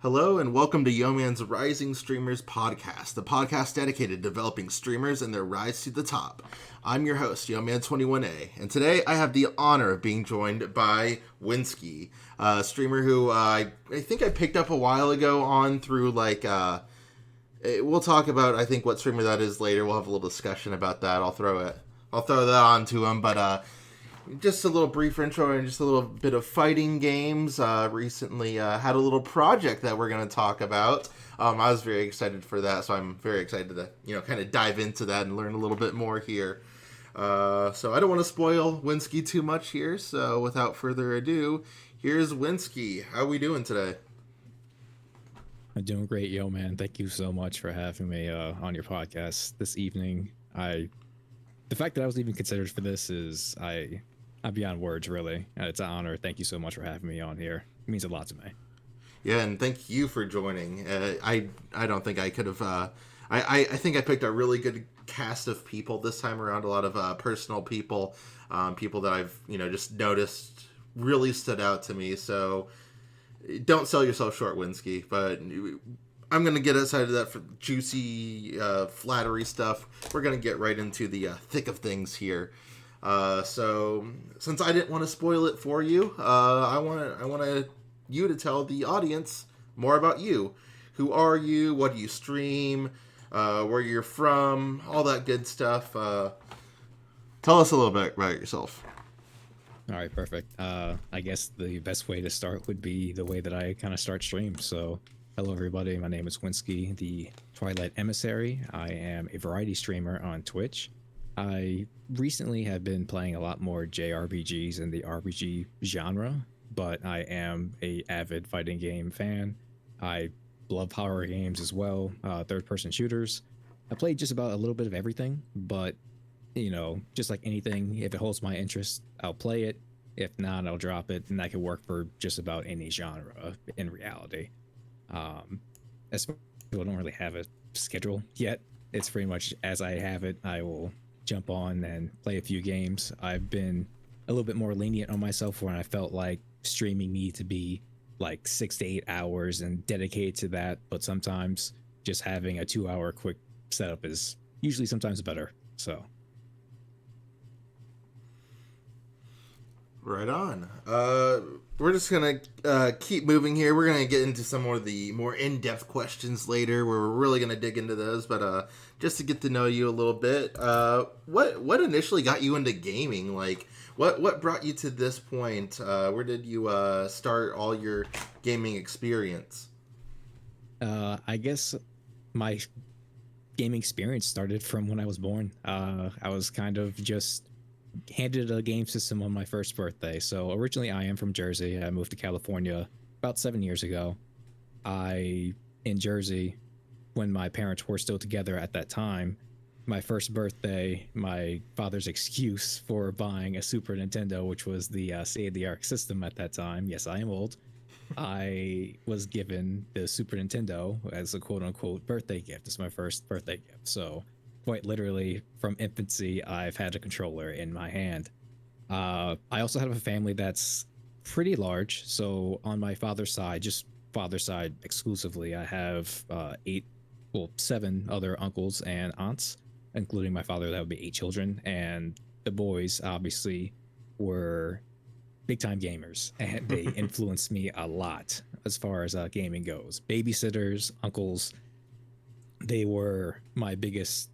Hello and welcome to Yoman's Rising Streamers podcast, the podcast dedicated to developing streamers and their rise to the top. I'm your host, Yoman21A, and today I have the honor of being joined by Wynzki, a streamer who I think I picked up a while ago on through we'll talk about I think what streamer that is later. We'll have a little discussion about that. I'll throw that on to him, but just a little brief intro and just a little bit of fighting games. Recently had a little project that we're going to talk about. I was very excited for that, so I'm very excited to kind of dive into that and learn a little bit more here. So I don't want to spoil Wynzki too much here, so without further ado, here's Wynzki. How are we doing today? I'm doing great, yo, man. Thank you so much for having me on your podcast this evening. The fact that I was even considered for this is I'm beyond words, really. It's an honor. Thank you so much for having me on here. It means a lot to me. Yeah, and thank you for joining. I don't think I could have. I think I picked a really good cast of people this time around. A lot of personal people, people that I've just noticed really stood out to me. So don't sell yourself short, Wynzki. But I'm gonna get outside of that for juicy flattery stuff. We're gonna get right into the thick of things here. So since I didn't want to spoil it for you, I want you to tell the audience more about you. Who are you? What do you stream? Where you're from? All that good stuff. Tell us a little bit about yourself. All right, perfect. I guess the best way to start would be the way that I kind of start streams. So, hello everybody. My name is Wynzki, the Twilight Emissary. I am a variety streamer on Twitch. I recently have been playing a lot more JRPGs in the RPG genre, but I am a avid fighting game fan. I love horror games as well, third-person shooters. I play just about a little bit of everything, but just like anything, if it holds my interest, I'll play it. If not, I'll drop it, and I can work for just about any genre in reality. As far as I don't really have a schedule yet. It's pretty much as I have it, I will jump on and play a few games. I've been a little bit more lenient on myself when I felt like streaming needed to be like 6 to 8 hours and dedicated to that, but sometimes just having a 2-hour quick setup is usually sometimes better. So Right on. We're just gonna keep moving here. We're gonna get into some more of the more in-depth questions later, where we're really gonna dig into those. But just to get to know you a little bit, what initially got you into gaming? Like, what brought you to this point? Where did you start all your gaming experience? I guess my gaming experience started from when I was born. I was kind of just handed a game system on my first birthday. So originally I am from Jersey. I moved to California about 7 years ago. In Jersey, when my parents were still together at that time, my first birthday, my father's excuse for buying a Super Nintendo, which was the state-of-the-art system at that time, yes, I am old, I was given the Super Nintendo as a quote-unquote birthday gift. It's my first birthday gift. So quite literally, from infancy, I've had a controller in my hand. I also have a family that's pretty large. So on my father's side, just father's side exclusively, I have 7 other uncles and aunts, including my father. That would be 8 children. And the boys, obviously, were big time gamers, and they influenced me a lot as far as gaming goes. Babysitters, uncles, they were my biggest,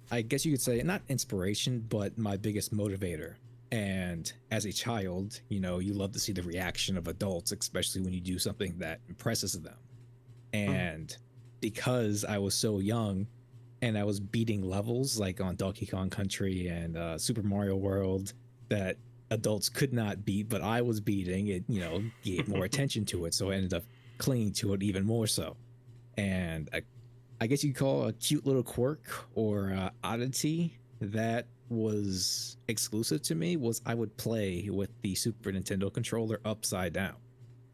I guess you could say, not inspiration, but my biggest motivator. And as a child, you love to see the reaction of adults, especially when you do something that impresses them. And because I was so young and I was beating levels like on Donkey Kong Country and Super Mario World that adults could not beat, but I was beating it, gave more attention to it. So I ended up clinging to it even more so. And I guess you'd call a cute little quirk or oddity that was exclusive to me was I would play with the Super Nintendo controller upside down.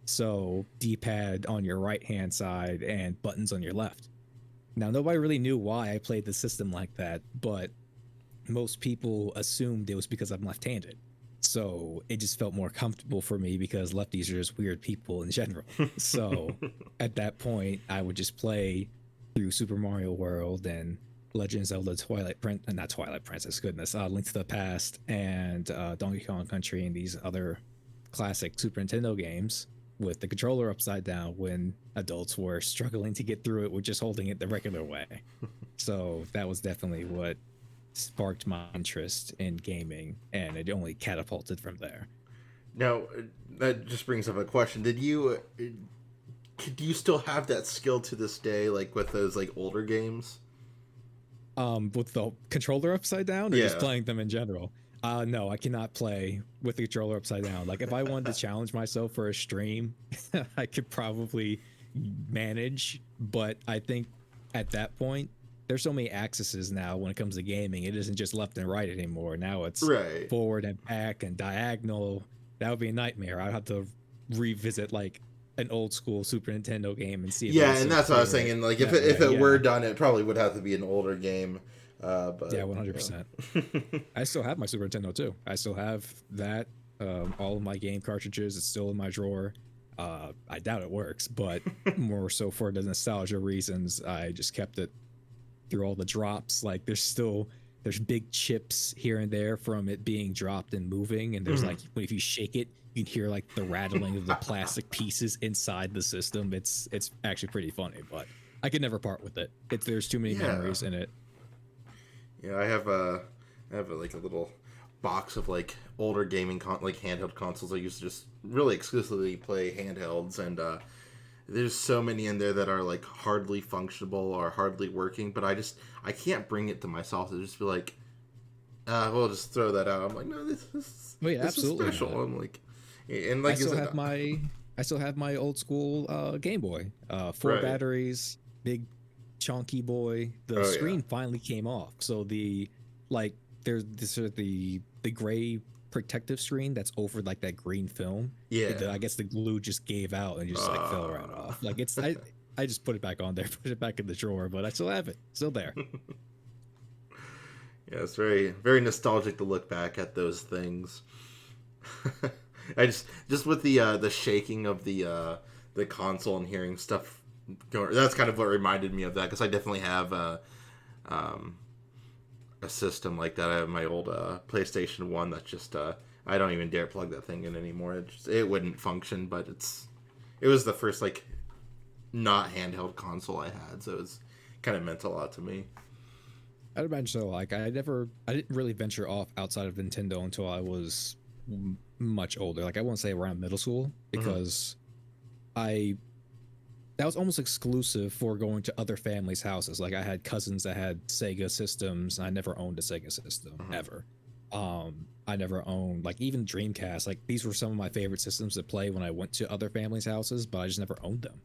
So D-pad on your right hand side and buttons on your left. Now, nobody really knew why I played the system like that, but most people assumed it was because I'm left-handed. So it just felt more comfortable for me because lefties are just weird people in general. So at that point, I would just play through Super Mario World and Legend of Zelda not Twilight Princess, goodness, Link to the Past and Donkey Kong Country and these other classic Super Nintendo games with the controller upside down when adults were struggling to get through it with just holding it the regular way. So that was definitely what sparked my interest in gaming, and it only catapulted from there. Now, that just brings up a question. Do you still have that skill to this day, like with those like older games? With the controller upside down, or just Yeah. playing them in general? No, I cannot play with the controller upside down. Like if I wanted to challenge myself for a stream, I could probably manage, but I think at that point there's so many axes now when it comes to gaming. It isn't just left and right anymore. Now it's Right. forward and back and diagonal. That would be a nightmare. I'd have to revisit like an old school Super Nintendo game and see if it Yeah, was and so that's what I was clear thinking. Like, that if way. it were Yeah. done, it probably would have to be an older game. Yeah, But 100%. yeah. I still have my Super Nintendo too. I still have that. All of my game cartridges. It's still in my drawer. I doubt it works, but more so for the nostalgia reasons, I just kept it through all the drops. Like there's big chips here and there from it being dropped and moving, and there's like if you shake it, you can hear like the rattling of the plastic pieces inside the system. It's actually pretty funny, but I could never part with it. There's too many Yeah. memories in it. Yeah, I have like a little box of like older like handheld consoles. I used to just really exclusively play handhelds, and there's so many in there that are like hardly functional or hardly working. But I can't bring it to myself to just be like, we'll just throw that out. I'm like, no, Oh yeah, this is absolutely special. not. I'm like, and like I you still said, have my I still have my old school Game Boy. Four right? batteries, big chunky boy. The Oh yeah, screen finally came off. So the like there's this the gray protective screen that's over like that green film. yeah. I guess the glue just gave out and just like fell right Uh, off. Like I just put it back on there, put it back in the drawer, but I still have it. Still there. yeah, it's very nostalgic to look back at those things. I just with the shaking of the console and hearing stuff going. That's kind of what reminded me of that because I definitely have um, a system like that. I have my old PlayStation 1 that's just I don't even dare plug that thing in anymore. It wouldn't function, but it was the first like not handheld console I had, so it was kind of meant a lot to me. I'd imagine so. Like I didn't really venture off outside of Nintendo until I was much older. Like I won't say around middle school Mm-hmm. because I that was almost exclusive for going to other families' houses. Like I had cousins that had Sega systems. I never owned a Sega system Mm-hmm. ever. I never owned like even Dreamcast. Like these were some of my favorite systems to play when I went to other families' houses, but I just never owned them.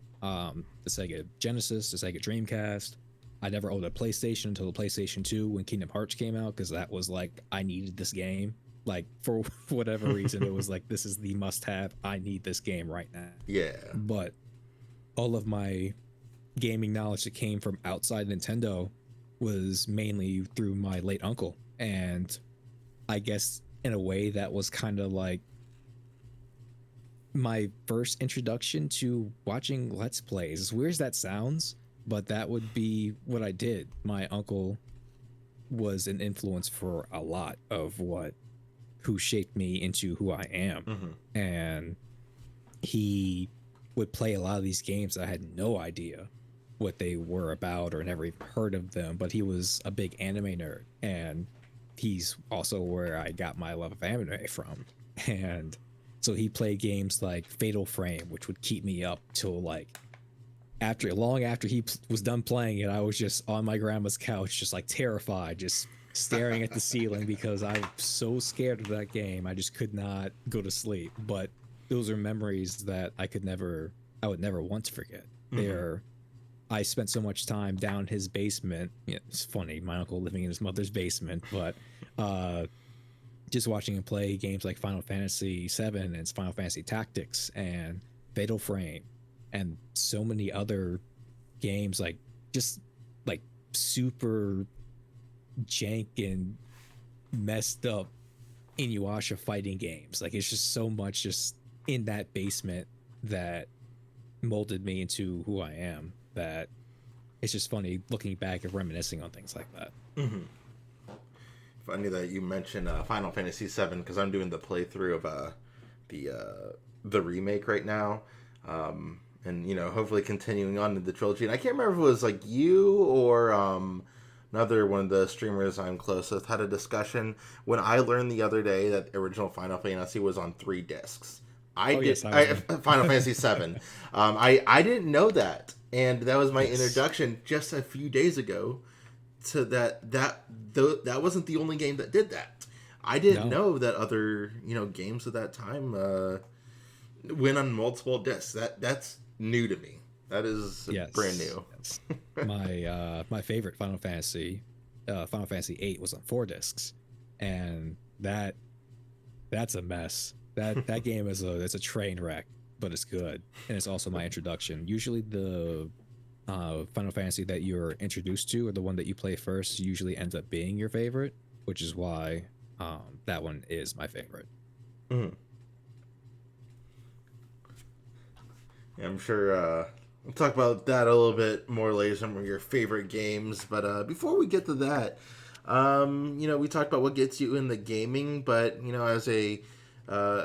The Sega Genesis, the Sega Dreamcast. I never owned a PlayStation until the PlayStation 2 when Kingdom Hearts came out because that was like I needed this game. Like for whatever reason, it was like this is the must-have. I need this game right now. Yeah. But all of my gaming knowledge that came from outside Nintendo was mainly through my late uncle. And I guess in a way that was kind of like my first introduction to watching Let's Plays. As weird as that sounds, but that would be what I did. My uncle was an influence for a lot of who shaped me into who I am. Mm-hmm. And he would play a lot of these games that I had no idea what they were about or never even heard of them, but he was a big anime nerd, and he's also where I got my love of anime from. And so he played games like Fatal Frame, which would keep me up till like long after he was done playing it. I was just on my grandma's couch just like terrified, just staring at the ceiling because I'm so scared of that game. I just could not go to sleep. But those are memories that I would never want to forget. Mm-hmm. I spent so much time down his basement. Yeah, it's funny, my uncle living in his mother's basement, but just watching him play games like Final Fantasy VII and Final Fantasy Tactics and Fatal Frame and so many other games like just like super jank and messed up Inuyasha fighting games. Like it's just so much just in that basement that molded me into who I am, that it's just funny looking back and reminiscing on things like that. Funny that you mentioned Final Fantasy VII because I'm doing the playthrough of the the remake right now, and hopefully continuing on in the trilogy. And I can't remember if it was like you or another one of the streamers I'm close with had a discussion when I learned the other day that the original Final Fantasy was on 3 discs. Yes, Final Fantasy VII. I didn't know that, and that was my introduction just a few days ago to that wasn't the only game that did that. I didn't know that other games at that time went on multiple discs. That's new to me. That is brand new. Yes. My favorite Final Fantasy VIII was on 4 discs, and that's a mess. That game is a train wreck, but it's good, and it's also my introduction. Usually the Final Fantasy that you're introduced to, or the one that you play first, usually ends up being your favorite, which is why that one is my favorite. Mm-hmm. Yeah, I'm sure we'll talk about that a little bit more later, some of your favorite games. But before we get to that, we talked about what gets you in the gaming, but as a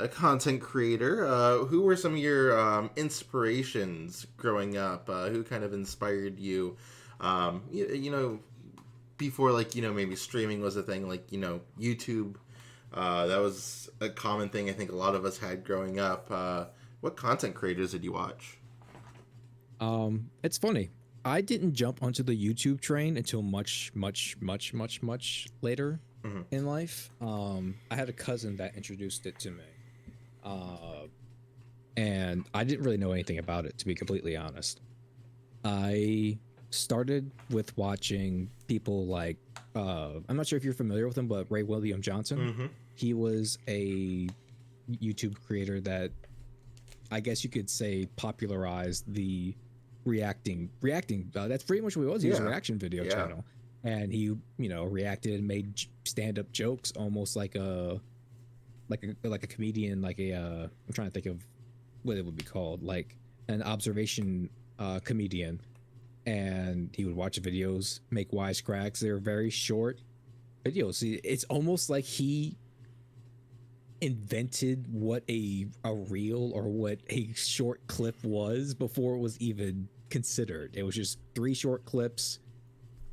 content creator, who were some of your inspirations growing up? Who kind of inspired you? Before maybe streaming was a thing, like YouTube. That was a common thing I think a lot of us had growing up. What content creators did you watch? It's funny. I didn't jump onto the YouTube train until much later in life. I had a cousin that introduced it to me. And I didn't really know anything about it, to be completely honest. I started with watching people like, I'm not sure if you're familiar with him, but Ray William Johnson. Mm-hmm. He was a YouTube creator that I guess you could say popularized the reacting. That's pretty much what it was. He was a reaction video channel, and he reacted and made stand-up jokes, almost like a comedian, like I'm trying to think of what it would be called, like an observation comedian. And he would watch videos, make wisecracks. They were very short videos. It's almost like he invented what a reel or what a short clip was before it was even considered. It was just 3 short clips,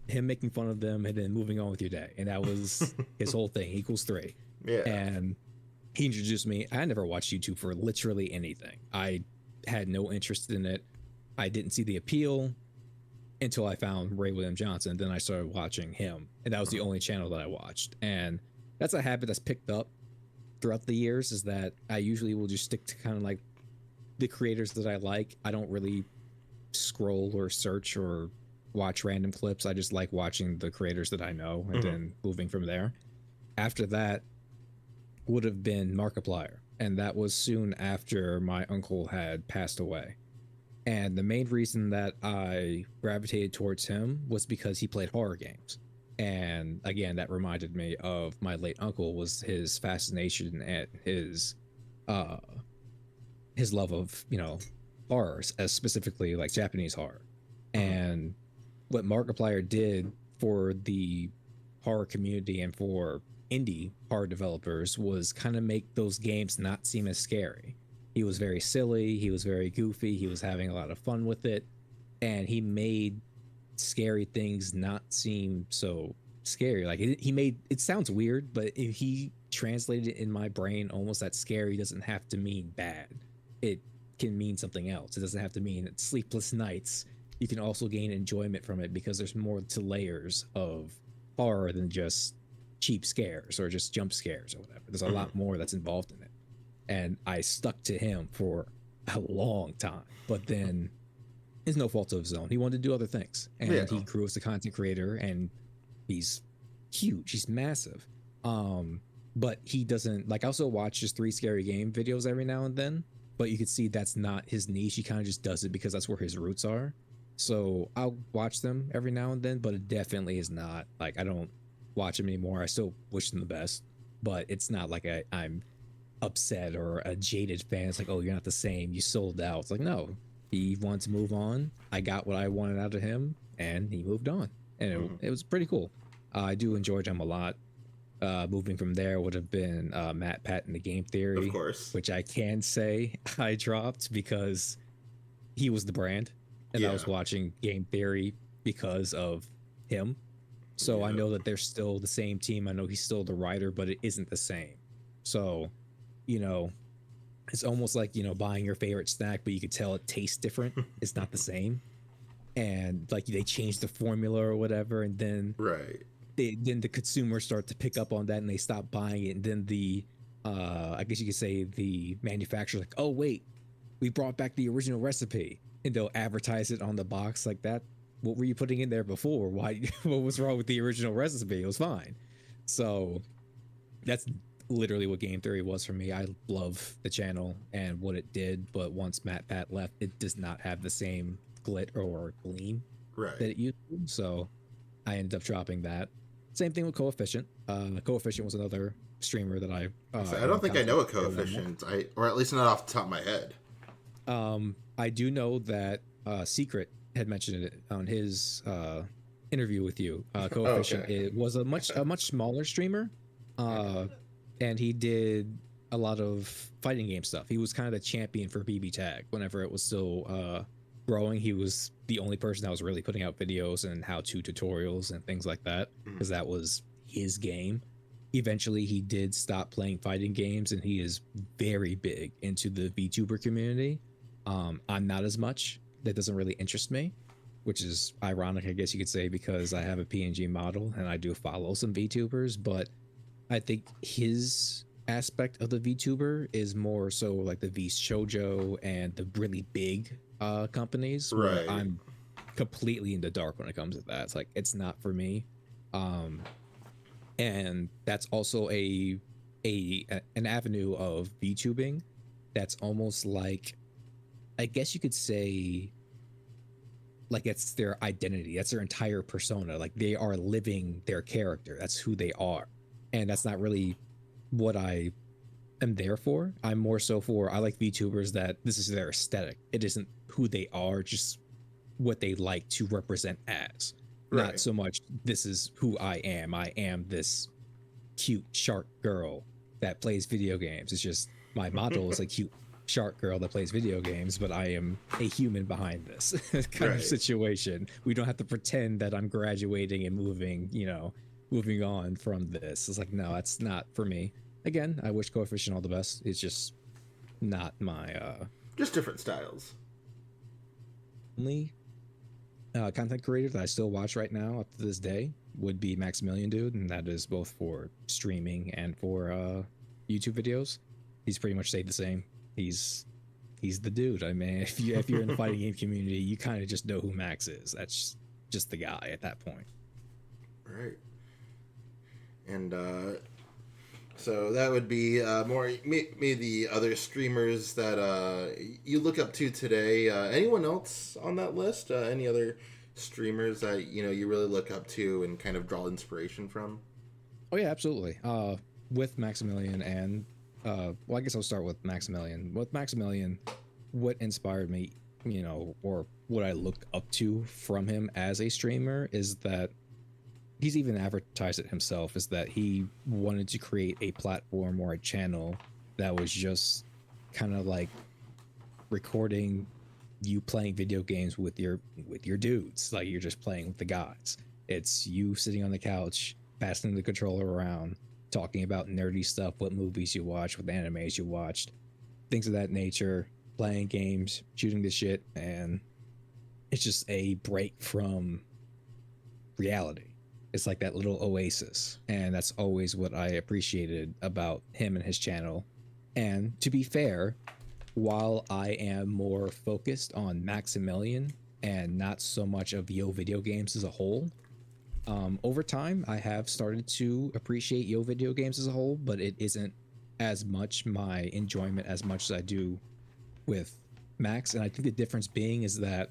him making fun of them, and then moving on with your day. And that was his whole thing. Equals 3. Yeah. And he introduced me. I never watched YouTube for literally anything. I had no interest in it. I didn't see the appeal until I found Ray William Johnson. Then I started watching him, and that was the only channel that I watched. And that's a habit that's picked up throughout the years, is that I usually will just stick to kind of like the creators that I like. I don't really scroll or search or watch random clips. I just like watching the creators that I know, and then moving from there. After that would have been Markiplier, and that was soon after my uncle had passed away. And the main reason that I gravitated towards him was because he played horror games. And again, that reminded me of my late uncle, was his fascination and his love of, horrors, as specifically like Japanese horror. And what Markiplier did for the horror community and for indie horror developers was kind of make those games not seem as scary. He was very silly, he was very goofy, he was having a lot of fun with it, and he made scary things not seem so scary. Like he made it sounds weird, but if he translated it in my brain, almost that scary doesn't have to mean bad. It can mean something else. It doesn't have to mean sleepless nights. You can also gain enjoyment from it because there's more to layers of horror than just cheap scares or just jump scares or whatever. There's a lot more that's involved in it. And I stuck to him for a long time, but then it's no fault of his own. He wanted to do other things, and he grew as a content creator, and he's huge. He's massive. But he doesn't like. I also watch just 3 scary game videos every now and then, but you can see that's not his niche. He kind of just does it because that's where his roots are. So I'll watch them every now and then, but it definitely is not like I don't watch him anymore. I still wish them the best, but it's not like I'm upset or a jaded fan. It's like, oh, you're not the same. You sold out. It's like, no, he wanted to move on. I got what I wanted out of him, and he moved on, and it was pretty cool. I do enjoy him a lot. Moving from there would have been Matt Pat in the Game Of Theory, course. which I can say I dropped because he was the brand, and I Yeah. was watching Game Theory because of him. So I Yeah. know that they're still the same team. I know he's still the writer, but it isn't the same. So, you know, it's almost like, buying your favorite snack, but you could tell it tastes different. It's not the same. And like they changed the formula or whatever, and then Right. then the consumers start to pick up on that and they stop buying it. And then the I guess you could say the manufacturer's like, oh wait, we brought back the original recipe, and they'll advertise it on the box like that. What were you putting in there before? Why? What was wrong with the original recipe? It was fine. So that's literally what Game Theory was for me. I love the channel and what it did, but once Matt Pat left, it does not have the same glit or gleam Right. that it used to. So I ended up dropping that. Same thing with Coefficient. Coefficient was another streamer that I. So I don't think I know a Coefficient. Or at least not off the top of my head. I do know that Secret had mentioned it on his interview with you. Coefficient Okay. it was a much smaller streamer, and he did a lot of fighting game stuff. He was kind of the champion for BB Tag whenever it was still growing. He was the only person that was really putting out videos and how-to tutorials and things like that, because that was his game. Eventually, he did stop playing fighting games, and he is very big into the VTuber community. I'm not as much. That doesn't really interest me, which is ironic, I guess you could say, because I have a PNG model and I do follow some VTubers. But I think his aspect of the VTuber is more so like the V Shoujo and the really big companies, where Right. I'm completely in the dark when it comes to that. It's like it's not for me. And that's also an avenue of VTubing that's almost like, I guess you could say, like it's their identity, that's their entire persona, like they are living their character, that's who they are. And that's not really what I am there for. I'm more so for, I like VTubers that this is their aesthetic, it isn't who they are, just what they like to represent as. Not Right. so much this is who I am this cute shark girl that plays video games. It's just my model is a cute shark girl that plays video games, but I am a human behind this kind of Right. situation. We don't have to pretend that I'm graduating and moving on from this. It's like, no, that's not for me. Again, I wish Coefficient all the best. It's just not my Just different styles. only content creator that I still watch right now up to this day would be Maximilian Dude, and that is both for streaming and for YouTube videos. He's pretty much stayed the same. He's the dude. I mean, if you're in the fighting game community, you kind of just know who Max is. That's just the guy at that point. Right. And so that would be more maybe the other streamers that you look up to today. Anyone else on that list? Any other streamers that you really look up to and kind of draw inspiration from? Oh yeah, absolutely. With Maximilian and well, I guess I'll start with Maximilian. With Maximilian, what inspired me, or what I look up to from him as a streamer is that he's even advertised it himself, is that he wanted to create a platform or a channel that was just kind of like recording you playing video games with your dudes, like you're just playing with the guys. It's you sitting on the couch, passing the controller around, talking about nerdy stuff, what movies you watch, what animes you watched, things of that nature, playing games, shooting the shit, and it's just a break from reality. It's like that little oasis, and that's always what I appreciated about him and his channel. And to be fair, while I am more focused on Maximilian and not so much of Yo video games as a whole, over time I have started to appreciate Yo video games as a whole, but it isn't as much my enjoyment as much as I do with Max. And I think the difference being is that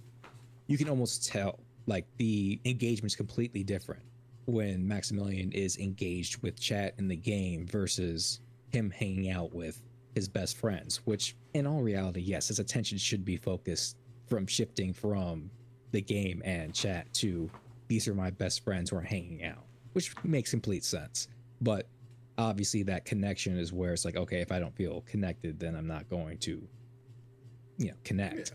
you can almost tell, like, the engagement is completely different. when Maximilian is engaged with chat in the game versus him hanging out with his best friends, which in all reality, yes, his attention should be focused from shifting from the game and chat to these are my best friends who are hanging out, which makes complete sense. But obviously that connection is where it's like, okay, if I don't feel connected, then I'm not going to, connect.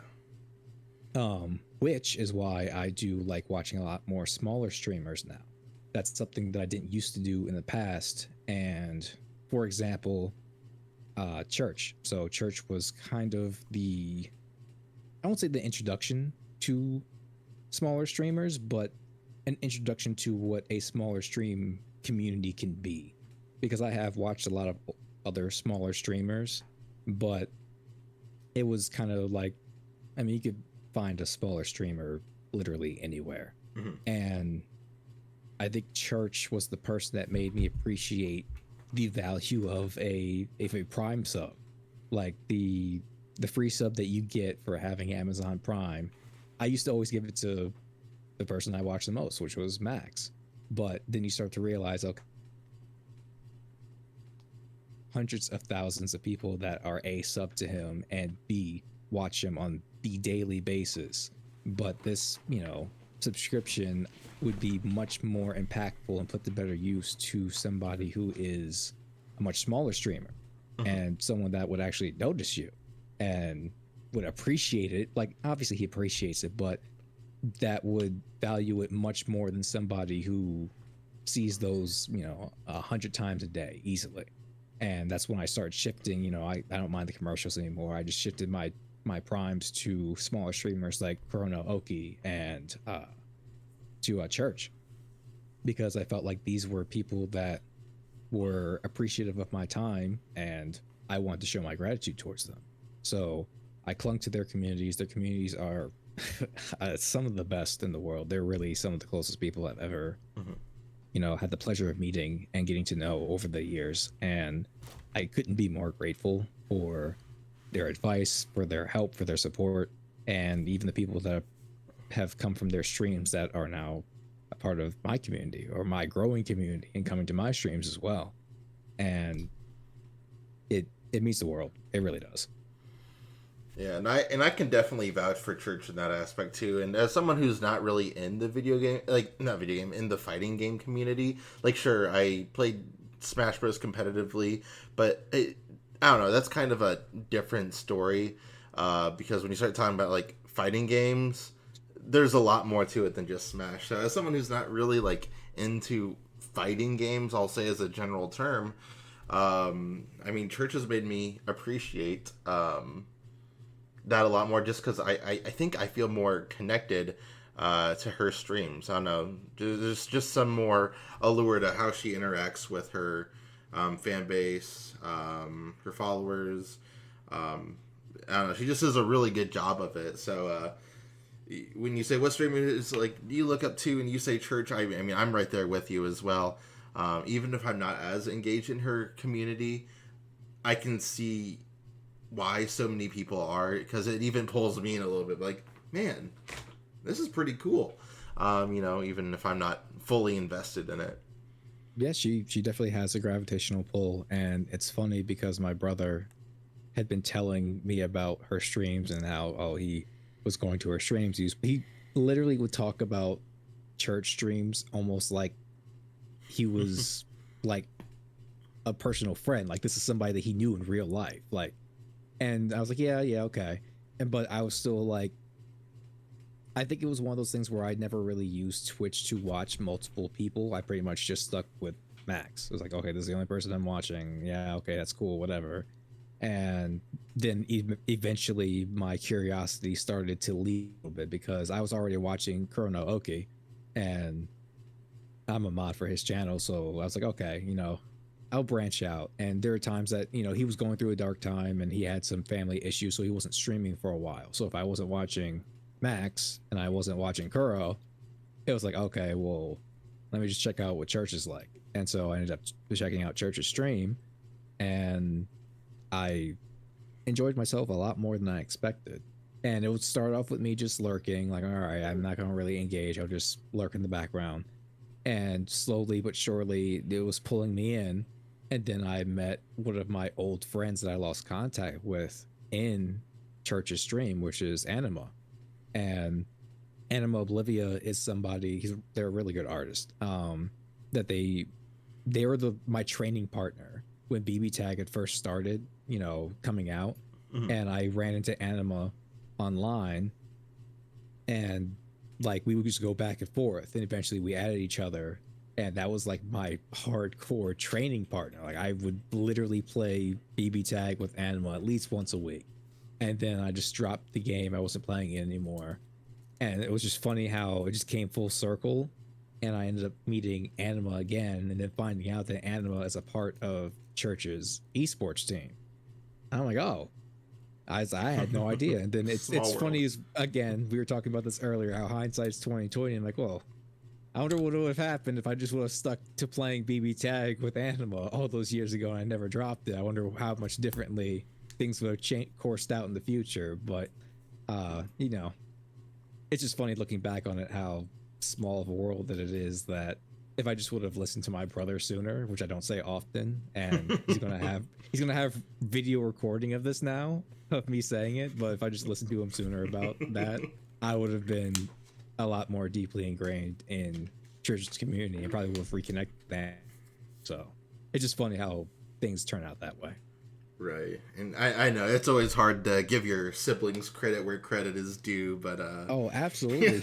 Which is why I do like watching a lot more smaller streamers now. That's something that I didn't used to do in the past. And for example, Church. So Church was kind of I won't say the introduction to smaller streamers, but an introduction to what a smaller stream community can be. Because I have watched a lot of other smaller streamers, but it was kind of like, I mean, you could find a smaller streamer literally anywhere. Mm-hmm. And I think Church was the person that made me appreciate the value of a Prime sub. Like the free sub that you get for having Amazon Prime. I used to always give it to the person I watched the most, which was Max. But then you start to realize, okay, hundreds of thousands of people that are A, sub to him, and B, watch him on the daily basis. But this, subscription would be much more impactful and put to better use to somebody who is a much smaller streamer and someone that would actually notice you and would appreciate it. Like, obviously he appreciates it, but that would value it much more than somebody who sees those, 100 times a day easily. And that's when I started shifting. I don't mind the commercials anymore. I just shifted my primes to smaller streamers like Chrono Oki and to Church, because I felt like these were people that were appreciative of my time and I wanted to show my gratitude towards them. So I clung to their communities. Their communities are some of the best in the world. They're really some of the closest people I've ever had the pleasure of meeting and getting to know over the years. And I couldn't be more grateful for their advice, for their help, for their support, and even the people that have come from their streams that are now a part of my community or my growing community and coming to my streams as well. And it means the world. It really does. Yeah, and I can definitely vouch for Church in that aspect too. And as someone who's not really in the in the fighting game community, like, sure, I played Smash Bros. Competitively, but I don't know, that's kind of a different story, because when you start talking about like fighting games, there's a lot more to it than just Smash. So as someone who's not really like into fighting games, I'll say as a general term, I mean, Church has made me appreciate that a lot more, just because I think I feel more connected to her streams. I don't know, there's just some more allure to how she interacts with her fan base, her followers. I don't know, she just does a really good job of it. So when you say what streamer is like you look up to and you say Church, I mean, I'm right there with you as well. Even if I'm not as engaged in her community, I can see why so many people are, because it even pulls me in a little bit, like, man, this is pretty cool. Even if I'm not fully invested in it. Yeah, she definitely has a gravitational pull. And it's funny because my brother had been telling me about her streams and how he was going to her streams. He literally would talk about Church streams almost like he was like a personal friend. Like, this is somebody that he knew in real life. Like, and I was like, yeah, okay. But I was still like, I think it was one of those things where I never really used Twitch to watch multiple people. I pretty much just stuck with Max. It was like, okay, this is the only person I'm watching. Yeah, okay, that's cool, whatever. And then eventually my curiosity started to leave a little bit, because I was already watching Chrono Oki and I'm a mod for his channel. So I was like, okay, I'll branch out. And there are times that, he was going through a dark time and he had some family issues, so he wasn't streaming for a while. So if I wasn't watching Max and I wasn't watching Kuro, it was like, okay, well, let me just check out what Church is like. And so I ended up checking out Church's stream, and I enjoyed myself a lot more than I expected. And it would start off with me just lurking, like, all right, I'm not going to really engage. I'll just lurk in the background. and slowly but surely it was pulling me in. And then I met one of my old friends that I lost contact with in Church's stream, which is Anima. And Anima Oblivia is somebody, they're a really good artist. That they were my training partner when BB Tag had first started, coming out. Mhm. And I ran into Anima online, and like we would just go back and forth, and eventually we added each other, and that was like my hardcore training partner. Like I would literally play BB Tag with Anima at least once a week, and then I just dropped the game. I wasn't playing it anymore, and it was just funny how it just came full circle, and I ended up meeting Anima again, and then finding out that Anima is a part of Church's esports team. And I'm like, oh, I had no idea. And then it's Small world. funny as, again, we were talking about this earlier, how hindsight's 2020. I'm like, well, I wonder what would have happened if I just would have stuck to playing BB Tag with Anima all those years ago and I never dropped it. I wonder how much differently things would have coursed out in the future. But you know, it's just funny looking back on it, how small of a world that it is, that if I just would have listened to my brother sooner, which I don't say often, and he's gonna have video recording of this now of me saying it, but if I just listened to him sooner about that, I would have been a lot more deeply ingrained in church's community and probably would have reconnected that. So it's just funny how things turn out that way. Right. And I know it's always hard to give your siblings credit where credit is due, but Oh, absolutely.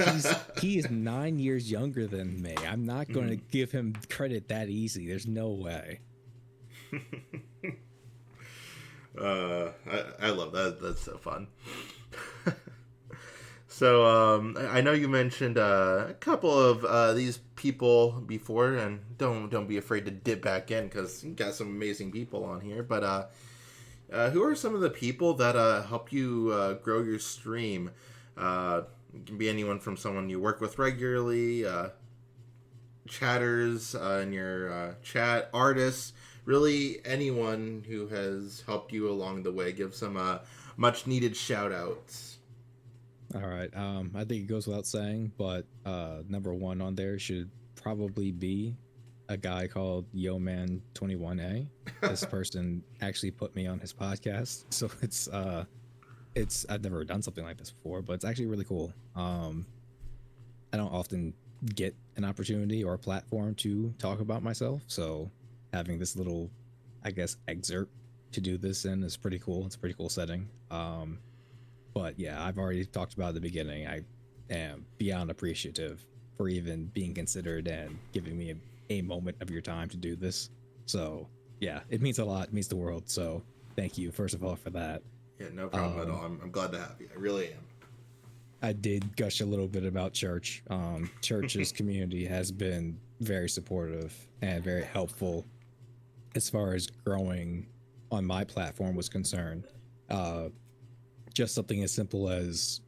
He is 9 years younger than me. I'm not going to give him credit that easy. There's no way. I love that. That's so fun. So I know you mentioned a couple of these people before, and don't be afraid to dip back in because you got some amazing people on here. But who are some of the people that help you grow your stream? It can be anyone from someone you work with regularly, chatters in your chat, artists, really anyone who has helped you along the way. Give some much needed shout outs. All right. I think it goes without saying, but number one on there should probably be a guy called Yoman 21A. This person actually put me on his podcast, so it's I've never done something like this before, but it's actually really cool. I don't often get an opportunity or a platform to talk about myself, so having this little, I guess, excerpt to do this in is pretty cool. It's a pretty cool setting. But yeah, I've already talked about at the beginning. I am beyond appreciative for even being considered and giving me a moment of your time to do this. So yeah, it means a lot. It means the world. So thank you, first of all, for that. Yeah, no problem at all. I'm glad to have you. I really am. I did gush a little bit about church. Church's community has been very supportive and very helpful as far as growing on my platform was concerned. Just something as simple as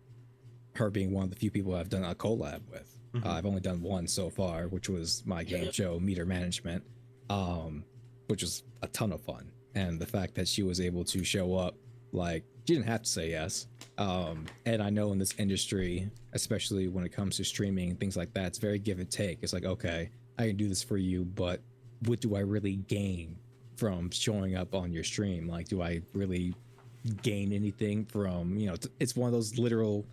her being one of the few people I've done a collab with. I've only done one so far, which was my game show Meter Management, which was a ton of fun. And the fact that she was able to show up, like, she didn't have to say yes. And I know in this industry, especially when it comes to streaming and things like that, it's very give and take. It's like, okay, I can do this for you, but what do I really gain from showing up on your stream? Like, do I really gain anything from, it's one of those literal,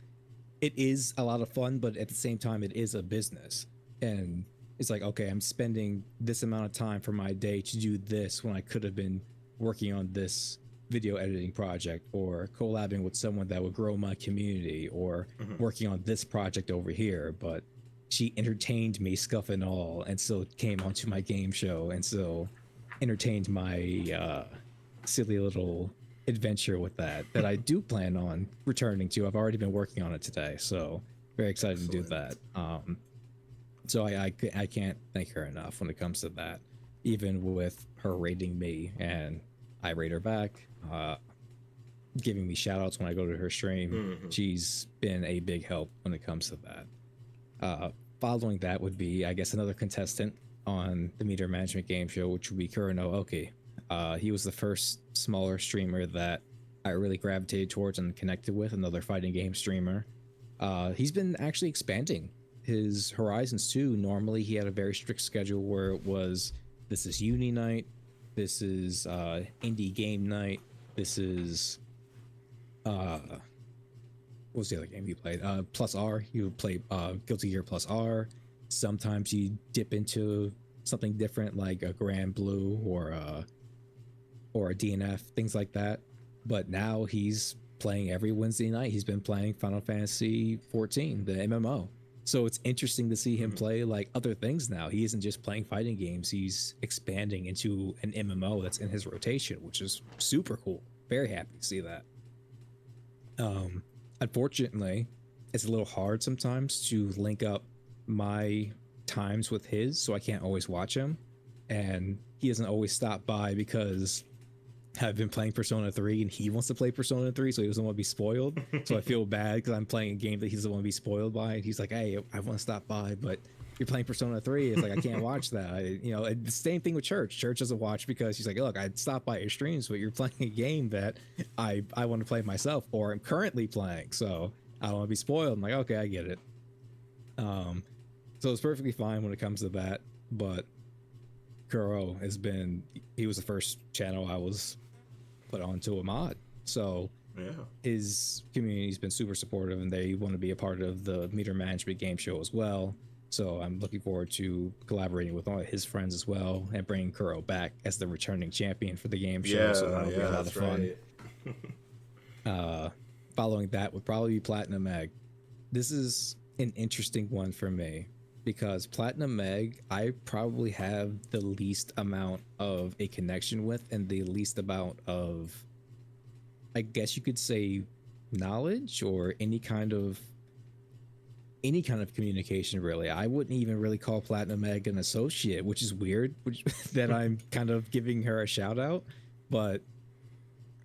it is a lot of fun, but at the same time it is a business. And it's like, okay, I'm spending this amount of time for my day to do this when I could have been working on this video editing project or collabing with someone that would grow my community or working on this project over here. But she entertained me, scuff and all, and still came onto my game show and still entertained my silly little adventure with that I do plan on returning to. I've already been working on it today, so very excited to do that. So I can't thank her enough when it comes to that, even with her rating me and I rate her back, giving me shout outs when I go to her stream. She's been a big help when it comes to that. Following that would be, I guess, another contestant on the Meter Management game show, which would be Kurano Oki. He was the first smaller streamer that I really gravitated towards and connected with, another fighting game streamer. He's been actually expanding his Horizons 2, normally he had a very strict schedule where it was, this is uni night, this is indie game night, this is what was the other game you played? Plus R. You would play Guilty Gear Plus R. Sometimes you dip into something different like a Grand Blue or a DNF, things like that. But now he's playing every Wednesday night. He's been playing Final Fantasy 14, the MMO. So it's interesting to see him play like other things now. He isn't just playing fighting games. He's expanding into an MMO that's in his rotation, which is super cool. Very happy to see that. Unfortunately, it's a little hard sometimes to link up my times with his, so I can't always watch him. And he doesn't always stop by because I've been playing Persona 3 and he wants to play Persona 3, so he doesn't want to be spoiled. So I feel bad because I'm playing a game that he doesn't want to be spoiled by. And he's like, hey, I want to stop by, but you're playing Persona 3. It's like, I can't watch that. The same thing with Church. Church doesn't watch because he's like, look, I'd stop by your streams, but you're playing a game that I want to play myself, or I'm currently playing, so I don't want to be spoiled. I'm like, okay, I get it. So it's perfectly fine when it comes to that, but Kuro he was the first channel I was put onto a mod. So yeah, his community's been super supportive and they want to be a part of the meter management game show as well. So I'm looking forward to collaborating with all his friends as well and bringing Kuro back as the returning champion for the game show. So that'll be a lot of fun. Following that would probably be Platinum Egg. This is an interesting one for me because Platinum Egg, I probably have the least amount of a connection with and the least amount of, I guess you could say, knowledge or any kind of communication, really. I wouldn't even really call Platinum Egg an associate, which is weird, that I'm kind of giving her a shout out, but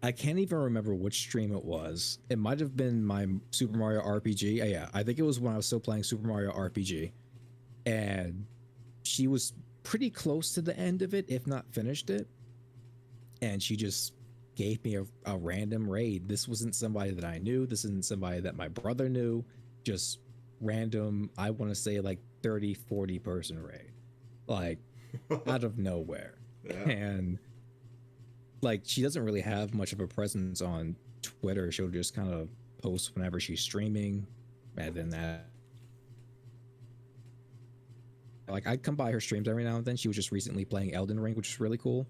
I can't even remember which stream it was. It might have been my Super Mario RPG. Yeah, I think it was when I was still playing Super Mario RPG. And she was pretty close to the end of it, if not finished it. And she just gave me a random raid. This wasn't somebody that I knew. This isn't somebody that my brother knew. Just random, I want to say like 30, 40 person raid. Like out of nowhere. Yeah. And like she doesn't really have much of a presence on Twitter. She'll just kind of post whenever she's streaming, and then that. Like I'd come by her streams every now and then. She was just recently playing Elden Ring, which is really cool.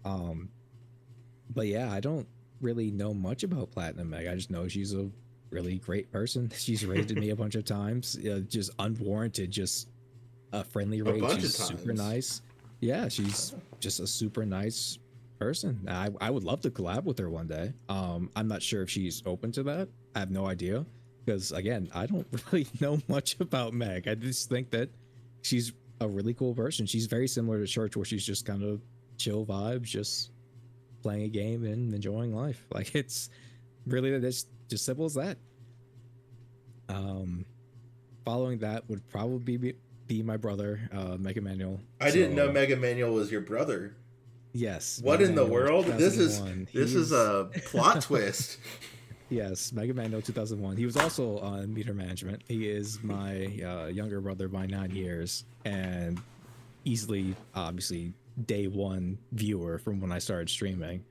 But yeah, I don't really know much about Platinum Egg. I just know she's a really great person. She's raided me a bunch of times, just unwarranted, just a friendly raid. She's super nice. Yeah, she's just a super nice person. I would love to collab with her one day. I'm not sure if she's open to that. I have no idea because again, I don't really know much about Meg. I just think that she's a really cool person. She's very similar to Church, where she's just kind of chill vibes, just playing a game and enjoying life. Like it's really just simple as that. Following that would probably be my brother, Mega Manuel. I didn't know Mega Manuel was your brother. Yes. What Mega in Manuel the world? This is a plot twist. Yes, Mega Man 2001. He was also on meter management. He is my younger brother by 9 years and easily, obviously, day one viewer from when I started streaming.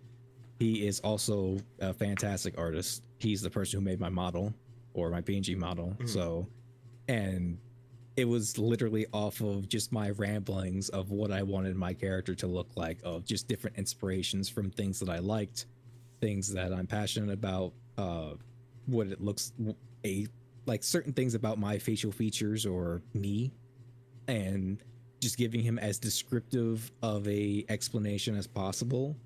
He is also a fantastic artist. He's the person who made my model or my PNG model. So, and it was literally off of just my ramblings of what I wanted my character to look like, of just different inspirations from things that I liked, things that I'm passionate about, what it looks like certain things about my facial features or me, and just giving him as descriptive of a explanation as possible.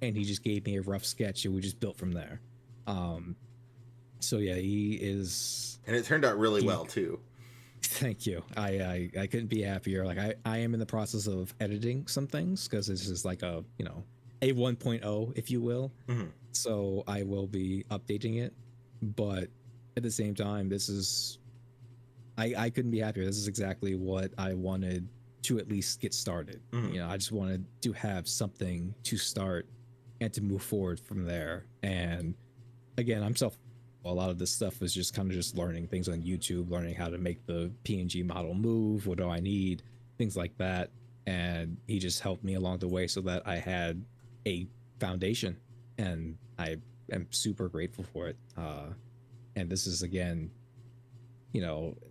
And he just gave me a rough sketch and we just built from there. So yeah, he is, and it turned out really well too. Thank you. I couldn't be happier. Like I am in the process of editing some things because this is like a a 1.0, if you will. So I will be updating it, but at the same time, this is I couldn't be happier. This is exactly what I wanted to at least get started. I just wanted to have something to start and to move forward from there. And again, I'm A lot of this stuff was just kind of just learning things on YouTube, learning how to make the PNG model move. What do I need? Things like that. And he just helped me along the way so that I had a foundation, and I am super grateful for it. And this is again,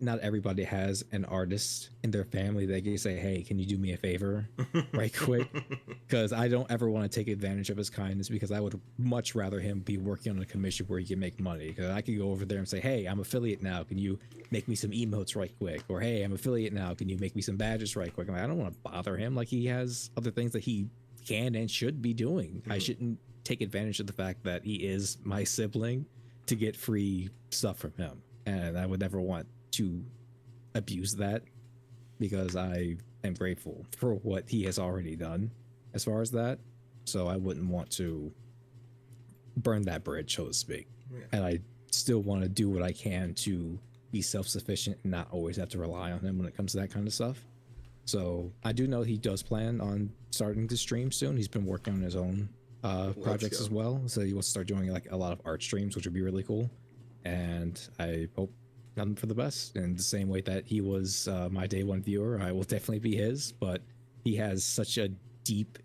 not everybody has an artist in their family that can say, "Hey, can you do me a favor, right quick?" Because I don't ever want to take advantage of his kindness, because I would much rather him be working on a commission where he can make money. Because I could go over there and say, "Hey, I'm affiliate now. Can you make me some emotes right quick?" Or, "Hey, I'm affiliate now. Can you make me some badges right quick?" I'm like, I don't want to bother him. Like, he has other things that he can and should be doing. I shouldn't take advantage of the fact that he is my sibling to get free stuff from him. And I would never want to abuse that, because I am grateful for what he has already done as far as that. So I wouldn't want to burn that bridge, so to speak. Yeah. And I still want to do what I can to be self-sufficient and not always have to rely on him when it comes to that kind of stuff. So I do know he does plan on starting to stream soon. He's been working on his own projects as well. So he wants to start doing like a lot of art streams, which would be really cool. And I hope nothing for the best. In the same way that he was my day one viewer, I will definitely be his. But he has such a deep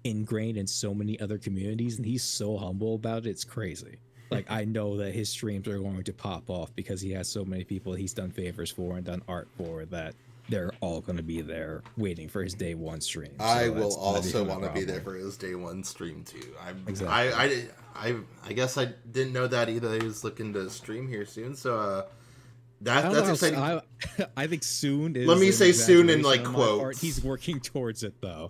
ingrained in so many other communities, and he's so humble about it. It's crazy. Like, I know that his streams are going to pop off because he has so many people he's done favors for and done art for, that they're all going to be there waiting for his day one stream. I will also want to be there for his day one stream too. Exactly. I guess I didn't know that either. He was looking to stream here soon, so that's exciting. I think soon is. Let me say soon in like quotes. He's working towards it though.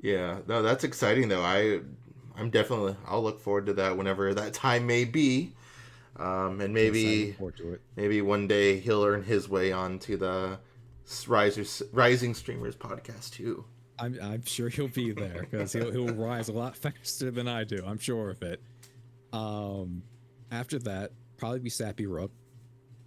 Yeah, no, that's exciting though. I'll look forward to that whenever that time may be. And maybe one day he'll earn his way onto the Rising Streamers podcast too. I'm sure he'll be there, because he'll rise a lot faster than I do. I'm sure of it. After that, probably be Sappy Rook.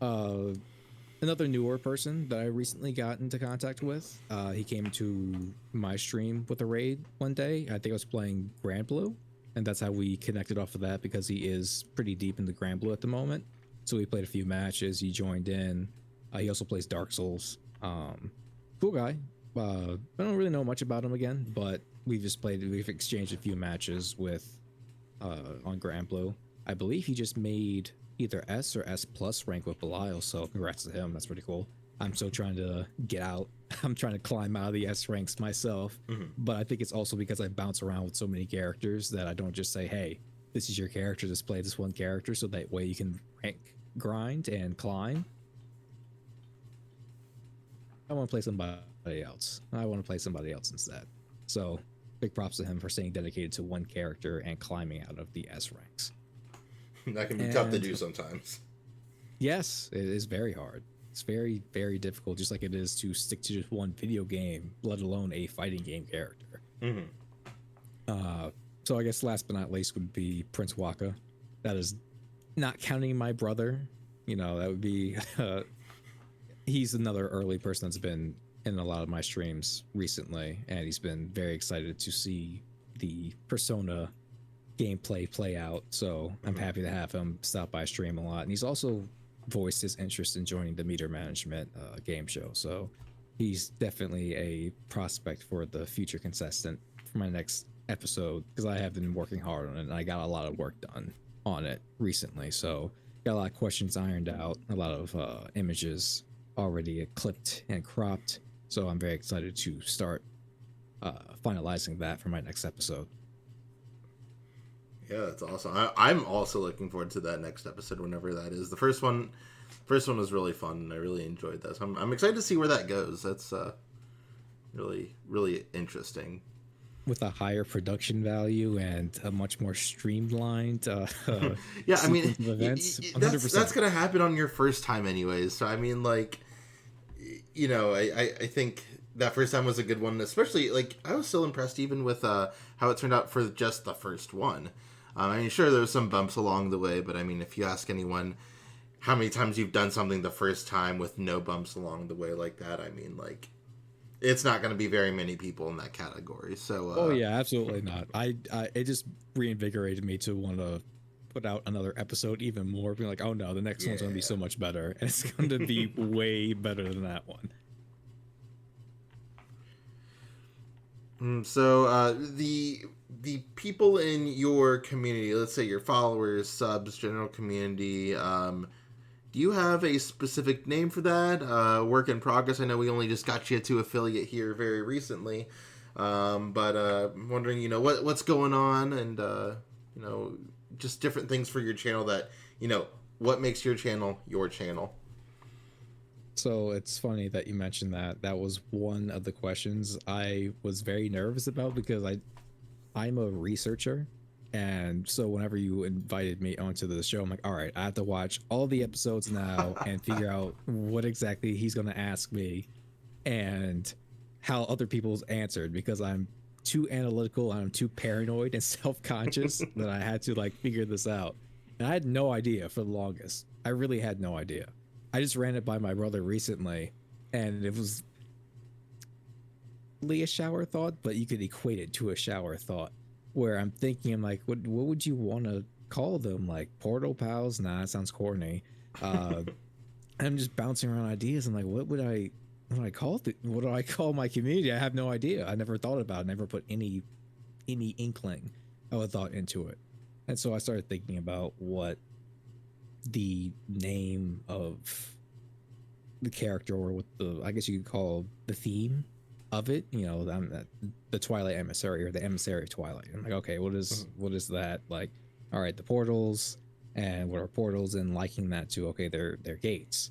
Another newer person that I recently got into contact with. He came to my stream with a raid one day. I think I was playing Grand Blue, and that's how we connected off of that, because he is pretty deep into Grand Blue at the moment. So we played a few matches. He joined in. He also plays Dark Souls. Cool guy. I don't really know much about him again, but we've exchanged a few matches with on Grand Blue. I believe he just made either S or S plus rank with Belial, so congrats to him. That's pretty cool. I'm still trying to get out. I'm trying to climb out of the S ranks myself, but I think it's also because I bounce around with so many characters that I don't just say, "Hey, this is your character, just play this one character," so that way you can rank grind and climb. I want to play somebody else. I want to play somebody else instead. So big props to him for staying dedicated to one character and climbing out of the S ranks. That can be tough to do sometimes. Yes, it is very hard. It's very, very difficult, just like it is to stick to just one video game, let alone a fighting game character. So I guess last but not least would be Prince Waka. That is not counting my brother. That would be... he's another early person that's been in a lot of my streams recently, and he's been very excited to see the Persona gameplay play out. So I'm happy to have him stop by stream a lot. And he's also voiced his interest in joining the meter management game show. So he's definitely a prospect for the future contestant for my next episode, because I have been working hard on it, and I got a lot of work done on it recently. So got a lot of questions ironed out, a lot of images already clipped and cropped. So I'm very excited to start finalizing that for my next episode. Yeah, that's awesome. I'm also looking forward to that next episode, whenever that is. The first one was really fun, and I really enjoyed that. So I'm excited to see where that goes. That's really, really interesting. With a higher production value and a much more streamlined yeah, I mean, events, that's going to happen on your first time anyways. So, I mean, like, I think that first time was a good one, especially, like, I was still impressed even with how it turned out for just the first one. I mean, sure, there was some bumps along the way, but I mean, if you ask anyone how many times you've done something the first time with no bumps along the way like that, I mean, like, it's not going to be very many people in that category. So, oh yeah, absolutely not. It just reinvigorated me to want to put out another episode even more, being like, oh no, the next one's going to be Yeah. so much better, and it's going to be way better than that one. So the people in your community, let's say your followers, subs, general community, do you have a specific name for that? Work in progress. I know we only just got you to affiliate here very recently, but I'm wondering, what's going on, and just different things for your channel that what makes your channel your channel. So it's funny that you mentioned that. That was one of the questions I was very nervous about, because I'm a researcher, and so whenever you invited me onto the show, I'm like, all right, I have to watch all the episodes now and figure out what exactly he's going to ask me and how other people's answered, because I'm too analytical, I'm too paranoid and self-conscious that I had to like figure this out. And I had no idea for the longest. I really had no idea. I just ran it by my brother recently, and it was really a shower thought, but you could equate it to a shower thought, where I'm thinking, I'm like, what would you want to call them? Like portal pals? Nah, that sounds corny. I'm just bouncing around ideas. I'm like, what do I call what do I call my community? I have no idea. I never thought about it. Never put any inkling of a thought into it. And so I started thinking about what the name of the character, or what I guess you could call the theme of it, the Twilight Emissary, or the Emissary of Twilight. I'm like, okay, what is that? Like, all right, the portals, and what are portals, and liking that to, okay, they're gates.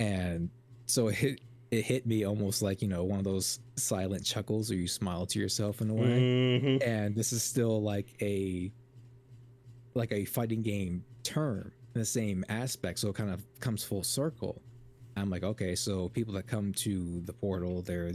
And so it hit me almost like, one of those silent chuckles where you smile to yourself in a way. Mm-hmm. And this is still like a fighting game term in the same aspect, so it kind of comes full circle. I'm like, okay, so people that come to the portal, they're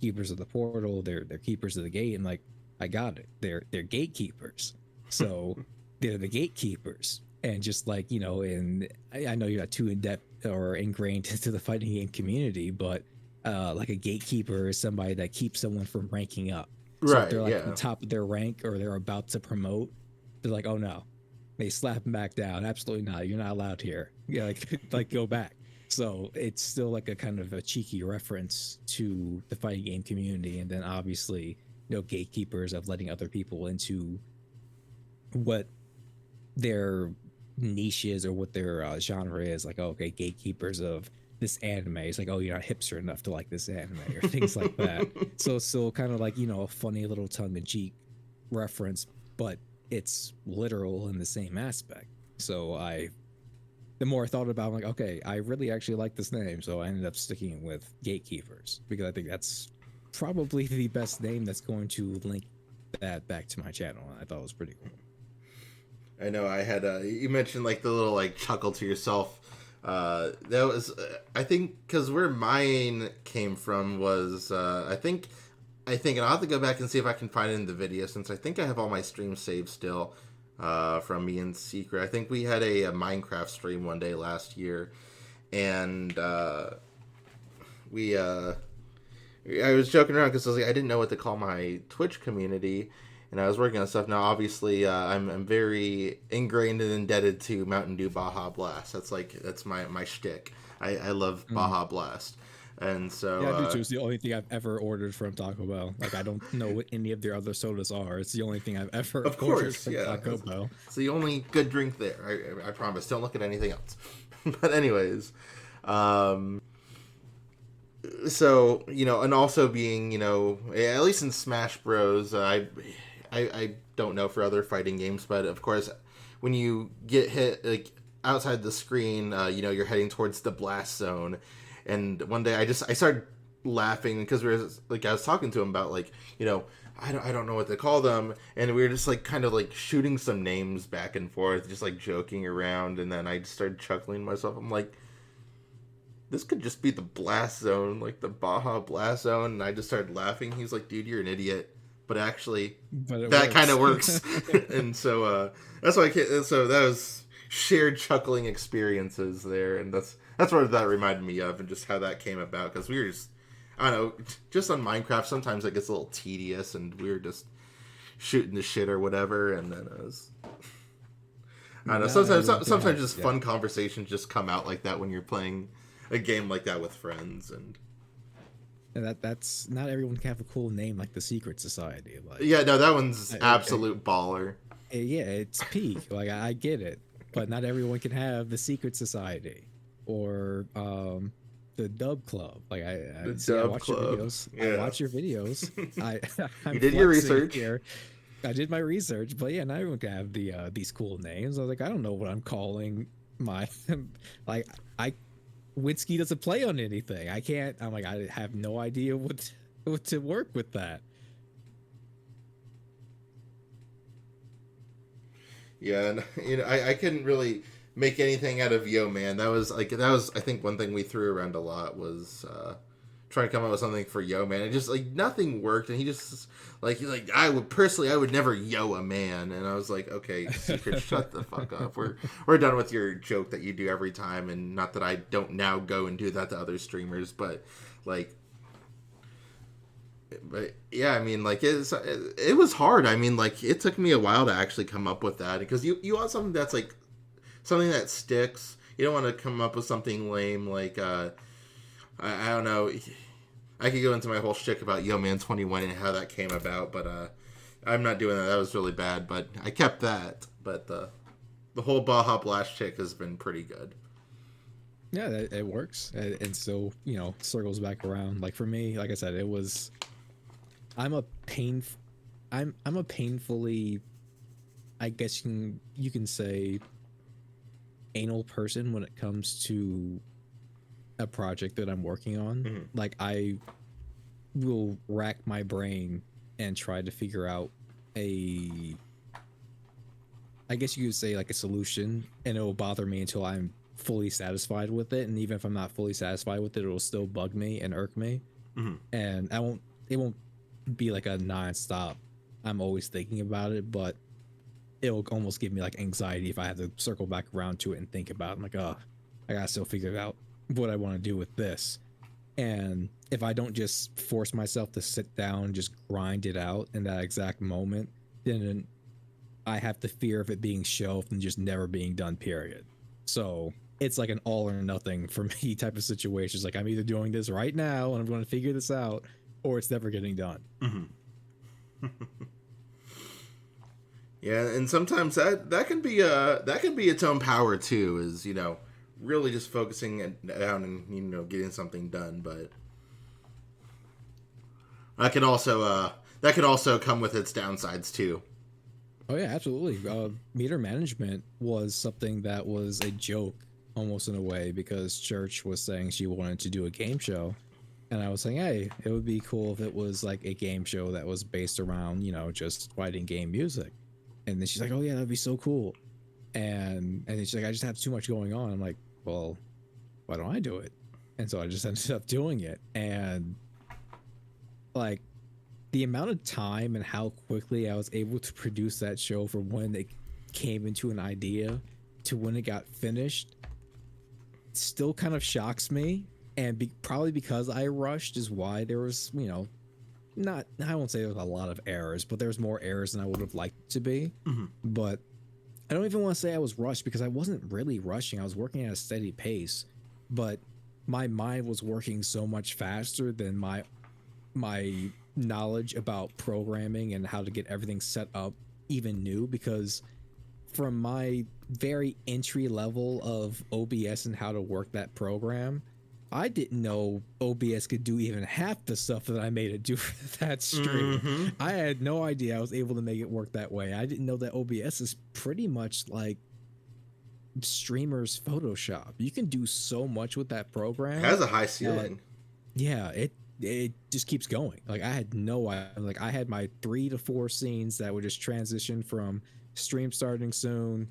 keepers of the portal, they're keepers of the gate. And like, I got it, they're gatekeepers, so they're the gatekeepers. And just like, and I know you're not too in depth or ingrained into the fighting game community, but like a gatekeeper is somebody that keeps someone from ranking up. So if Right. they're like Yeah. at the top of their rank, or they're about to promote, they're like, oh no, they slap them back down. Absolutely not. You're not allowed here. Yeah, like go back. So it's still like a kind of a cheeky reference to the fighting game community, and then obviously, gatekeepers of letting other people into what their niche is, or what their genre is. Like, oh, okay, gatekeepers of this anime. It's like, oh, you're not hipster enough to like this anime, or things like that. So it's still kind of like, a funny little tongue-in-cheek reference, but it's literal in the same aspect. So the more I thought about it, I'm like, okay, I really actually like this name. So I ended up sticking with Gatekeepers, because I think that's probably the best name that's going to link that back to my channel. And I thought it was pretty cool. I know I had you mentioned like the little like chuckle to yourself. That was I think because where mine came from was I think and I'll have to go back and see if I can find it in the video, since I think I have all my streams saved still from me in secret. I think we had a Minecraft stream one day last year, and I was joking around because I was like, I didn't know what to call my Twitch community, and I was working on stuff. Now, obviously, I'm very ingrained and indebted to Mountain Dew Baja Blast. That's my shtick. I love Baja Blast, and so yeah, I do too. It's the only thing I've ever ordered from Taco Bell. Like, I don't know what any of their other sodas are. It's the only thing I've ever ordered from Taco Bell. It's the only good drink there. I promise. Don't look at anything else. But anyways, so and also being at least in Smash Bros. I don't know for other fighting games, but of course when you get hit like outside the screen, you're heading towards the blast zone. And one day I started laughing because I was talking to him about I don't know what to call them, and we were just like kind of like shooting some names back and forth, just like joking around, and then I just started chuckling to myself. I'm like, this could just be the blast zone, like the Baja Blast Zone, and I just started laughing. He's like, dude, you're an idiot, but actually that kind of works. And so that's why so that was shared chuckling experiences there, and that's what that reminded me of, and just how that came about, because we were just, I don't know, just on Minecraft sometimes it gets a little tedious, and we were just shooting the shit or whatever, and then I don't know. Not everyone can Sometimes have, just yeah. fun conversations just come out like that when you're playing a game like that with friends, and And that's not everyone can have a cool name like the Secret Society. Like, yeah, no, that one's I, absolute baller. yeah, it's peak. Like I get it, but not everyone can have the Secret Society or the Dub Club. Like The I see, I Dub watch your Club, videos. I yeah. watch your videos. I You I'm did your flexing research. here. I did my research, but yeah, not everyone can have these cool names. I was like, I don't know what I'm calling my like I Wynzki doesn't play on anything. I can't. I'm like, I have no idea what to work with that. Yeah, and I couldn't really make anything out of Yo Man. That was I think one thing we threw around a lot was trying to come up with something for Yo Man. It just like nothing worked, and he's like I would never yo a man, and I was like, okay, Secret, shut the fuck up. We're done with your joke that you do every time, and not that I don't now go and do that to other streamers, but like. But yeah, I mean, like it was hard. I mean, like it took me a while to actually come up with that because you want something that's like something that sticks. You don't want to come up with something lame like I don't know. I could go into my whole shtick about Yo Man 21 and how that came about, but I'm not doing that. That was really bad, but I kept that. But the whole Baja Blast chick has been pretty good. Yeah, it works, and so circles back around. Like for me, like I said, it was I'm a pain. I'm a painfully, I guess you can say, anal person when it comes to a project that I'm working on. Mm-hmm. Like I will rack my brain and try to figure out a, I guess you could say like a solution, and it will bother me until I'm fully satisfied with it. And even if I'm not fully satisfied with it, it will still bug me and irk me. Mm-hmm. And it won't be like a non-stop I'm always thinking about it, but it'll almost give me like anxiety if I have to circle back around to it and think about it. I'm like, oh, I gotta still figure out what I want to do with this. And if I don't just force myself to sit down and just grind it out in that exact moment, then I have the fear of it being shelved and just never being done, period. So it's like an all or nothing for me type of situation. It's like I'm either doing this right now and I'm going to figure this out, or it's never getting done. Mm-hmm. Yeah, and sometimes that can be its own power too. Is really just focusing it down and getting something done, but that could also come with its downsides too. Oh yeah, absolutely. Meter management was something that was a joke almost in a way because Church was saying she wanted to do a game show, and I was saying, hey, it would be cool if it was like a game show that was based around just fighting game music. And then she's like, oh yeah, that'd be so cool. And then she's like, I just have too much going on. I'm like, well, why don't I do it? And so I just ended up doing it. And like the amount of time and how quickly I was able to produce that show from when it came into an idea to when it got finished still kind of shocks me. And probably because I rushed is why there was, not, I won't say there was a lot of errors, but there's more errors than I would have liked to be. Mm-hmm. But I don't even want to say I was rushed because I wasn't really rushing. I was working at a steady pace, but my mind was working so much faster than my knowledge about programming and how to get everything set up even new, because from my very entry level of OBS and how to work that program, I didn't know OBS could do even half the stuff that I made it do for that stream. Mm-hmm. I had no idea I was able to make it work that way. I didn't know that OBS is pretty much like streamers Photoshop. You can do so much with that program. It has a high ceiling. Yeah, it just keeps going. Like I had no idea. Like I had my 3 to 4 scenes that would just transition from stream starting soon,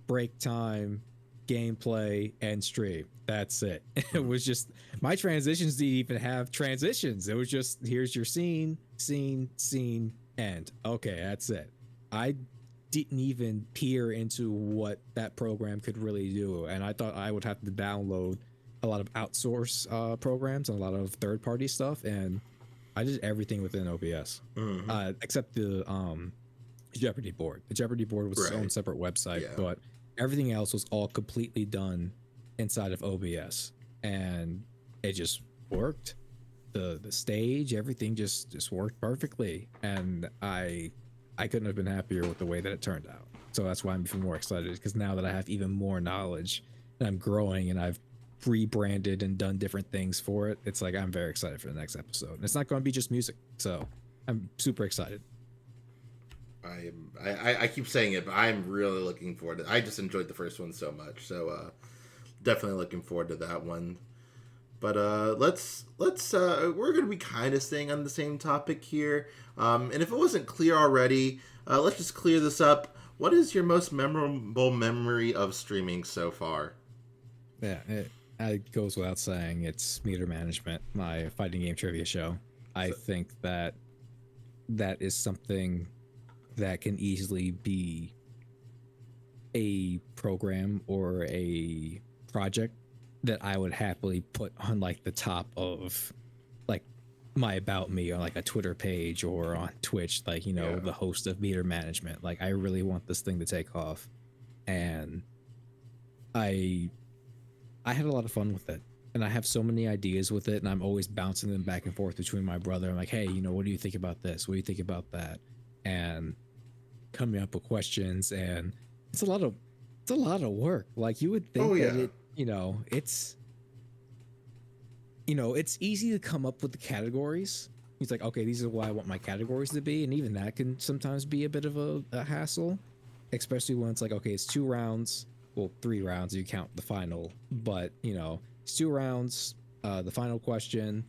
break time, gameplay, and stream. That's it. It was just my transitions didn't even have transitions. It was just here's your scene, end. Okay, that's it. I didn't even peer into what that program could really do, and I thought I would have to download a lot of outsource programs and a lot of third-party stuff, and I did everything within OBS, Mm-hmm. except the Jeopardy board. The Jeopardy board was its own separate website, Yeah. but Everything else was all completely done inside of OBS, and it just worked. The stage, everything just worked perfectly, and I couldn't have been happier with the way that it turned out. So that's why I'm even more excited, because now that I have even more knowledge and I'm growing and I've rebranded and done different things for it, it's like I'm very excited for the next episode. And it's not going to be just music, so I'm super excited. I keep saying it, but I'm really looking forward to it. I just enjoyed the first one so much, so definitely looking forward to that one. But let's we're gonna be kind of staying on the same topic here. And if it wasn't clear already, let's just clear this up. What is your most memorable memory of streaming so far? Yeah, it goes without saying. It's Meter Management, my fighting game trivia show. I So, think that that is something that can easily be a program or a project that I would happily put on like the top of like my about me on like a Twitter page or on Twitch, like, you know, yeah. the host of Meter Management. Like, I really want this thing to take off. And I I had a lot of fun with it. And I have so many ideas with it, and I'm always bouncing them back and forth between my brother. I'm like, hey, you know, what do you think about this? What do you think about that? And coming up with questions, and it's a lot of work. Like, you would Oh think that yeah. it's easy to come up with the categories. He's like, okay, these are what I want my categories to be, and even that can sometimes be a bit of a hassle, especially when it's like, okay, it's 2 rounds, well, 3 rounds if you count the final, but you know, it's 2 rounds. The final question,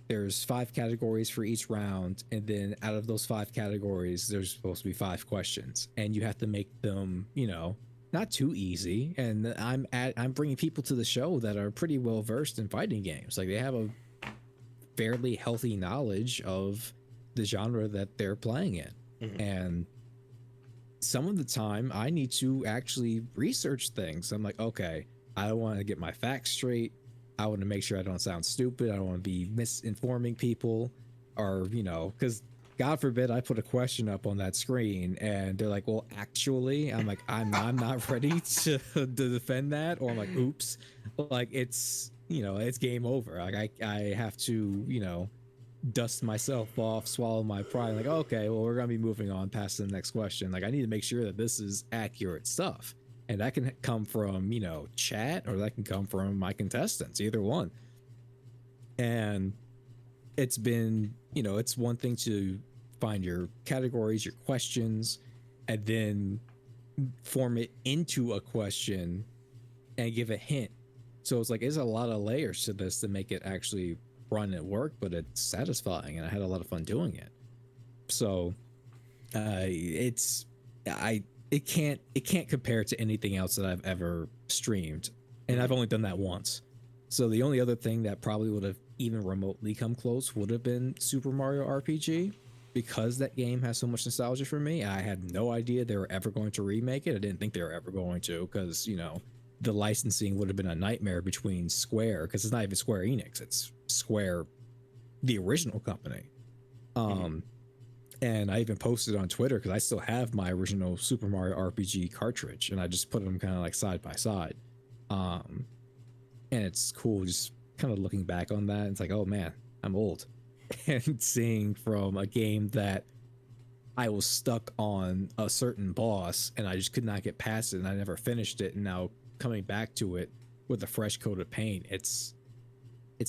there's 5 categories for each round, and then out of those 5 categories there's supposed to be 5 questions, and you have to make them, you know, not too easy. And I'm bringing people to the show that are pretty well versed in fighting games. Like, they have a fairly healthy knowledge of the genre that they're playing in. Mm-hmm. And some of the time I need to actually research things. I'm like, okay, I want to get my facts straight. I want to make sure I don't sound stupid. I don't want to be misinforming people, or, you know, because God forbid I put a question up on that screen and they're like, well, actually, I'm like, I'm not ready to defend that. Or I'm like, oops, like, it's, you know, it's game over. Like, I have to, you know, dust myself off, swallow my pride. Like, okay, well, we're gonna be moving on past the next question. Like, I need to make sure that this is accurate stuff, and that can come from, you know, chat, or that can come from my contestants, either one. And it's been, you know, it's one thing to find your categories, your questions, and then form it into a question and give a hint. So it's like, there's a lot of layers to this to make it actually run and work, but it's satisfying, and I had a lot of fun doing it. So it's I it can't compare to anything else that I've ever streamed, and I've Mm-hmm. only done that once. So the only other thing that probably would have even remotely come close would have been Super Mario RPG, because that game has so much nostalgia for me. I had no idea they were ever going to remake it. I didn't think they were ever going to, because, you know, the licensing would have been a nightmare between Square, because it's not even Square Enix, it's Square, the original company. Mm-hmm. Um, and I even posted on Twitter, because I still have my original Super Mario RPG cartridge, and I just put them kind of like side by side. Um, and it's cool just kind of looking back on that. It's like, oh man, I'm old, and seeing from a game that I was stuck on a certain boss and I just could not get past it, and I never finished it, and now coming back to it with a fresh coat of paint, it's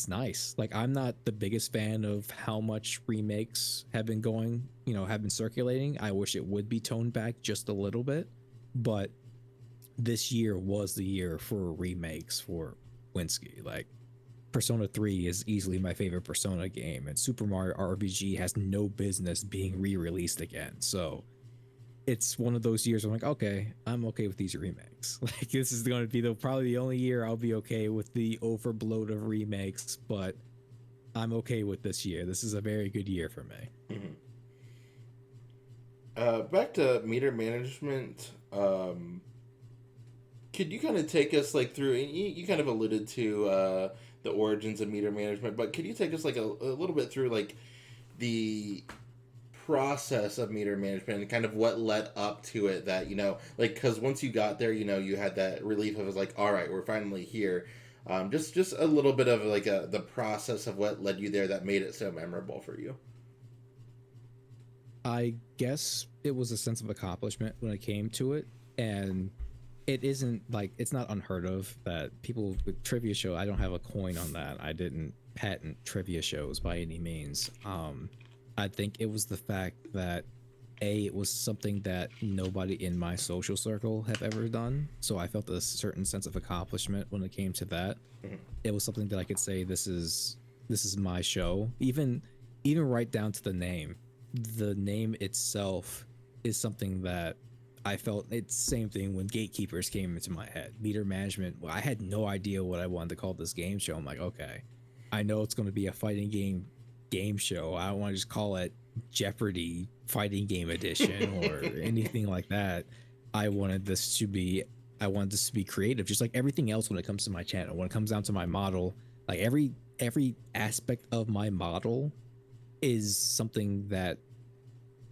nice. Like, I'm not the biggest fan of how much remakes have been going, you know, have been circulating. I wish it would be toned back just a little bit, but this year was the year for remakes for Wynzki. Like, Persona 3 is easily my favorite Persona game, and Super Mario RPG has no business being re-released again. So it's one of those years where I'm like, okay, I'm okay with these remakes. Like, this is going to be probably the only year I'll be okay with the overbloat of remakes, but I'm okay with this year. This is a very good year for me. Mm-hmm. Back to meter management. Could you kind of take us like through? And you kind of alluded to the origins of meter management, but could you take us like a little bit through like the process of meter management and kind of what led up to it, that, like, because once you got there, you had that relief of, like, all right, we're finally here. Just a little bit of like the process of what led you there that made it so memorable for you. I guess it was a sense of accomplishment when it came to it, and it isn't like, it's not unheard of that people with trivia show. I don't have a coin on that. I didn't patent trivia shows by any means. I think it was the fact that it was something that nobody in my social circle have ever done, so I felt a certain sense of accomplishment when it came to that. Mm-hmm. It was something that I could say, this is my show. Even right down to the name. The name itself is something that I felt, it's the same thing when Gatekeepers came into my head. Meter management, well, I had no idea what I wanted to call this game show. I'm like, okay, I know it's going to be a fighting game show. I don't want to just call it Jeopardy fighting game edition or anything like that. I wanted this to be creative, just like everything else when it comes to my channel. When it comes down to my model, like every aspect of my model is something that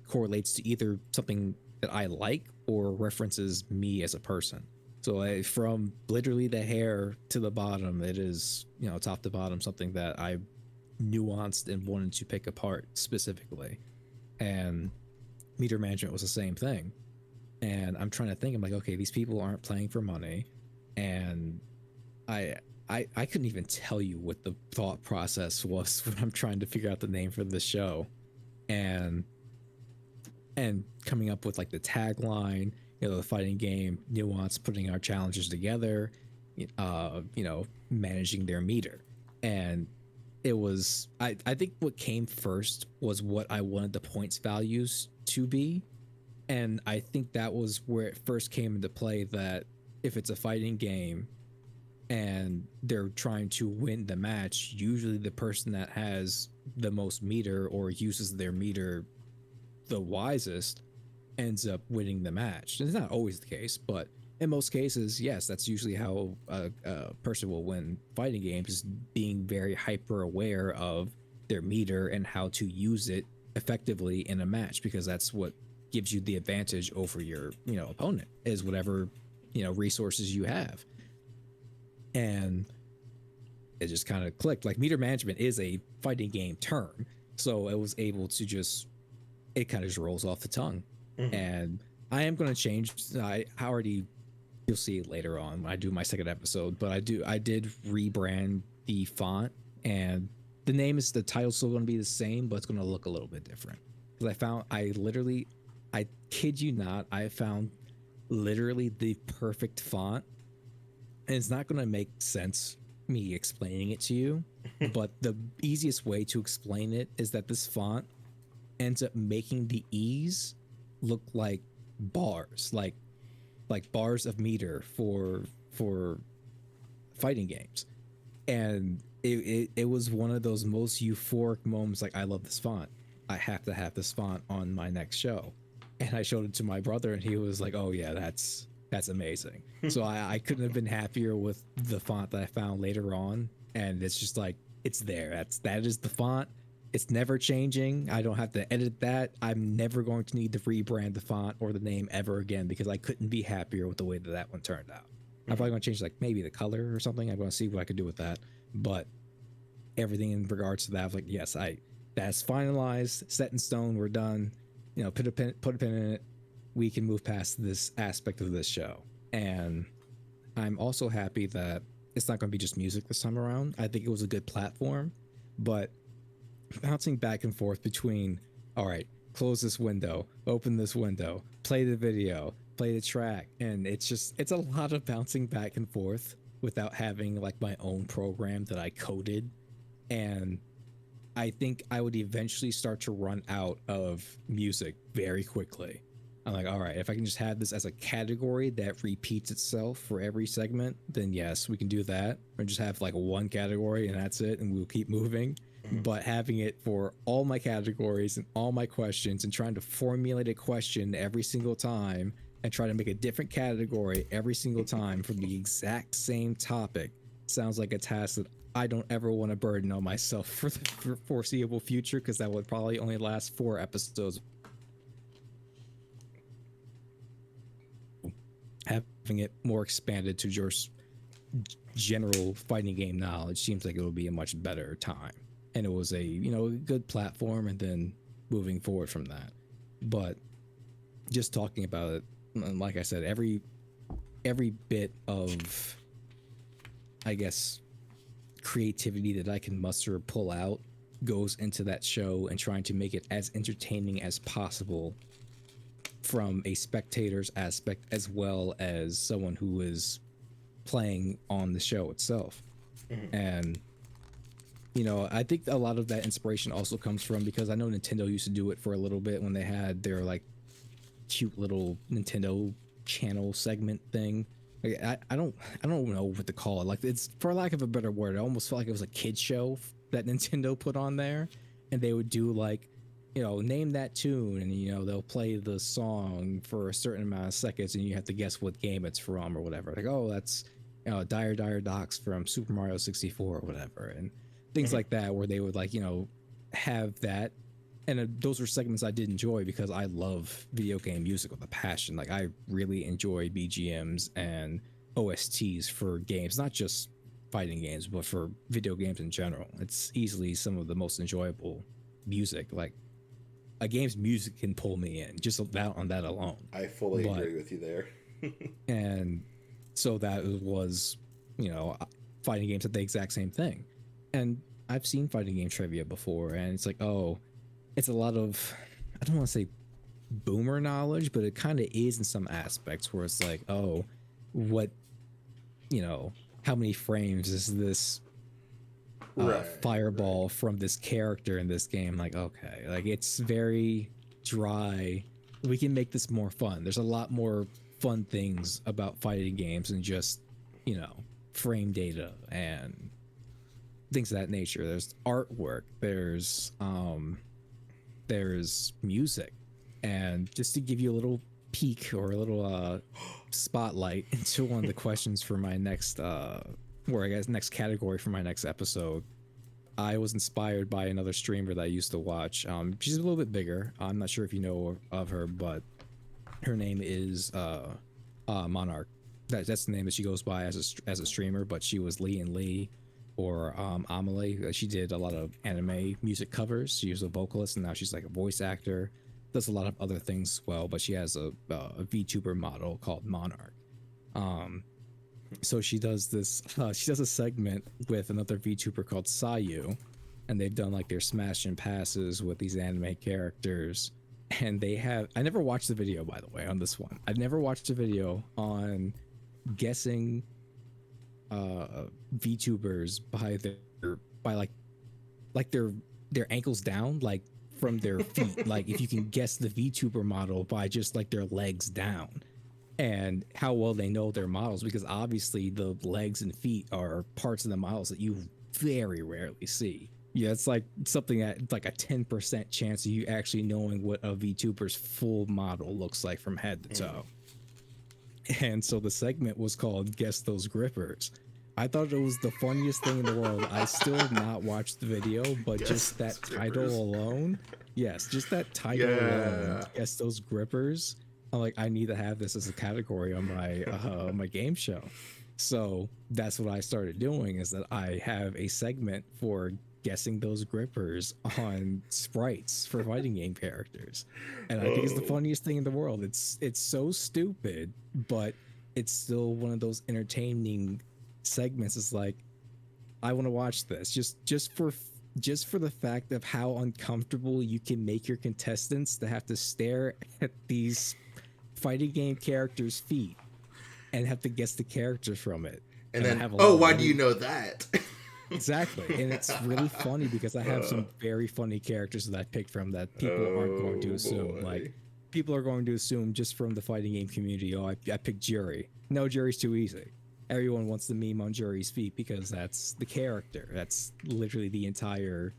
correlates to either something that I like or references me as a person. So from literally the hair to the bottom, it is, top to bottom, something that I nuanced and wanted to pick apart specifically. And meter management was the same thing. And I'm trying to think, I'm like, okay, these people aren't playing for money. And I couldn't even tell you what the thought process was when I'm trying to figure out the name for the show. And coming up with like the tagline, the fighting game nuance, putting our challengers together, managing their meter. And it was, I think what came first was what I wanted the points values to be. And I think that was where it first came into play, that if it's a fighting game and they're trying to win the match, usually the person that has the most meter or uses their meter the wisest ends up winning the match. It's not always the case, but in most cases, yes, that's usually how a person will win fighting games, is being very hyper aware of their meter and how to use it effectively in a match, because that's what gives you the advantage over your opponent, is whatever resources you have. And it just kind of clicked. Like, meter management is a fighting game term, so it was able to just, it kind of just rolls off the tongue. Mm-hmm. And I am going to change. I already, you'll see it later on when I do my second episode, but I did rebrand the font, and the title's still going to be the same, but it's going to look a little bit different. Because I kid you not, I found literally the perfect font. And it's not going to make sense me explaining it to you, but the easiest way to explain it is that this font ends up making the E's look like bars, like bars of meter for fighting games. And it was one of those most euphoric moments. Like, I love this font. I have to have this font on my next show. And I showed it to my brother, and he was like, oh yeah, that's amazing. So I couldn't have been happier with the font that I found later on. And it's just like, it's there. That is the font. It's never changing. I don't have to edit that. I'm never going to need to rebrand the font or the name ever again, because I couldn't be happier with the way that one turned out. Mm-hmm. I'm probably going to change, like, maybe the color or something. I'm going to see what I could do with that. But everything in regards to that, I was like, yes, that's finalized, set in stone. We're done. Put a pin in it. We can move past this aspect of this show. And I'm also happy that it's not going to be just music this time around. I think it was a good platform, but bouncing back and forth between, all right, close this window, open this window, play the video, play the track. And it's a lot of bouncing back and forth without having like my own program that I coded. And I think I would eventually start to run out of music very quickly. I'm like, all right, if I can just have this as a category that repeats itself for every segment, then yes, we can do that. Or just have like one category and that's it, and we'll keep moving. Mm-hmm. But having it for all my categories and all my questions, and trying to formulate a question every single time and try to make a different category every single time from the exact same topic, sounds like a task that I don't ever want to burden on myself for the foreseeable future, because that would probably only last 4 episodes. Having it more expanded to just general fighting game knowledge seems like it would be a much better time, and it was a good platform, and then moving forward from that. But just talking about it, like I said, every bit of, I guess, creativity that I can muster or pull out goes into that show, and trying to make it as entertaining as possible from a spectator's aspect as well as someone who is playing on the show itself. And I think a lot of that inspiration also comes from, because I know Nintendo used to do it for a little bit when they had their like cute little Nintendo channel segment thing. Like, I don't know what to call it. Like, it's, for lack of a better word, I almost felt like it was a kid show that Nintendo put on there, and they would do like, name that tune, and they'll play the song for a certain amount of seconds, and you have to guess what game it's from or whatever. Like, oh, that's Dire Dire Docks from Super Mario 64 or whatever, and things like that, where they would like have that. And those were segments I did enjoy, because I love video game music with a passion. Like, I really enjoy BGMs and OSTs for games, not just fighting games, but for video games in general. It's easily some of the most enjoyable music. Like, a game's music can pull me in just on that alone. I fully agree with you there. And so that was, fighting games at the exact same thing. And I've seen fighting game trivia before, and it's like, oh, it's a lot of, I don't want to say boomer knowledge, but it kind of is in some aspects, where it's like, oh, what, how many frames is this fireball from this character in this game? Like, okay, like, it's very dry. We can make this more fun. There's a lot more fun things about fighting games than just, frame data and things of that nature. There's artwork, there's music. And just to give you a little peek or a little spotlight into one of the questions for my next next category for my next episode, I was inspired by another streamer that I used to watch. She's a little bit bigger. I'm not sure if you know of her, but her name is Monarch. That's the name that she goes by as a streamer, but she was Lee and Lee, or Amelie. She did a lot of anime music covers. She was a vocalist, and now she's like a voice actor. Does a lot of other things as well, but she has a VTuber model called Monarch. So she does this. She does a segment with another VTuber called Sayu, and they've done like their smash and passes with these anime characters. And they have. I never watched the video, by the way, on this one. I've never watched a video on guessing VTubers by their ankles down, like from their feet. Like, if you can guess the VTuber model by just like their legs down, and how well they know their models, because obviously the legs and feet are parts of the models that you very rarely see. Yeah, it's like something that like a 10% chance of you actually knowing what a VTuber's full model looks like from head to toe. And so the segment was called Guess Those Grippers. I thought it was the funniest thing in the world. I still have not watched the video, but just that title alone. Yes, just that title alone. Guess Those Grippers. I'm like, I need to have this as a category on my my game show. So that's what I started doing, is that I have a segment for guessing those grippers on sprites for fighting game characters. And I think it's the funniest thing in the world. It's so stupid, but it's still one of those entertaining segments. It's like, I want to watch this just for the fact of how uncomfortable you can make your contestants to have to stare at these fighting game characters' feet and have to guess the characters from it. And then, why do you know that? Exactly. And it's really funny because I have some very funny characters that I picked from that people aren't going to assume. Like, people are going to assume just from the fighting game community, oh, I picked Jury. No, Jury's too easy. Everyone wants to meme on Jury's feet because that's the character. That's literally the entire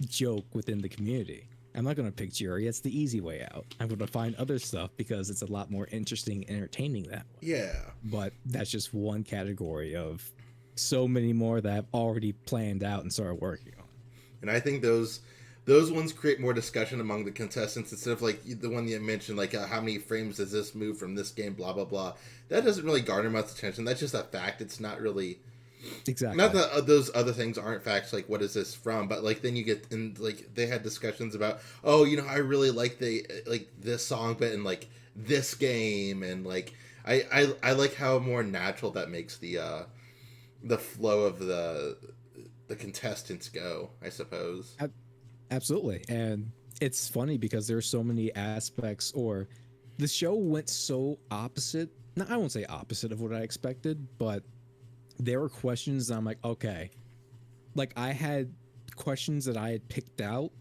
joke within the community. I'm not going to pick Jury. That's the easy way out. I'm going to find other stuff because it's a lot more interesting and entertaining that way. Yeah. But that's just one category of so many more that I've already planned out and started working on. And I think those ones create more discussion among the contestants instead of like the one you mentioned, like how many frames does this move from this game, blah blah blah. That doesn't really garner much attention. That's just a fact. It's not really. Exactly. Not that those other things aren't facts, like what is this from, but like then you get in, like they had discussions about, oh, you know, I really like this song, but in like this game, and like I like how more natural that makes the flow of the contestants go, I suppose. Absolutely. And it's funny because there's so many aspects, or the show went so opposite. No, I won't say opposite of what I expected, but there were questions that I'm like, okay, like I had questions that I had picked out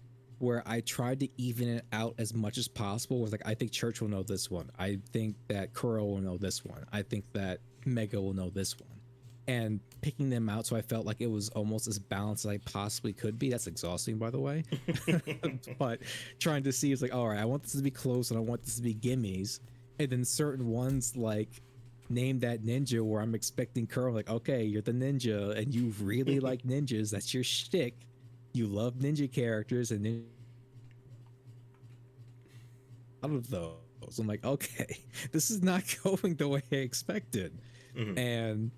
where I tried to even it out as much as possible. Was like, I think Church will know this one. I think that Kuro will know this one. I think that Mega will know this one. And picking them out, so I felt like it was almost as balanced as I possibly could be. That's exhausting, by the way. But trying to see is like, all right, I want this to be close and I want this to be gimmies. And then certain ones like name that ninja, where I'm expecting Kuro, like, okay, you're the ninja and you really like ninjas. That's your shtick. You love ninja characters, and then out of those, I'm like, okay, this is not going the way I expected. Mm-hmm. And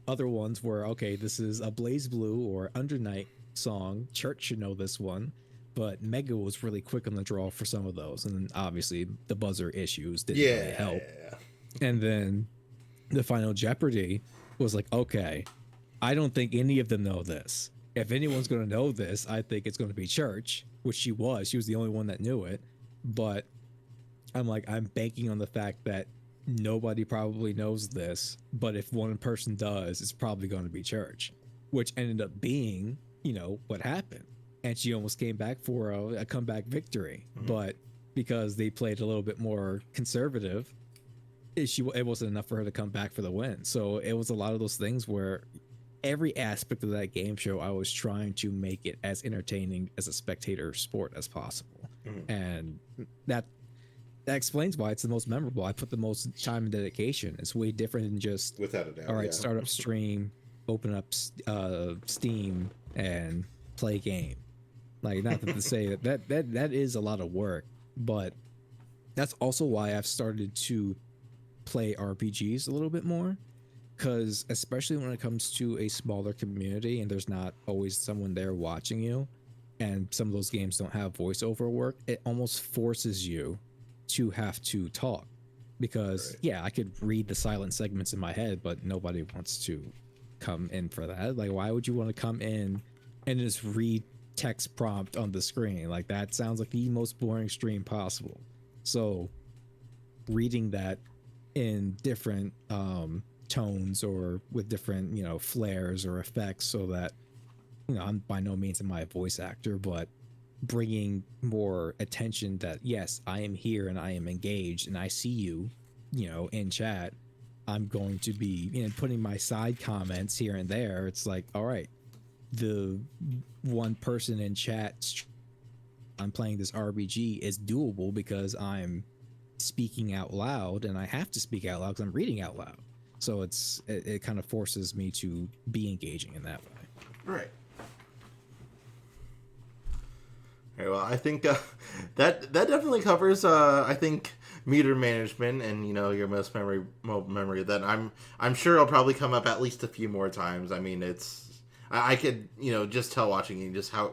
other ones were, okay, this is a Blaze Blue or Under Night song. Church should know this one. But Mega was really quick on the draw for some of those. And then obviously the buzzer issues didn't really help. And then the Final Jeopardy was like, okay, I don't think any of them know this. If anyone's going to know this, I think it's going to be Church, which she was. She was the only one that knew it. But I'm like, I'm banking on the fact that nobody probably knows this, but if one person does, it's probably going to be Church, which ended up being, you know, what happened. And she almost came back for a comeback victory. Mm-hmm. But because they played a little bit more conservative, it wasn't enough for her to come back for the win. So it was a lot of those things where every aspect of that game show, I was trying to make it as entertaining as a spectator sport as possible. Mm-hmm. And that explains why it's the most memorable. I put the most time and dedication. It's way different than just, without a doubt, all right, start up stream, open up Steam, and play game. Like, not to say that is a lot of work, but that's also why I've started to play RPGs a little bit more, because especially when it comes to a smaller community and there's not always someone there watching you, and some of those games don't have voiceover work, it almost forces you to have to talk, because right. Yeah, I could read the silent segments in my head, but nobody wants to come in for that. Like, why would you want to come in and just read text prompt on the screen? Like, that sounds like the most boring stream possible. So reading that in different tones or with different, you know, flares or effects, so that, you know, I'm by no means am I a voice actor, but bringing more attention that, yes, I am here and I am engaged and I see you, you know, in chat. I'm going to be, you know, putting my side comments here and there. It's like, all right, the one person in chat, I'm playing this RPG, is doable because I'm speaking out loud, and I have to speak out loud because I'm reading out loud. So it kind of forces me to be engaging in that way. Right. Okay, well, I think that definitely covers, I think, meter management and, you know, your most memory that I'm sure it'll probably come up at least a few more times. I mean, I could, you know, just tell watching you just how,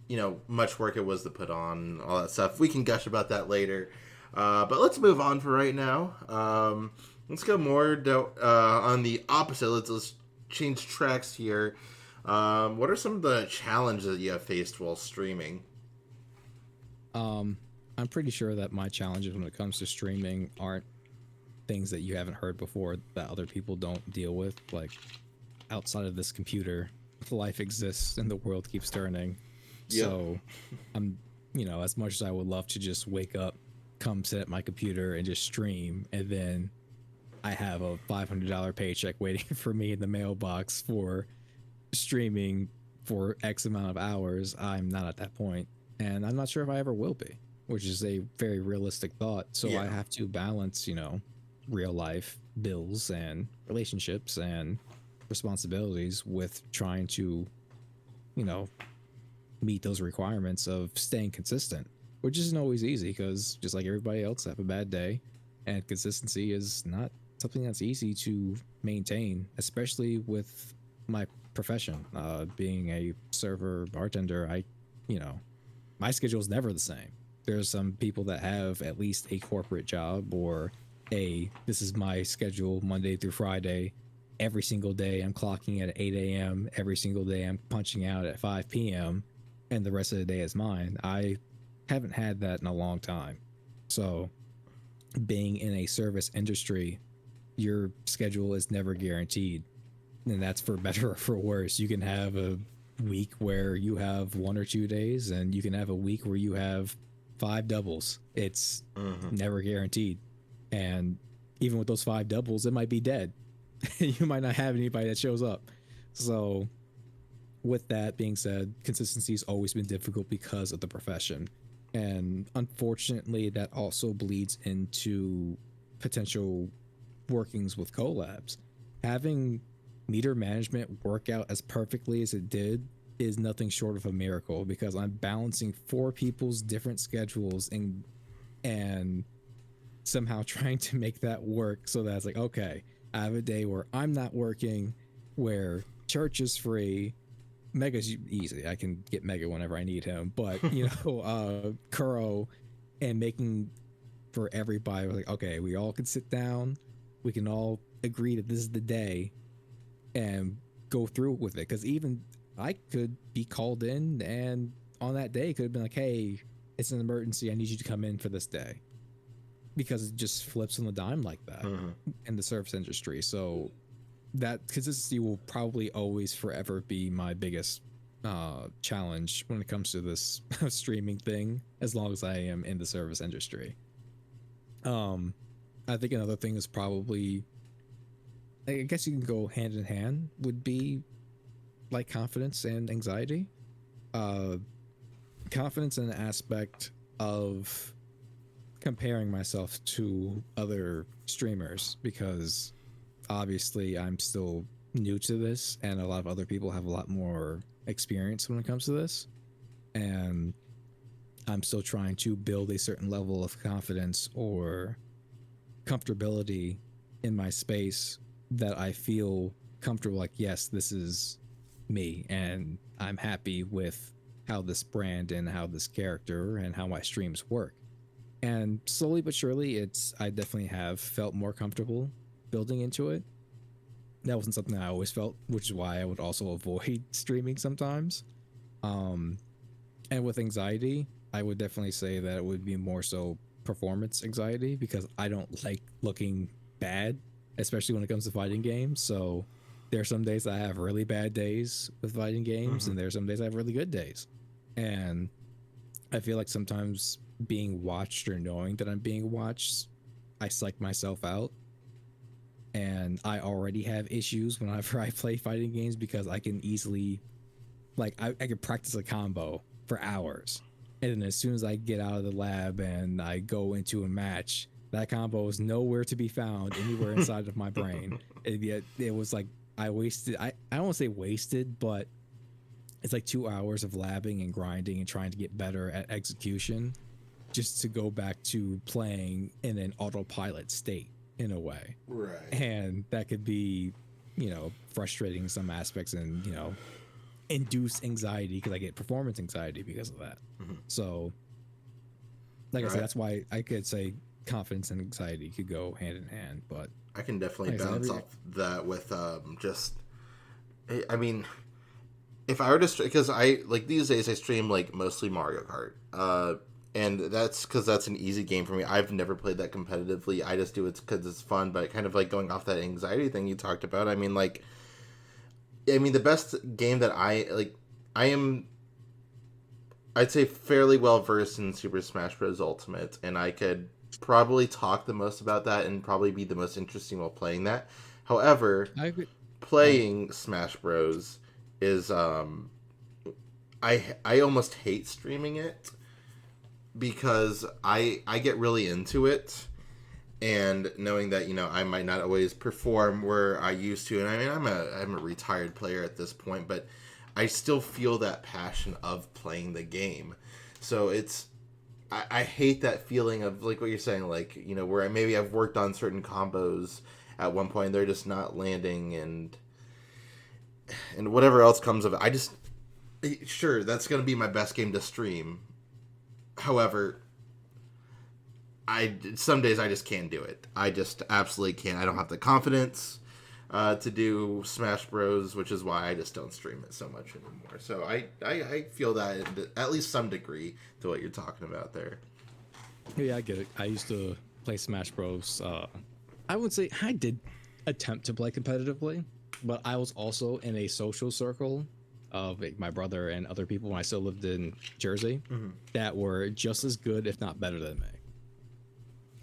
you know, much work it was to put on, all that stuff. We can gush about that later. But let's move on for right now. Let's go more on the opposite. Let's change tracks here. What are some of the challenges that you have faced while streaming? I'm pretty sure that my challenges when it comes to streaming aren't things that you haven't heard before that other people don't deal with. Like, outside of this computer, life exists and the world keeps turning. Yep. So I'm, you know, as much as I would love to just wake up, come sit at my computer and just stream, and then I have a $500 paycheck waiting for me in the mailbox for streaming for X amount of hours, I'm not at that point. And I'm not sure if I ever will be, which is a very realistic thought. So yeah. I have to balance, you know, real life bills and relationships and responsibilities with trying to, you know, meet those requirements of staying consistent, which isn't always easy because just like everybody else, I have a bad day, and consistency is not something that's easy to maintain, especially with my profession. Being a server bartender, you know, my schedule is never the same. There's some people that have at least a corporate job or this is my schedule Monday through Friday. Every single day I'm clocking at 8 a.m. Every single day I'm punching out at 5 p.m. and the rest of the day is mine. I haven't had that in a long time. So being in a service industry, your schedule is never guaranteed. And that's for better or for worse. You can have a week where you have 1 or 2 days, and you can have a week where you have 5 doubles. It's never guaranteed. And even with those 5 doubles, it might be dead. You might not have anybody that shows up. So with that being said, consistency has always been difficult because of the profession. And unfortunately, that also bleeds into potential workings with collabs. Having meter management work out as perfectly as it did is nothing short of a miracle, because I'm balancing 4 people's different schedules and somehow trying to make that work so that it's like, okay, I have a day where I'm not working, where church is free. Mega's easy. I can get Mega whenever I need him. But, Kuro, and making for everybody, like, okay, we all can sit down. We can all agree that this is the day and go through with it. Because even I could be called in, and on that day could have been like, hey, it's an emergency. I need you to come in for this day. Because it just flips on the dime like that in the service industry. So that consistency will probably always forever be my biggest challenge when it comes to this streaming thing, as long as I am in the service industry. I think another thing is probably, I guess you can go hand in hand, would be like confidence and anxiety. Confidence in the aspect of comparing myself to other streamers, because obviously I'm still new to this and a lot of other people have a lot more experience when it comes to this, and I'm still trying to build a certain level of confidence or comfortability in my space that I feel comfortable, like, yes, this is me and I'm happy with how this brand and how this character and how my streams work. And slowly but surely, I definitely have felt more comfortable building into it. That wasn't something I always felt, which is why I would also avoid streaming sometimes. And with anxiety, I would definitely say that it would be more so performance anxiety, because I don't like looking bad, especially when it comes to fighting games. So there are some days I have really bad days with fighting games, and there are some days I have really good days. And I feel like sometimes being watched or knowing that I'm being watched, I psych myself out. And I already have issues whenever I play fighting games, because I can easily, like, I can practice a combo for hours. And then as soon as I get out of the lab and I go into a match, that combo is nowhere to be found anywhere inside of my brain. It was like I wasted, I don't want to say wasted, but it's like 2 hours of labbing and grinding and trying to get better at execution just to go back to playing in an autopilot state in a way. Right. And that could be, frustrating in some aspects, and, induce anxiety, because I get performance anxiety because of that. So, like I said, that's why I could say confidence and anxiety could go hand in hand. But I can definitely bounce off that with I mean, if I were to, because I, like, these days I stream, like, mostly Mario Kart. And that's because that's an easy game for me. I've never played that competitively. I just do it because it's fun. But kind of like going off that anxiety thing you talked about, the best game that I'd say fairly well versed in Super Smash Bros. Ultimate, and I could probably talk the most about that and probably be the most interesting while playing that. However, playing Smash Bros. Is I almost hate streaming it, because I get really into it, and knowing that, you know, I might not always perform where I used to. And I mean, I'm a retired player at this point, but I still feel that passion of playing the game. So I hate that feeling of like what you're saying, like, you know, where maybe I've worked on certain combos at one point, they're just not landing, and whatever else comes of it. I just, sure, that's going to be my best game to stream. However, some days I just can't do it. I just absolutely can't. I don't have the confidence to do Smash Bros, which is why I just don't stream it so much anymore. So I feel that at least some degree to what you're talking about there. Yeah, I get it. I used to play Smash Bros. I would say I did attempt to play competitively, but I was also in a social circle of like, my brother and other people when I still lived in Jersey that were just as good, if not better than me.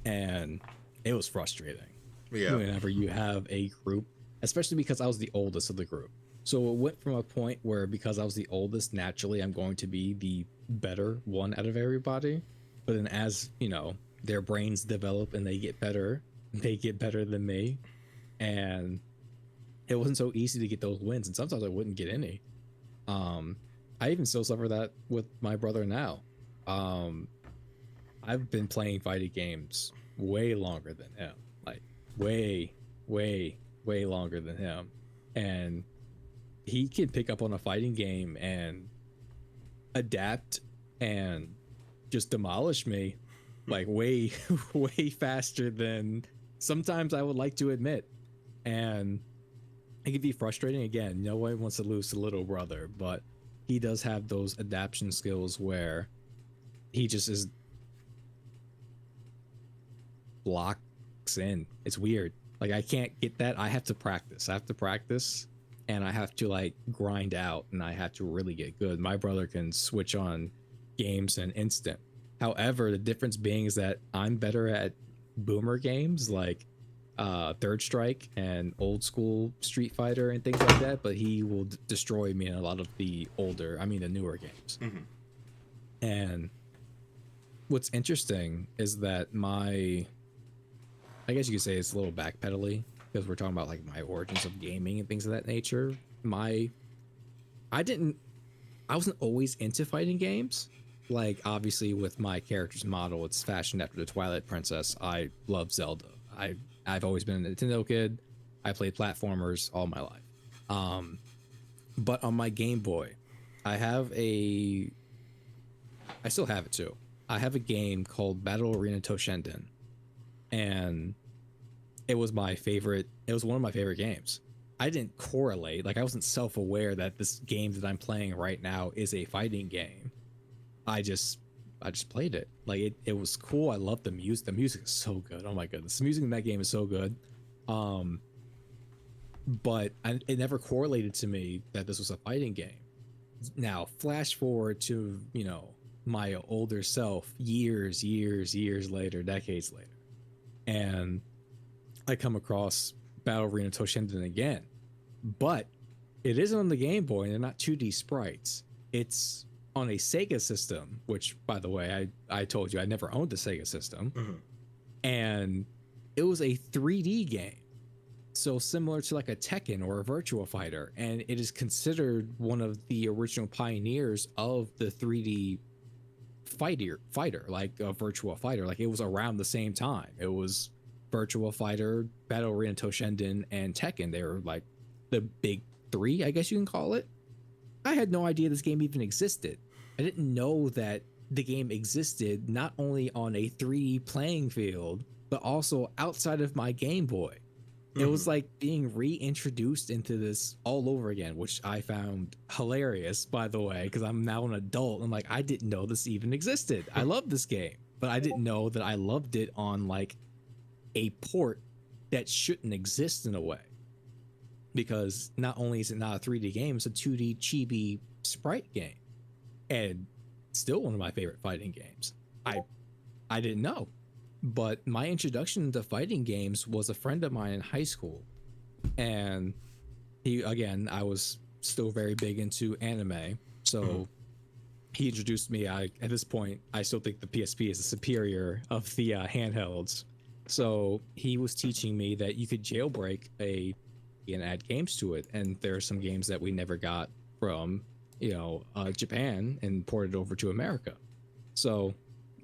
And it was frustrating. Yeah. Whenever you have a group, especially because I was the oldest of the group. So it went from a point where because I was the oldest, naturally I'm going to be the better one out of everybody. But then as, you know, their brains develop and they get better than me. And it wasn't so easy to get those wins. And sometimes I wouldn't get any. I even still suffer that with my brother now. I've been playing fighting games way longer than him, like way longer than him, and he can pick up on a fighting game and adapt and just demolish me like way faster than sometimes I would like to admit. And it can be frustrating. Again, no one wants to lose to little brother, but he does have those adaptation skills where he just is blocks in. It's weird. Like I can't get that. I have to practice. And I have to like grind out and I have to really get good. My brother can switch on games in an instant. However, the difference being is that I'm better at boomer games like Third Strike and old school Street Fighter and things like that, but he will destroy me in a lot of the newer games. And what's interesting is that I guess you could say it's a little backpedaling because we're talking about like my origins of gaming and things of that nature. I wasn't always into fighting games. Like obviously with my character's model, it's fashioned after the Twilight Princess. I love Zelda. I've always been a Nintendo kid. I played platformers all my life. But on my Game Boy, I still have it too. I have a game called Battle Arena Toshinden. And it was one of my favorite games. I didn't correlate, like I wasn't self-aware that this game that I'm playing right now is a fighting game. I just played it. Like it was cool. I love the music. The music is so good. Oh my goodness. The music in that game is so good. But it never correlated to me that this was a fighting game. Now, flash forward to, you know, my older self, years later, decades later. And I come across Battle Arena Toshinden again, but it isn't on the Game Boy and they're not 2D sprites. It's on a Sega system, which by the way, I told you I never owned a Sega system. And it was a 3D game. So similar to like a Tekken or a Virtua Fighter. And it is considered one of the original pioneers of the 3D fighter, like a Virtua Fighter. Like it was around the same time. It was Virtua Fighter, Battle Arena Toshinden, and Tekken. They were like the big three, I guess you can call it. I had no idea this game even existed. I didn't know that the game existed not only on a 3D playing field, but also outside of my Game Boy. It was like being reintroduced into this all over again, which I found hilarious, by the way, because I'm now an adult. I'm like, I didn't know this even existed. I love this game, but I didn't know that I loved it on like a port that shouldn't exist in a way. Because not only is it not a 3D game, it's a 2D chibi sprite game. And still one of my favorite fighting games. I didn't know. But my introduction to fighting games was a friend of mine in high school. And I was still very big into anime. So he introduced me. At this point, I still think the PSP is the superior of the handhelds. So he was teaching me that you could jailbreak and add games to it, and there are some games that we never got from Japan and ported over to America. So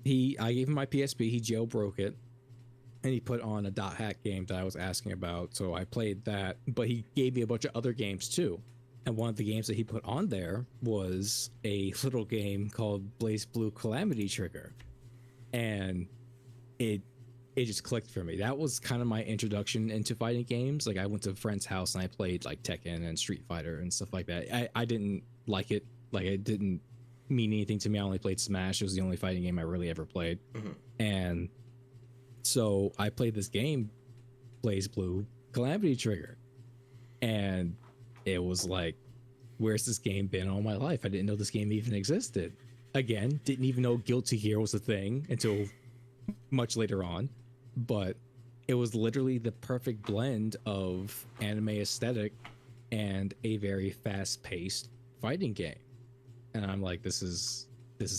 I gave him my PSP, he jailbroke it, and he put on a dot hack game that I was asking about. So I played that, but he gave me a bunch of other games too. And one of the games that he put on there was a little game called Blaze Blue Calamity Trigger, and it just clicked for me. That was kind of my introduction into fighting games. Like I went to a friend's house and I played like Tekken and Street Fighter and stuff like that. I didn't like it. Like it didn't mean anything to me. I only played Smash. It was the only fighting game I really ever played. Mm-hmm. And so I played this game, Blaze Blue Calamity Trigger, and it was like, where's this game been all my life? I didn't know this game even existed. Again, didn't even know Guilty Gear was a thing until much later on. But it was literally the perfect blend of anime aesthetic and a very fast-paced fighting game. And I'm like, this is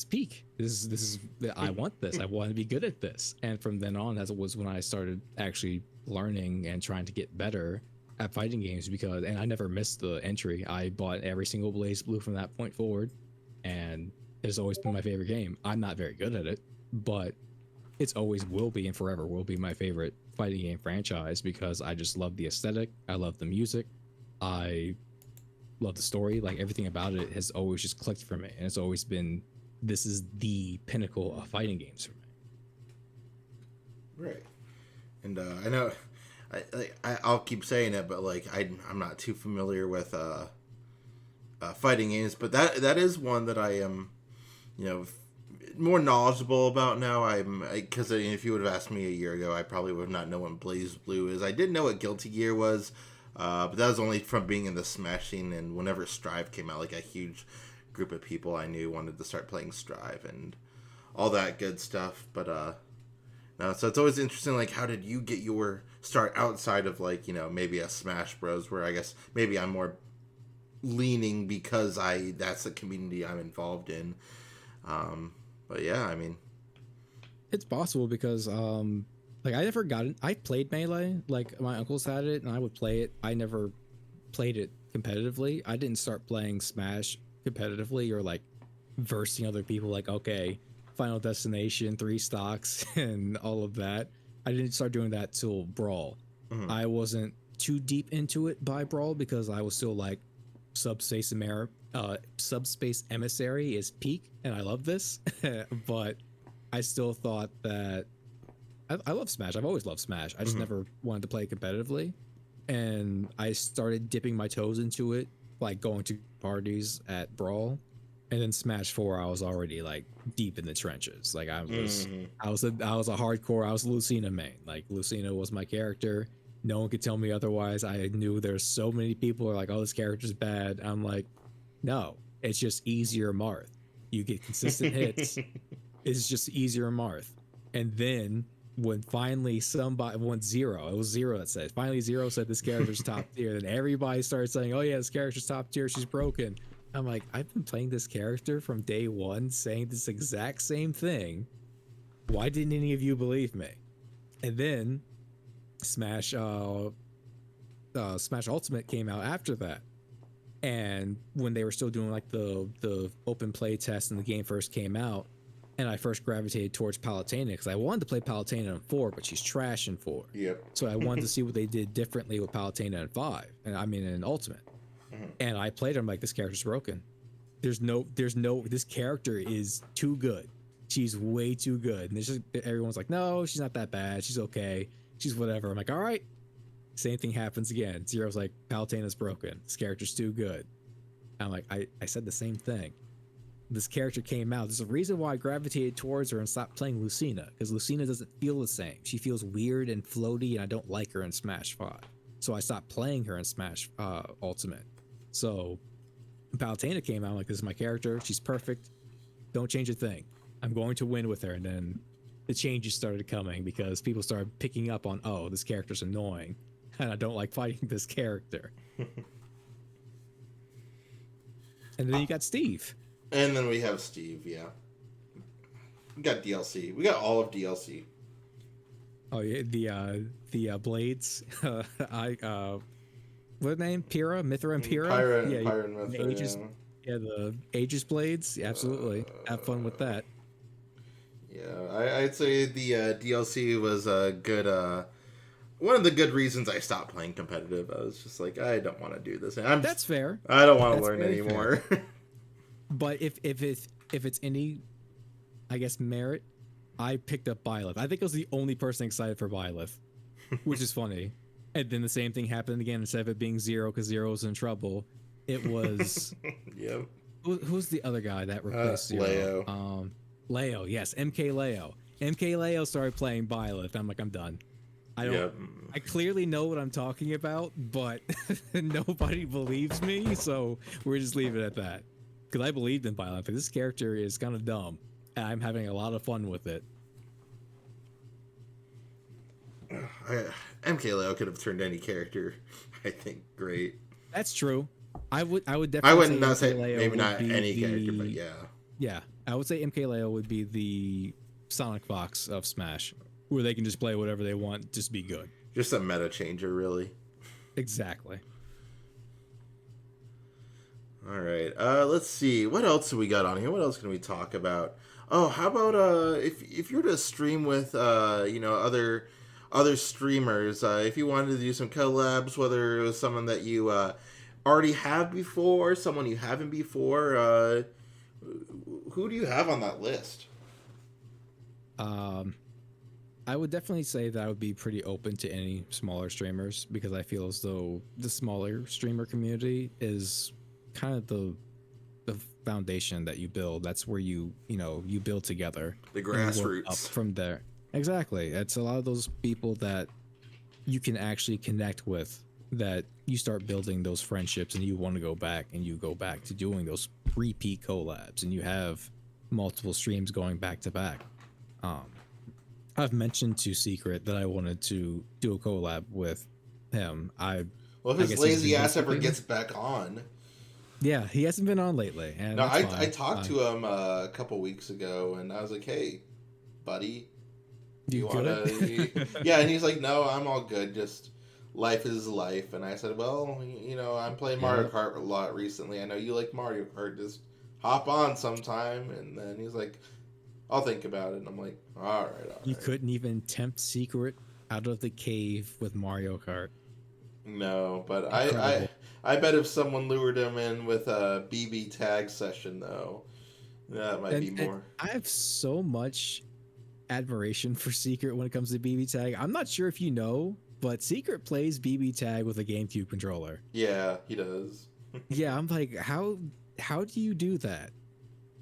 peak. This is I want this. I want to be good at this. And from then on, that was when I started actually learning and trying to get better at fighting games, and I never missed the entry. I bought every single Blaze Blue from that point forward, and it's always been my favorite game. I'm not very good at it, but it's always will be and forever will be my favorite fighting game franchise because I just love the aesthetic. I love the music. I love the story. Like everything about it has always just clicked for me, and it's always been, this is the pinnacle of fighting games for me. Right. And I know I'll keep saying it, but like I'm not too familiar with fighting games, but that is one that I am, more knowledgeable about now. Because if you would have asked me a year ago, I probably would not know what Blaze Blue is. I did know what Guilty Gear was, but that was only from being in the Smash scene, and whenever Strive came out, like a huge group of people I knew wanted to start playing Strive and all that good stuff. But no, so it's always interesting, like, how did you get your start outside of, like, maybe a Smash Bros, where I guess maybe I'm more leaning because that's the community I'm involved in. But yeah, I mean, it's possible because like I played Melee. Like my uncles had it and I would play it. I never played it competitively. I didn't start playing Smash competitively or like versing other people, like, okay, Final Destination 3 stocks and all of that. I didn't start doing that till Brawl. Mm-hmm. I wasn't too deep into it by Brawl because I was still like, Subspace Emissary is peak and I love this. But I still thought that I love Smash. I've always loved Smash. I just never wanted to play competitively. And I started dipping my toes into it, like going to parties at Brawl. And then Smash 4, I was already like deep in the trenches. Like I was a hardcore, I was a Lucina main. Like Lucina was my character. No one could tell me otherwise. I knew there's so many people are like, oh, this character's bad. I'm like, no, it's just easier Marth. You get consistent hits. It's just easier Marth. And then when finally Zero that said, finally Zero said this character's top tier, then everybody started saying, oh yeah, this character's top tier, she's broken. I'm like, I've been playing this character from day one, saying this exact same thing. Why didn't any of you believe me? And then Smash Ultimate came out after that, and when they were still doing like the open play test and the game first came out, and I first gravitated towards Palutena because I wanted to play Palutena in 4, but she's trash in 4. Yep. So I wanted to see what they did differently with Palutena in 5, and I mean in Ultimate. And I played her, I'm like, this character's broken. There's no, this character is too good. She's way too good. And everyone's like, no, she's not that bad. She's okay. She's whatever. I'm like, all right. Same thing happens again. Zero's like, Palutena's broken. This character's too good. I'm like, I said the same thing. This character came out. There's a reason why I gravitated towards her and stopped playing Lucina, because Lucina doesn't feel the same. She feels weird and floaty, and I don't like her in Smash 5. So I stopped playing her in Smash Ultimate. So Palutena came out, I'm like, this is my character. She's perfect. Don't change a thing. I'm going to win with her. And then the changes started coming because people started picking up on, oh, this character's annoying and I don't like fighting this character. And then you got Steve. And then we have Steve, yeah. We got DLC. We got all of DLC. Oh yeah, the blades. I what name? Pyrrha, Mithra, and Pyrrha. Yeah, Pyra and the Mithra, Aegis. yeah. Yeah, the Aegis blades. Yeah, absolutely. Have fun with that. Yeah, I'd say the DLC was a good. One of the good reasons I stopped playing competitive. I was just like, I don't want to do this. That's fair. I don't want to That's learn very fair. anymore. But if it's any, I guess, merit, I picked up Byleth. I think I was the only person excited for Byleth, which is funny. And then the same thing happened again. Instead of it being Zero because Zero was in trouble, it was Yep. who's the other guy that replaced Zero? Leo. Leo. Yes, MK Leo. MK Leo started playing Byleth. I'm like, I'm done. I don't. Yep. I clearly know what I'm talking about, but nobody believes me, so we're just leaving it at that. Because I believed in Byleth. This character is kind of dumb, and I'm having a lot of fun with it. MK Leo could have turned any character, I think, great. That's true. I would definitely. I wouldn't not say MKLeo maybe not would be any character, but yeah. Yeah, I would say MKLeo would be the Sonic Fox of Smash, where they can just play whatever they want, just be good. Just a meta changer, really. Exactly. All right. Let's see. What else do we got on here? What else can we talk about? Oh, how about if you were to stream with other streamers, if you wanted to do some collabs, whether it was someone that you already have before, someone you haven't before, who do you have on that list? I would definitely say that I would be pretty open to any smaller streamers because I feel as though the smaller streamer community is kind of the foundation that you build. That's where you build together. The and you work grassroots. up from there. Exactly. It's a lot of those people that you can actually connect with, that you start building those friendships and you want to go back, and you go back to doing those repeat collabs, and you have multiple streams going back to back. I've mentioned to Secret that I wanted to do a collab with him. Well, if his lazy ass ever gets back on. Yeah, he hasn't been on lately. And no, I talked to him a couple weeks ago, and I was like, "Hey, buddy, you wanna?" Yeah, and he's like, "No, I'm all good. Just life is life." And I said, "Well, I'm playing Mario Kart a lot recently. I know you like Mario Kart. Just hop on sometime." And then he's like, "I'll think about it." And I'm like, "All right." You couldn't even tempt Secret out of the cave with Mario Kart. No, but I bet if someone lured him in with a BB tag session, though, that might be more. I have so much admiration for Secret when it comes to BB tag. I'm not sure if you know, but Secret plays BB tag with a GameCube controller. Yeah, he does. Yeah, I'm like, how do you do that?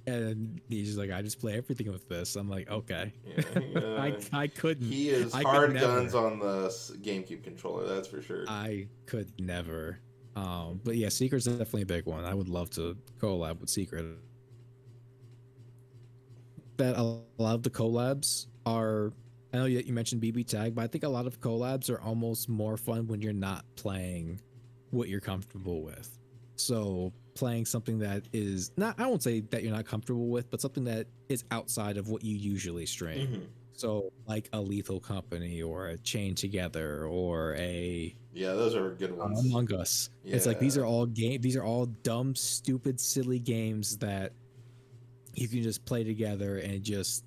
And he's just like, I just play everything with this. I'm like, okay. Yeah. I couldn't. He is hard guns on the GameCube controller, that's for sure. I could never. But yeah, Secret's definitely a big one. I would love to collab with Secret. That a lot of the collabs are, I know you mentioned BB Tag, but I think a lot of collabs are almost more fun when you're not playing what you're comfortable with. So playing something that is not, I won't say that you're not comfortable with, but something that is outside of what you usually stream. Mm-hmm. So like a Lethal Company or a Chain Together or a those are good ones. Among Us. Yeah. It's like these are all dumb, stupid, silly games that you can just play together and just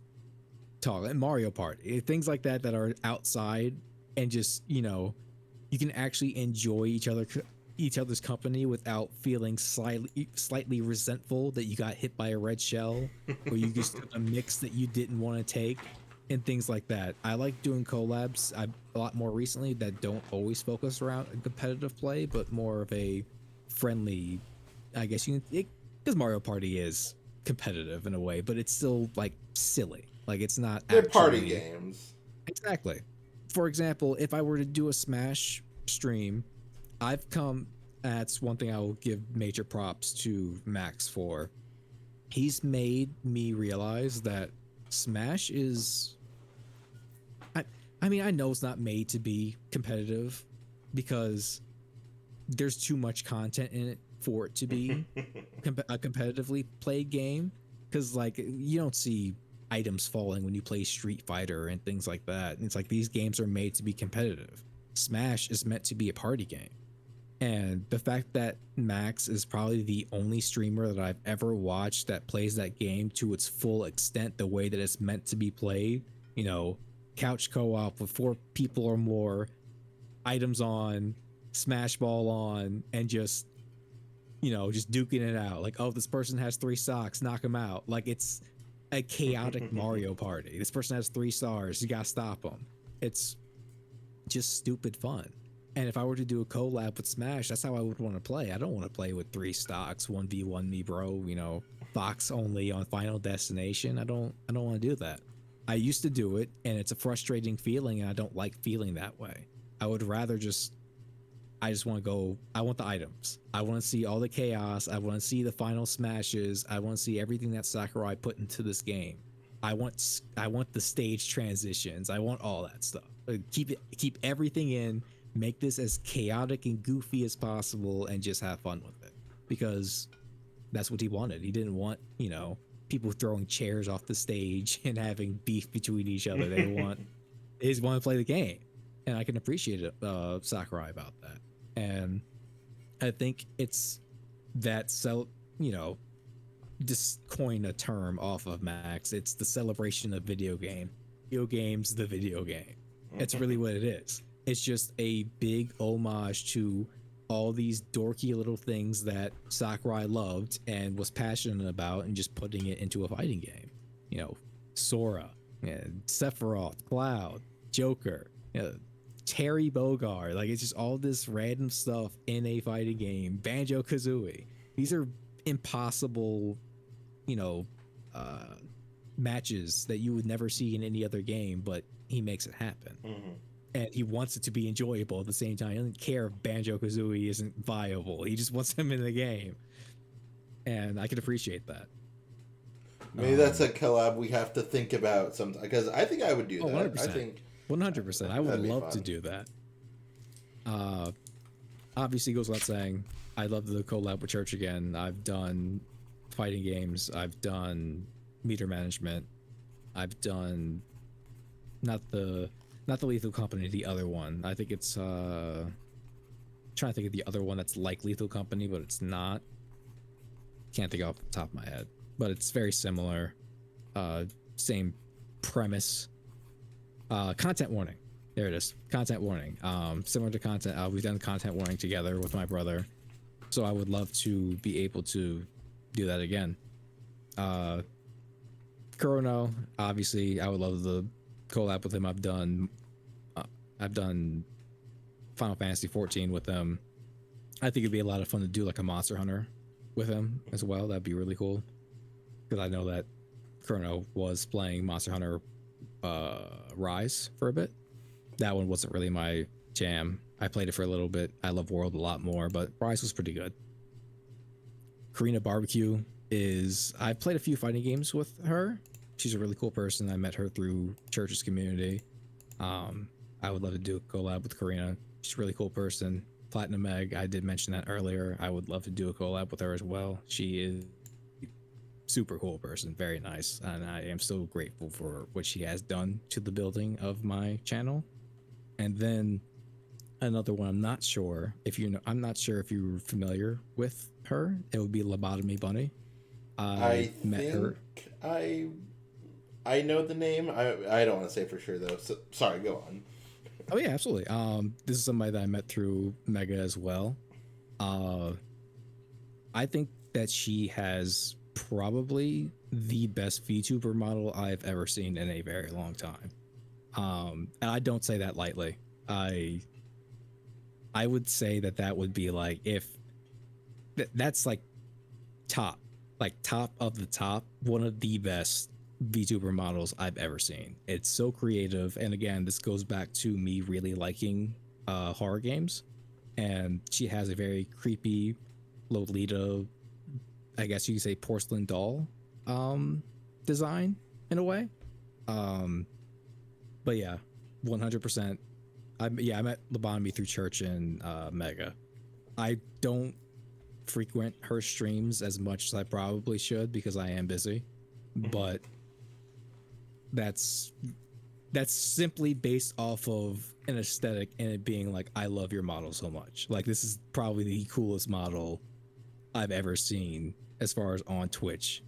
talk. And Mario Party, things like that are outside and just you can actually enjoy each other's company without feeling slightly resentful that you got hit by a red shell or you just took a mix that you didn't want to take and things like that. I like doing collabs a lot more recently that don't always focus around competitive play, but more of a friendly, I guess because Mario Party is competitive in a way, but it's still like silly. Like it's not. They're party games. Exactly. For example, if I were to do a Smash stream, that's one thing I will give major props to Max for. He's made me realize that Smash is, I mean, I know it's not made to be competitive because there's too much content in it for it to be a competitively played game. Because like you don't see, items falling when you play Street Fighter and things like that. And it's like these games are made to be competitive. Smash is meant to be a party game. And the fact that Max is probably the only streamer that I've ever watched that plays that game to its full extent, the way that it's meant to be played, you know, couch co-op with 4 people or more, items on, smash ball on, and just, you know, just duking it out. Like, oh, this person has 3 stocks, knock them out. Like, it's a chaotic Mario Party. This person has 3 stars, you gotta stop them. It's just stupid fun. And if I were to do a collab with Smash, that's how I would want to play. I don't want to play with 3 stocks, 1v1 me, bro. You know, box only on Final Destination. I don't want to do that. I used to do it, and it's a frustrating feeling, and I don't like feeling that way. I would rather I just want to go. I want the items. I want to see all the chaos. I want to see the final smashes. I want to see everything that Sakurai put into this game. I want the stage transitions. I want all that stuff. Keep everything in. Make this as chaotic and goofy as possible and just have fun with it, because that's what he wanted. He didn't want, you know, people throwing chairs off the stage and having beef between each other. They just want to play the game, and I can appreciate it, Sakurai about that. And I think it's that you know, just coin a term off of Max. It's the celebration of video games, the video game. It's really what it is. It's just a big homage to all these dorky little things that Sakurai loved and was passionate about, and just putting it into a fighting game. You know, Sora, and Sephiroth, Cloud, Joker, you know, Terry Bogard. Like, it's just all this random stuff in a fighting game. Banjo-Kazooie. These are impossible, you know, matches that you would never see in any other game, but he makes it happen. And he wants it to be enjoyable at the same time. He doesn't care if Banjo-Kazooie isn't viable. He just wants him in the game. And I can appreciate that. Maybe that's a collab we have to think about sometime, because I think I would do that. 100%. I think 100%. I would love to do that. Obviously, goes without saying, I love the collab with Church again. I've done fighting games. I've done meter management. I've done not the Lethal Company, the other one. I think it's trying to think of the other one that's like Lethal Company, but it's not. Can't think off the top of my head, but it's very similar. Same premise. Content warning. There it is. Content warning. Similar to content. We've done content warning together with my brother, so I would love to be able to do that again. Kurono, obviously, I would love the collab with him. I've done Final Fantasy 14 with him. I think it'd be a lot of fun to do like a Monster Hunter with him as well. That'd be really cool, because I know that Kurono was playing Monster Hunter Rise for a bit. That one wasn't really my jam. I played it for a little bit. I love World a lot more, but Rise was pretty good. Karina Barbecue I've played a few fighting games with her. She's a really cool person. I met her through Church's community. I would love to do a collab with Karina. She's a really cool person. Platinum Egg, I did mention that earlier. I would love to do a collab with her as well. She is a super cool person, very nice, and I am so grateful for what she has done to the building of my channel. And then another one, I'm not sure if you're familiar with her. It would be Lobotomy Bunny. I met her. I know the name. I don't want to say for sure though. So, sorry, go on. Oh yeah, absolutely. This is somebody that I met through Mega as well. I think that she has probably the best VTuber model I've ever seen in a very long time. And I don't say that lightly. I would say that would be like, if that's like top of the top, one of the best VTuber models I've ever seen. It's so creative, and again, this goes back to me really liking horror games. And she has a very creepy Lolita, I guess you could say, porcelain doll design in a way. But yeah, 100%. I met Lobotomy through Church and Mega. I don't frequent her streams as much as I probably should, because I am busy, but that's simply based off of an aesthetic and it being like, I love your model so much. Like, this is probably the coolest model I've ever seen as far as on Twitch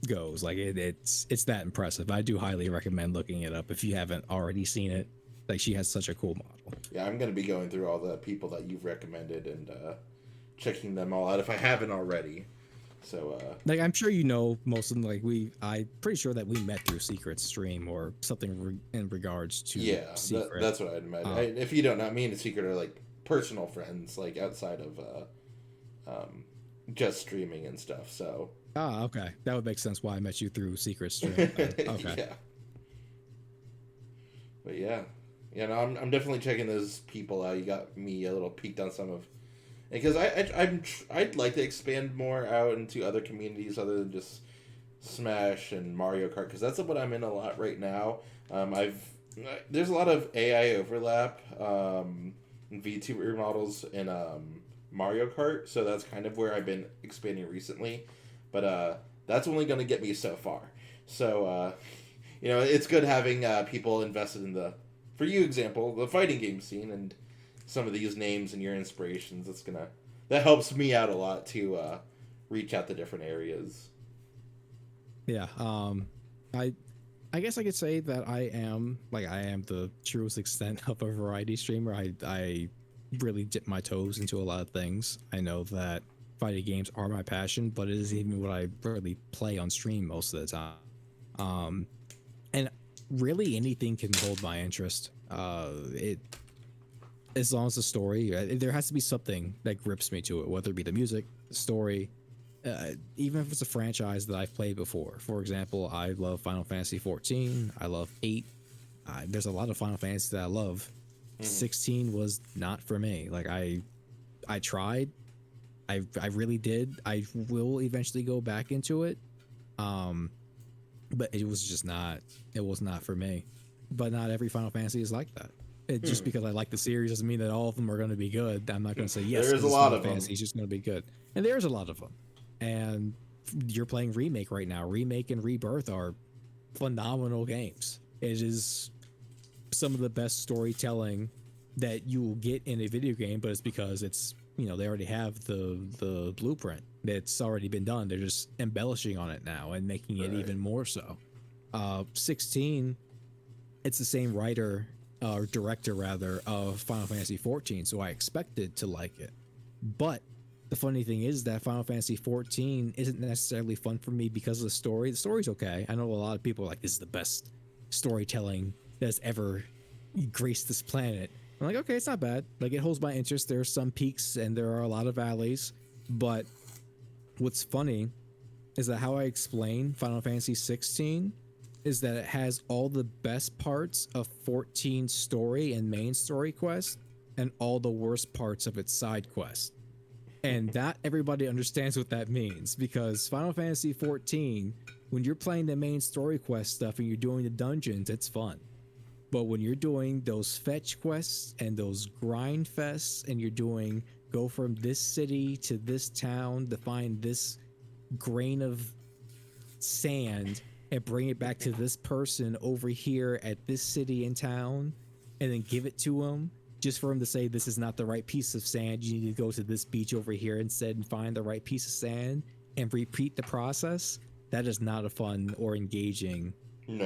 goes. Like, it's that impressive. I do highly recommend looking it up if you haven't already seen it. Like, she has such a cool model. Yeah, I'm gonna be going through all the people that you've recommended and checking them all out if I haven't already. So like, I'm sure you know most of them. Like, I'm pretty sure that we met through Secret stream or something in regards to Secret. that's what I'd imagine. If you don't know, me and Secret are like personal friends, like outside of just streaming and stuff. So okay, that would make sense why I met you through Secret stream. Okay, yeah, but yeah, no, I'm definitely checking those people out. You got me a little peeked on some of. Because I'd like to expand more out into other communities other than just Smash and Mario Kart, because that's what I'm in a lot right now. There's a lot of AI overlap, VTuber models in Mario Kart, so that's kind of where I've been expanding recently. But that's only going to get me so far. So it's good having people invested in for you example, the fighting game scene and some of these names and your inspirations. That helps me out a lot to reach out to different areas. Yeah. I guess I could say that I am the truest extent of a variety streamer. I really dip my toes into a lot of things. I know that fighting games are my passion, but it is even what I really play on stream most of the time. And really anything can hold my interest. As long as the story, there has to be something that grips me to it, whether it be the music, the story, even if it's a franchise that I've played before. For example, I love Final Fantasy 14. I love 8. There's a lot of Final Fantasy that I love. 16 was not for me. Like, I tried. I really did. I will eventually go back into it. But it was just not. It was not for me. But not every Final Fantasy is like that. Just because I like the series doesn't mean that all of them are going to be good. I'm not going to say yes. There's a lot of Fantasy is just going to be good, and there's a lot of them. And you're playing Remake right now. Remake and Rebirth are phenomenal games. It is some of the best storytelling that you will get in a video game, but it's because it's they already have the blueprint. It's already been done. They're just embellishing on it now and making it even more so. 16, it's the same writer. Or director rather of Final Fantasy 14, so I expected to like it. But the funny thing is that Final Fantasy 14 isn't necessarily fun for me because of the story. The story's okay. I know a lot of people are like, this is the best storytelling that's ever graced this planet. I'm like, okay, it's not bad. Like, it holds my interest. There are some peaks and there are a lot of valleys. But what's funny is that how I explain Final Fantasy 16 is that it has all the best parts of 14's story and main story quest and all the worst parts of its side quest. And that everybody understands what that means, because Final Fantasy 14, when you're playing the main story quest stuff and you're doing the dungeons, it's fun. But when you're doing those fetch quests and those grind fests and you're doing go from this city to this town to find this grain of sand and bring it back to this person over here at this city and town and then give it to him just for him to say, this is not the right piece of sand. You need to go to this beach over here instead and find the right piece of sand and repeat the process. That is not a fun or engaging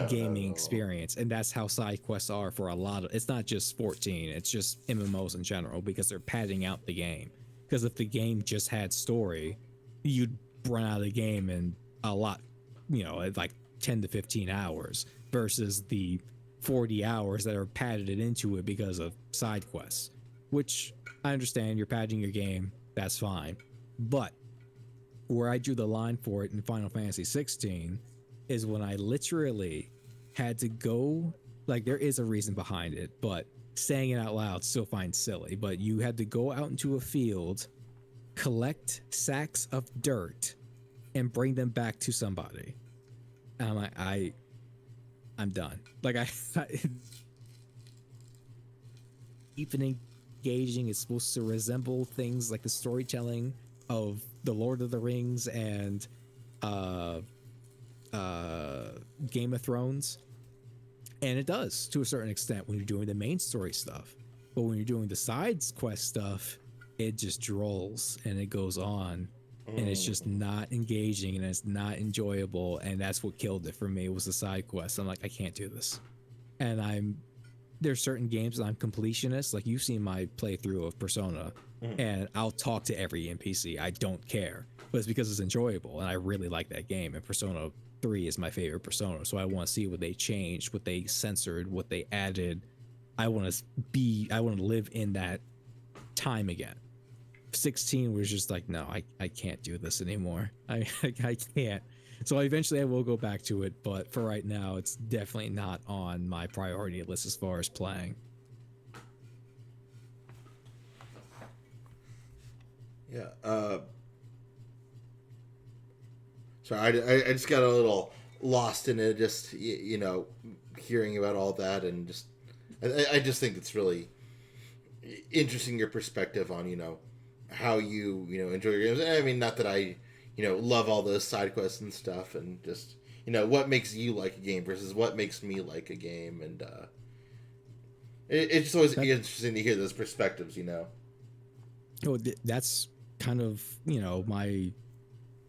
gaming experience. And that's how side quests are for a lot of, it's not just 14, it's just MMOs in general, because they're padding out the game. Because if the game just had story, you'd run out of the game in a lot, like 10 to 15 hours versus the 40 hours that are padded into it because of side quests, which I understand. You're padding your game, that's fine. But where I drew the line for it in Final Fantasy 16 is when I literally had to go, like, there is a reason behind it, but saying it out loud still finds silly, but you had to go out into a field, collect sacks of dirt, and bring them back to somebody. And I'm like, I'm done. Like, even engaging is supposed to resemble things like the storytelling of the Lord of the Rings and Game of Thrones. And it does to a certain extent when you're doing the main story stuff. But when you're doing the side quest stuff, it just drolls and it goes on. And it's just not engaging and it's not enjoyable. And that's what killed it for me was the side quest. I'm like, I can't do this. And there's certain games that I'm completionist. Like you've seen my playthrough of Persona, and I'll talk to every NPC. I don't care, but it's because it's enjoyable, and I really like that game. And Persona 3 is my favorite Persona, so I want to see what they changed, what they censored, what they added. I want to live in that time again. 16 was just like, no, I can't do this anymore. I can't. So eventually I will go back to it, but for right now, it's definitely not on my priority list as far as playing. Yeah. Sorry, I just got a little lost in it, just, you know, hearing about all that, and just, I just think it's really interesting your perspective on, you know, how you know, enjoy your games. I mean, not that I, you know, love all those side quests and stuff, and just, you know, what makes you like a game versus what makes me like a game, and it's just always interesting to hear those perspectives, you know. Oh, that's kind of, you know, my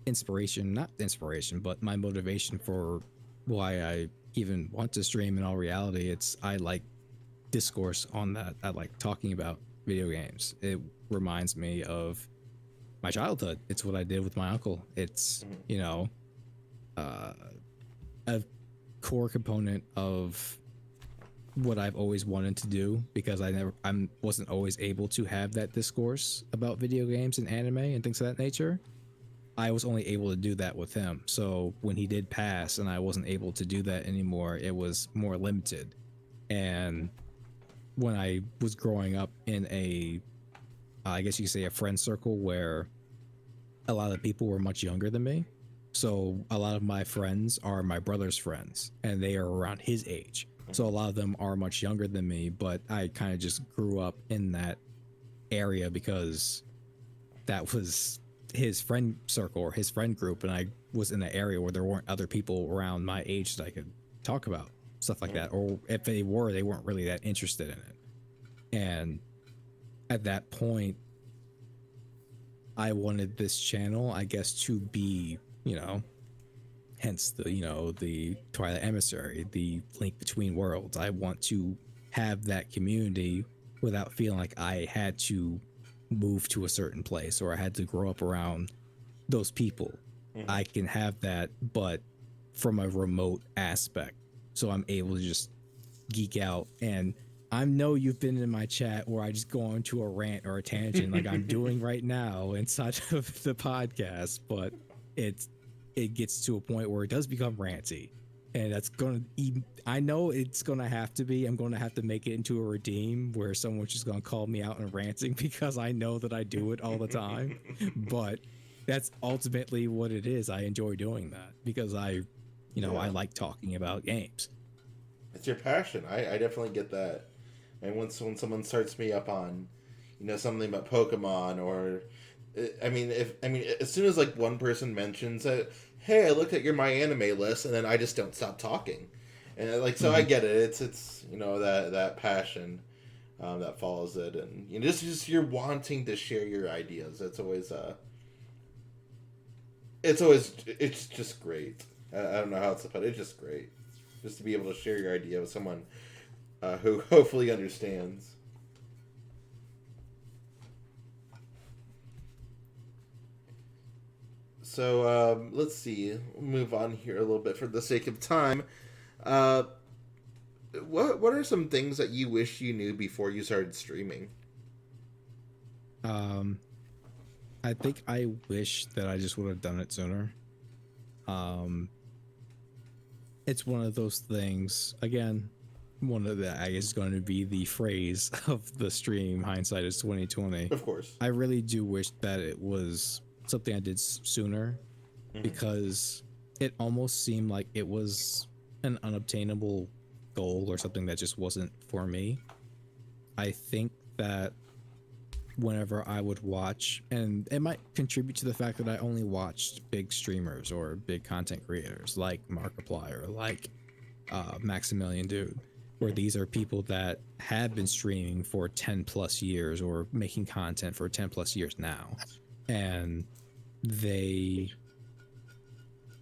not inspiration, but my motivation for why I even want to stream. In all reality, it's I like discourse on that. I like talking about video games. It reminds me of my childhood. It's what I did with my uncle. It's, you know, a core component of what I've always wanted to do, because I wasn't always able to have that discourse about video games and anime and things of that nature. I was only able to do that with him. So when he did pass and I wasn't able to do that anymore, it was more limited. And when I was growing up in I guess you could say a friend circle where a lot of people were much younger than me. So a lot of my friends are my brother's friends and they are around his age. So a lot of them are much younger than me, but I kind of just grew up in that area because that was his friend circle or his friend group. And I was in an area where there weren't other people around my age that I could talk about stuff like that. Or if they were, they weren't really that interested in it. And at that point, I wanted this channel, I guess, to be, you know, hence the, you know, the Twilight Emissary, the link between worlds. I want to have that community without feeling like I had to move to a certain place or I had to grow up around those people. I can have that, but from a remote aspect. So I'm able to just geek out. And I know you've been in my chat where I just go on to a rant or a tangent like I'm doing right now inside of the podcast, but it gets to a point where it does become ranty. And that's going to, I know it's going to have to be, I'm going to have to make it into a redeem where someone's just going to call me out and ranting because I know that I do it all the time. But that's ultimately what it is. I enjoy doing that because I like talking about games. It's your passion. I definitely get that. And when someone starts me up on, you know, something about Pokemon or, as soon as like one person mentions it, hey, I looked at your My Anime list, and then I just don't stop talking. And like, so I get it. It's you know, that passion that follows it, and you know, just you're wanting to share your ideas. It's just great. I don't know how else to put it. It's just great, just to be able to share your idea with someone who hopefully understands. So let's see. We'll move on here a little bit for the sake of time. What are some things that you wish you knew before you started streaming? I think I wish that I just would have done it sooner. It's one of those things. Again, one of the, I guess, is going to be the phrase of the stream. Hindsight is 2020. Of course. I really do wish that it was something I did sooner, because it almost seemed like it was an unobtainable goal or something that just wasn't for me. I think that whenever I would watch, and it might contribute to the fact that I only watched big streamers or big content creators like Markiplier, like Maximilian dude, where these are people that have been streaming for 10 plus years or making content for 10 plus years now, and they,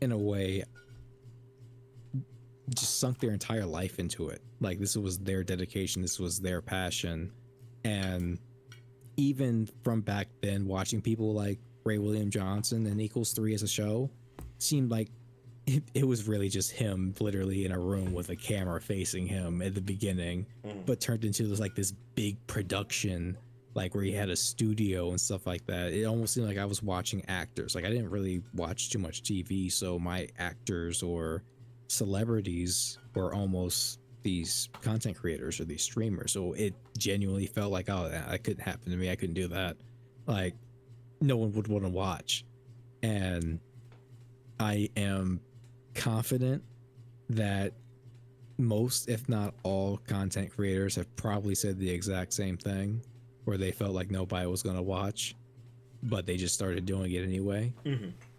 in a way, just sunk their entire life into it. Like, this was their dedication, this was their passion. And even from back then, watching people like Ray William Johnson and Equals 3 as a show seemed like it was really just him literally in a room with a camera facing him at the beginning, but turned into this big production, like where he had a studio and stuff like that. It almost seemed like I was watching actors. Like, I didn't really watch too much TV, so my actors or celebrities were almost these content creators or these streamers. So it genuinely felt like, oh, that couldn't happen to me. I couldn't do that. Like, no one would want to watch. And I am confident that most, if not all, content creators have probably said the exact same thing, where they felt like nobody was going to watch, but they just started doing it anyway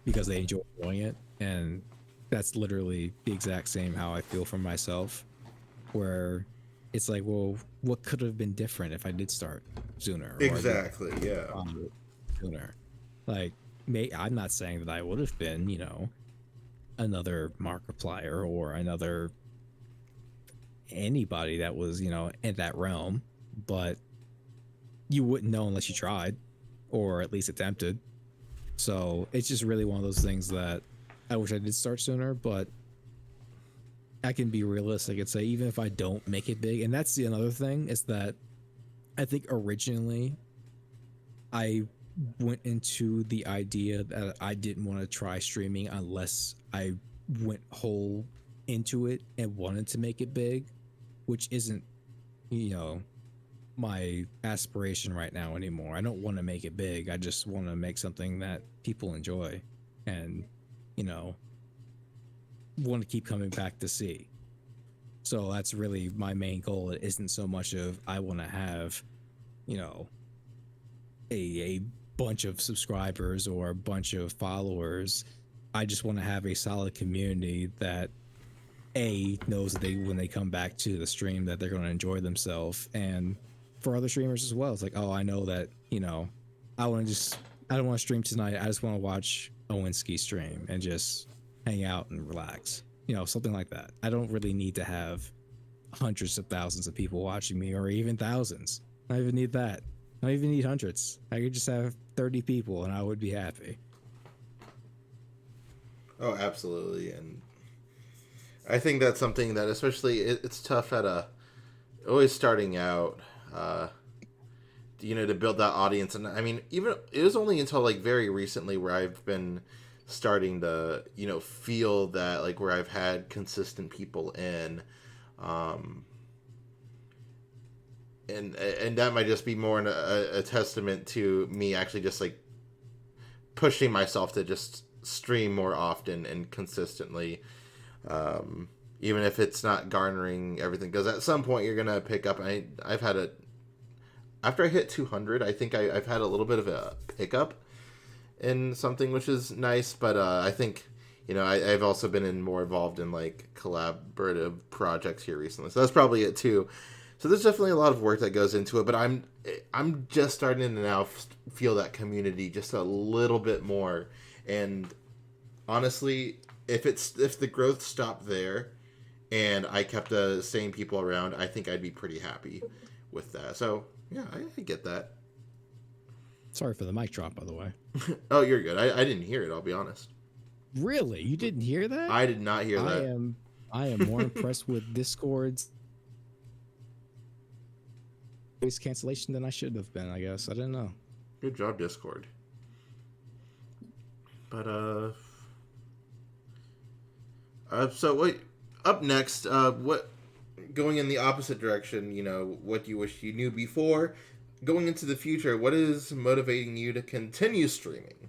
because they enjoy doing it. And that's literally the exact same how I feel for myself, where it's like, well, what could have been different if I did start sooner? Exactly, yeah. Sooner. Like, I'm not saying that I would have been, another Markiplier or another anybody that was, in that realm, but you wouldn't know unless you tried or at least attempted. So it's just really one of those things that I wish I did start sooner, but I can be realistic and say, even if I don't make it big, and that's the another thing, is that I think originally I went into the idea that I didn't want to try streaming unless I went whole into it and wanted to make it big, which isn't, my aspiration right now anymore. I don't want to make it big. I just want to make something that people enjoy and, want to keep coming back to see. So that's really my main goal. It isn't so much of I want to have, a bunch of subscribers or a bunch of followers. I just want to have a solid community that knows that when they come back to the stream that they're going to enjoy themselves. And for other streamers as well, it's like, oh, I know that, I don't want to stream tonight. I just want to watch a Wynzki stream and just hang out and relax, something like that. I don't really need to have hundreds of thousands of people watching me, or even thousands. I don't even need that. I don't even need hundreds. I could just have 30 people and I would be happy. Oh, absolutely. And I think that's something that, especially, it's tough at always starting out, to build that audience. And I mean, even it was only until like very recently where I've been starting to, feel that, like, where I've had consistent people in, and that might just be more a testament to me actually just like pushing myself to just stream more often and consistently, even if it's not garnering everything, because at some point you're gonna pick up. I've had after I hit 200, I think I've had a little bit of a pickup in something, which is nice. But I think, I've also been more involved in like collaborative projects here recently, so that's probably it too. So there's definitely a lot of work that goes into it, but I'm just starting to now feel that community just a little bit more. And honestly, if the growth stopped there and I kept the same people around, I think I'd be pretty happy with that. So yeah, I get that. Sorry for the mic drop, by the way. Oh, you're good. I didn't hear it, I'll be honest. Really? You didn't hear that? I did not hear that. I am more impressed with Discord's voice cancellation than I should have been, I guess. I didn't know. Good job, Discord. But so what up next, what, going in the opposite direction, what you wish you knew before, going into the future, what is motivating you to continue streaming?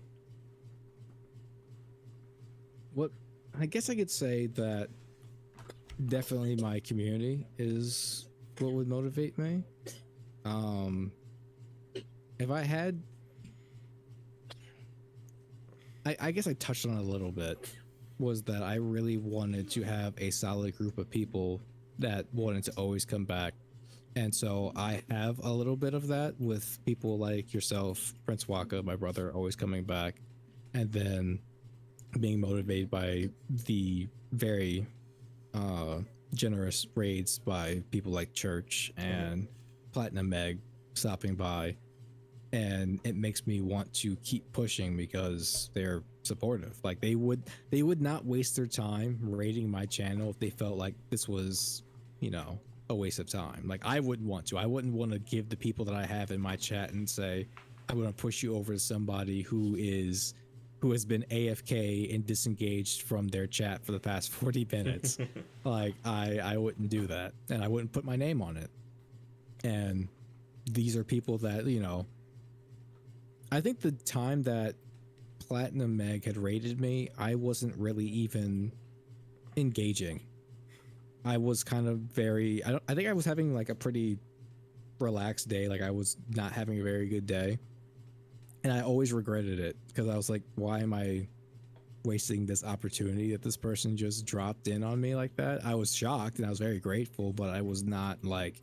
What I guess I could say that definitely my community is what would motivate me. If I had, I guess I touched on it a little bit, was that I really wanted to have a solid group of people that wanted to always come back. And so I have a little bit of that with people like yourself, Prince Waka, my brother, always coming back, and then being motivated by the very uh, generous raids by people like Church and Platinum Meg stopping by, and it makes me want to keep pushing because they're supportive. Like they would not waste their time raiding my channel if they felt like this was, you know, a waste of time. Like I wouldn't want to. I wouldn't want to give the people that I have in my chat and say, I'm going to push you over to somebody who has been AFK and disengaged from their chat for the past 40 minutes. Like I wouldn't do that, and I wouldn't put my name on it. And these are people that, you know, I think the time that Platinum Meg had raided me, I wasn't really even engaging. I was kind of I think I was having like a pretty relaxed day. Like I was not having a very good day. And I always regretted it because I was like, why am I wasting this opportunity that this person just dropped in on me like that? I was shocked and I was very grateful, but I was not like,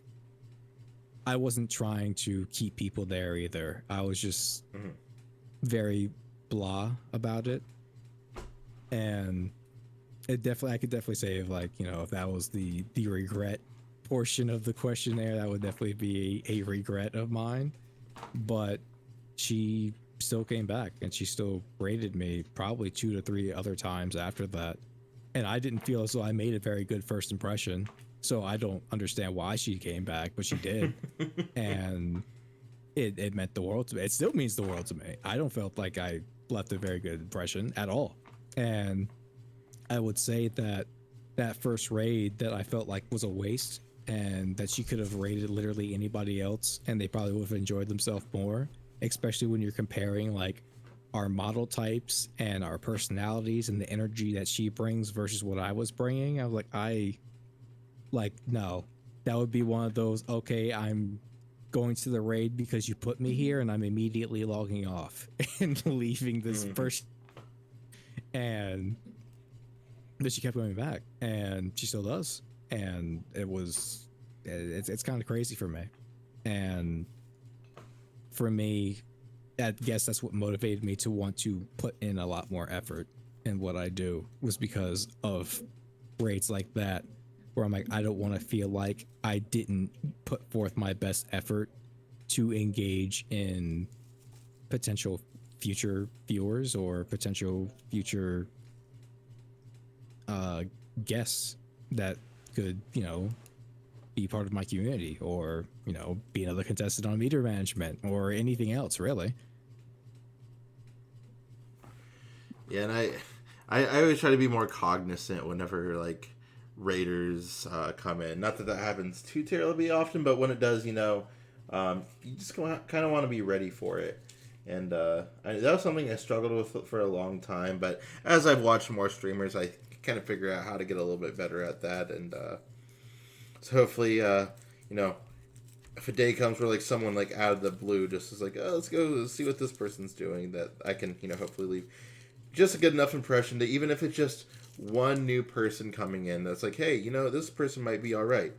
I wasn't trying to keep people there either. I was just very blah about it. And I could definitely say if like, you know, if that was the regret portion of the questionnaire, that would definitely be a regret of mine. But she still came back and she still rated me probably 2 to 3 other times after that. And I didn't feel as though I made a very good first impression. So I don't understand why she came back, but she did. And it meant the world to me. It still means the world to me. I don't feel like I left a very good impression at all. And I would say that that first raid that I felt like was a waste and that she could have raided literally anybody else and they probably would have enjoyed themselves more, especially when you're comparing like our model types and our personalities and the energy that she brings versus what I was bringing. I was like, no, that would be one of those, okay, I'm going to the raid because you put me here and I'm immediately logging off and leaving this person. And but she kept going back and she still does. And it's kind of crazy for me. And for me, I guess that's what motivated me to want to put in a lot more effort in what I do, was because of raids like that where I'm like, I don't want to feel like I didn't put forth my best effort to engage in potential future viewers or potential future guests that could, you know, be part of my community or, you know, be another contestant on meter management or anything else, really. Yeah, and I always try to be more cognizant whenever like raiders come in. Not that that happens too terribly often, but when it does, you know, you just kind of want to be ready for it. And that was something I struggled with for a long time. But as I've watched more streamers, I kind of figure out how to get a little bit better at that. And so hopefully, you know, if a day comes where like someone like out of the blue just is like, oh, let's go see what this person's doing, that I can, you know, hopefully leave just a good enough impression that even if it's just one new person coming in that's like, hey, you know, this person might be all right.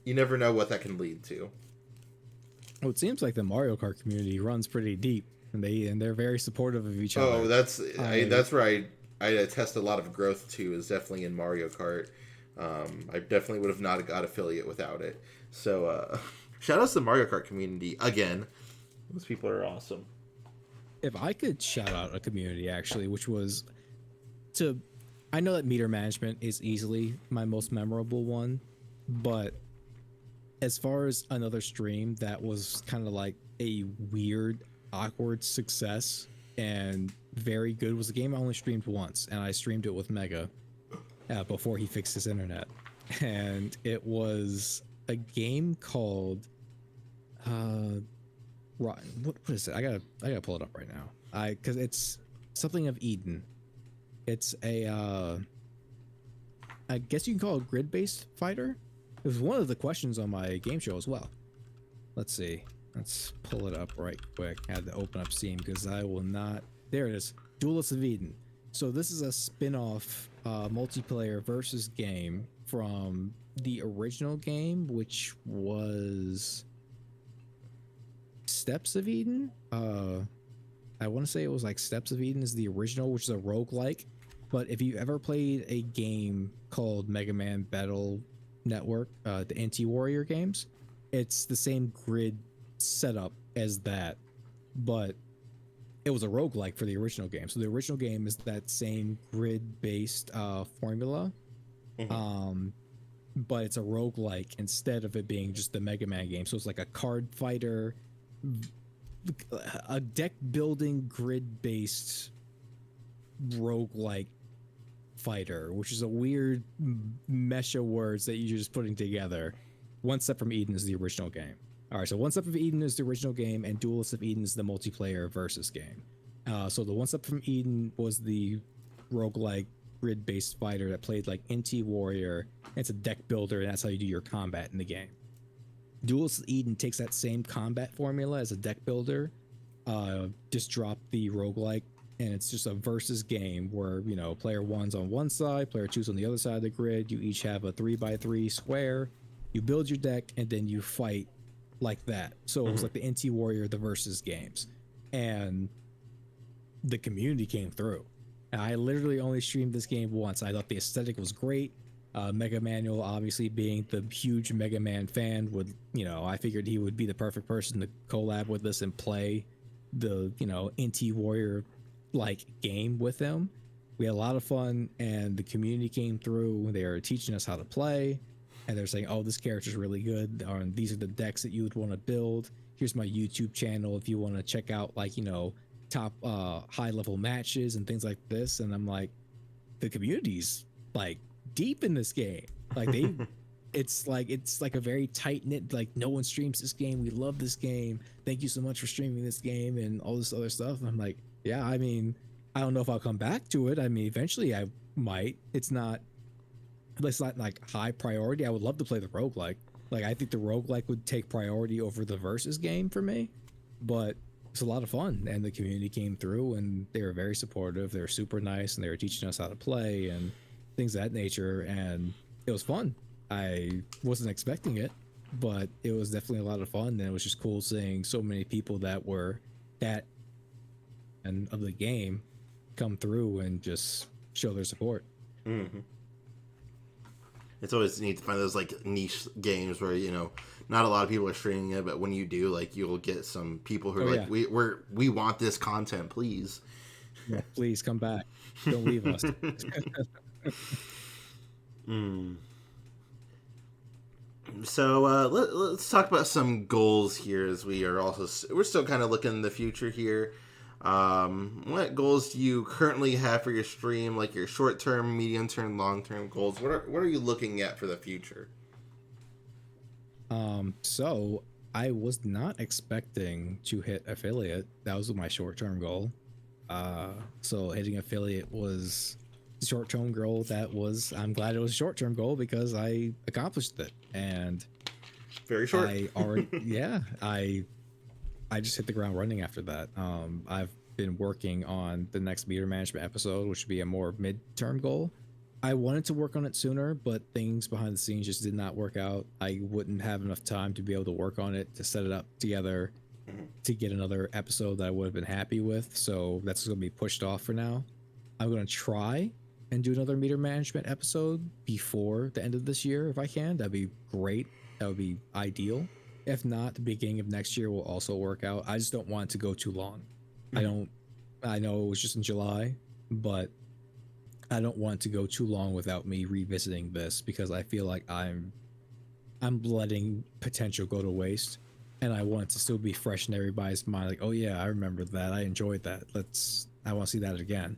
You never know what that can lead to. Well, it seems like the Mario Kart community runs pretty deep, and they're very supportive of each other. Oh, that's where I attest a lot of growth to, is definitely in Mario Kart. I definitely would have not got affiliate without it. So shout out to the Mario Kart community again. Those people are awesome. If I could shout out a community actually, which was to, I know that meter management is easily my most memorable one, but as far as another stream that was kind of like a weird, awkward success and very good, was a game I only streamed once, and I streamed it with Mega before he fixed his internet. And it was a game called what is it? I gotta pull it up right now. Because it's something of Eden. It's a I guess you can call it a grid-based fighter. It was one of the questions on my game show as well. Let's see. Let's pull it up right quick. I had to open up Steam because I will not. There it is. Duelists of Eden. So this is a spin-off multiplayer versus game from the original game, which was Steps of Eden. I want to say it was like Steps of Eden is the original, which is a roguelike. But if you ever played a game called Mega Man Battle Network, the Anti-Warrior games, it's the same grid setup as that, but it was a roguelike for the original game. So the original game is that same grid-based formula, Mhm. but it's a roguelike instead of it being just the Mega Man game. So it's like a card fighter, a deck building grid-based roguelike fighter, which is a weird mesh of words that you're just putting together. One Step from Eden is the original game. All right, so One Step from Eden is the original game, and Duelist of Eden is the multiplayer versus game. So the One Step from Eden was the roguelike grid-based fighter that played like NT Warrior. It's a deck builder, and that's how you do your combat in the game. Duelist of Eden takes that same combat formula as a deck builder, just drop the roguelike, and it's just a versus game where, you know, player one's on one side, player two's on the other side of the grid. You each have a 3x3 square. You build your deck, and then you fight like that. So it was like the NT Warrior, the versus games. And the community came through. And I literally only streamed this game once. I thought the aesthetic was great. Mega Manual, obviously being the huge Mega Man fan, would, you know, I figured he would be the perfect person to collab with us and play the, you know, NT Warrior like game with him. We had a lot of fun, and the community came through. They were teaching us how to play, and they're saying, oh, this character's really good, or these are the decks that you would want to build. Here's my YouTube channel if you want to check out, like, you know, top high level matches and things like this. And I'm like, the community's like deep in this game. Like it's like a very tight knit, like, no one streams this game, we love this game, thank you so much for streaming this game, and all this other stuff. And I'm like, yeah, I mean, I don't know if I'll come back to it. I mean, eventually I might. It's not like high priority. I would love to play the roguelike. Like, I think the roguelike would take priority over the versus game for me, but it's a lot of fun, and the community came through, and they were very supportive. They were super nice, and they were teaching us how to play and things of that nature, and it was fun. I wasn't expecting it, but it was definitely a lot of fun, and it was just cool seeing so many people that were that and of the game come through and just show their support. Mm-hmm. It's always neat to find those like niche games where, you know, not a lot of people are streaming it, but when you do, like, you'll get some people who are like, yeah. we want this content, please. Yeah, please come back. Don't leave us. Mm. So let's talk about some goals here, as we're still kind of looking in the future here. What goals do you currently have for your stream, like your short term, medium term, long term goals? What are you looking at for the future? So I was not expecting to hit affiliate. That was my short term goal. So hitting affiliate was the short term goal. I'm glad it was a short term goal because I accomplished it. And Very short. I just hit the ground running after that. I've been working on the next meter management episode, which would be a more mid-term goal. I wanted to work on it sooner, but things behind the scenes just did not work out. I wouldn't have enough time to be able to work on it, to set it up together, to get another episode that I would have been happy with. So that's going to be pushed off for now. I'm going to try and do another meter management episode before the end of this year if I can. That'd be great. That would be ideal. If not, the beginning of next year will also work out. I just don't want it to go too long. I know it was just in July, but I don't want to go too long without me revisiting this, because I feel like I'm letting potential go to waste, and I want it to still be fresh in everybody's mind. Like, oh yeah, I remember that. I enjoyed that. I want to see that again.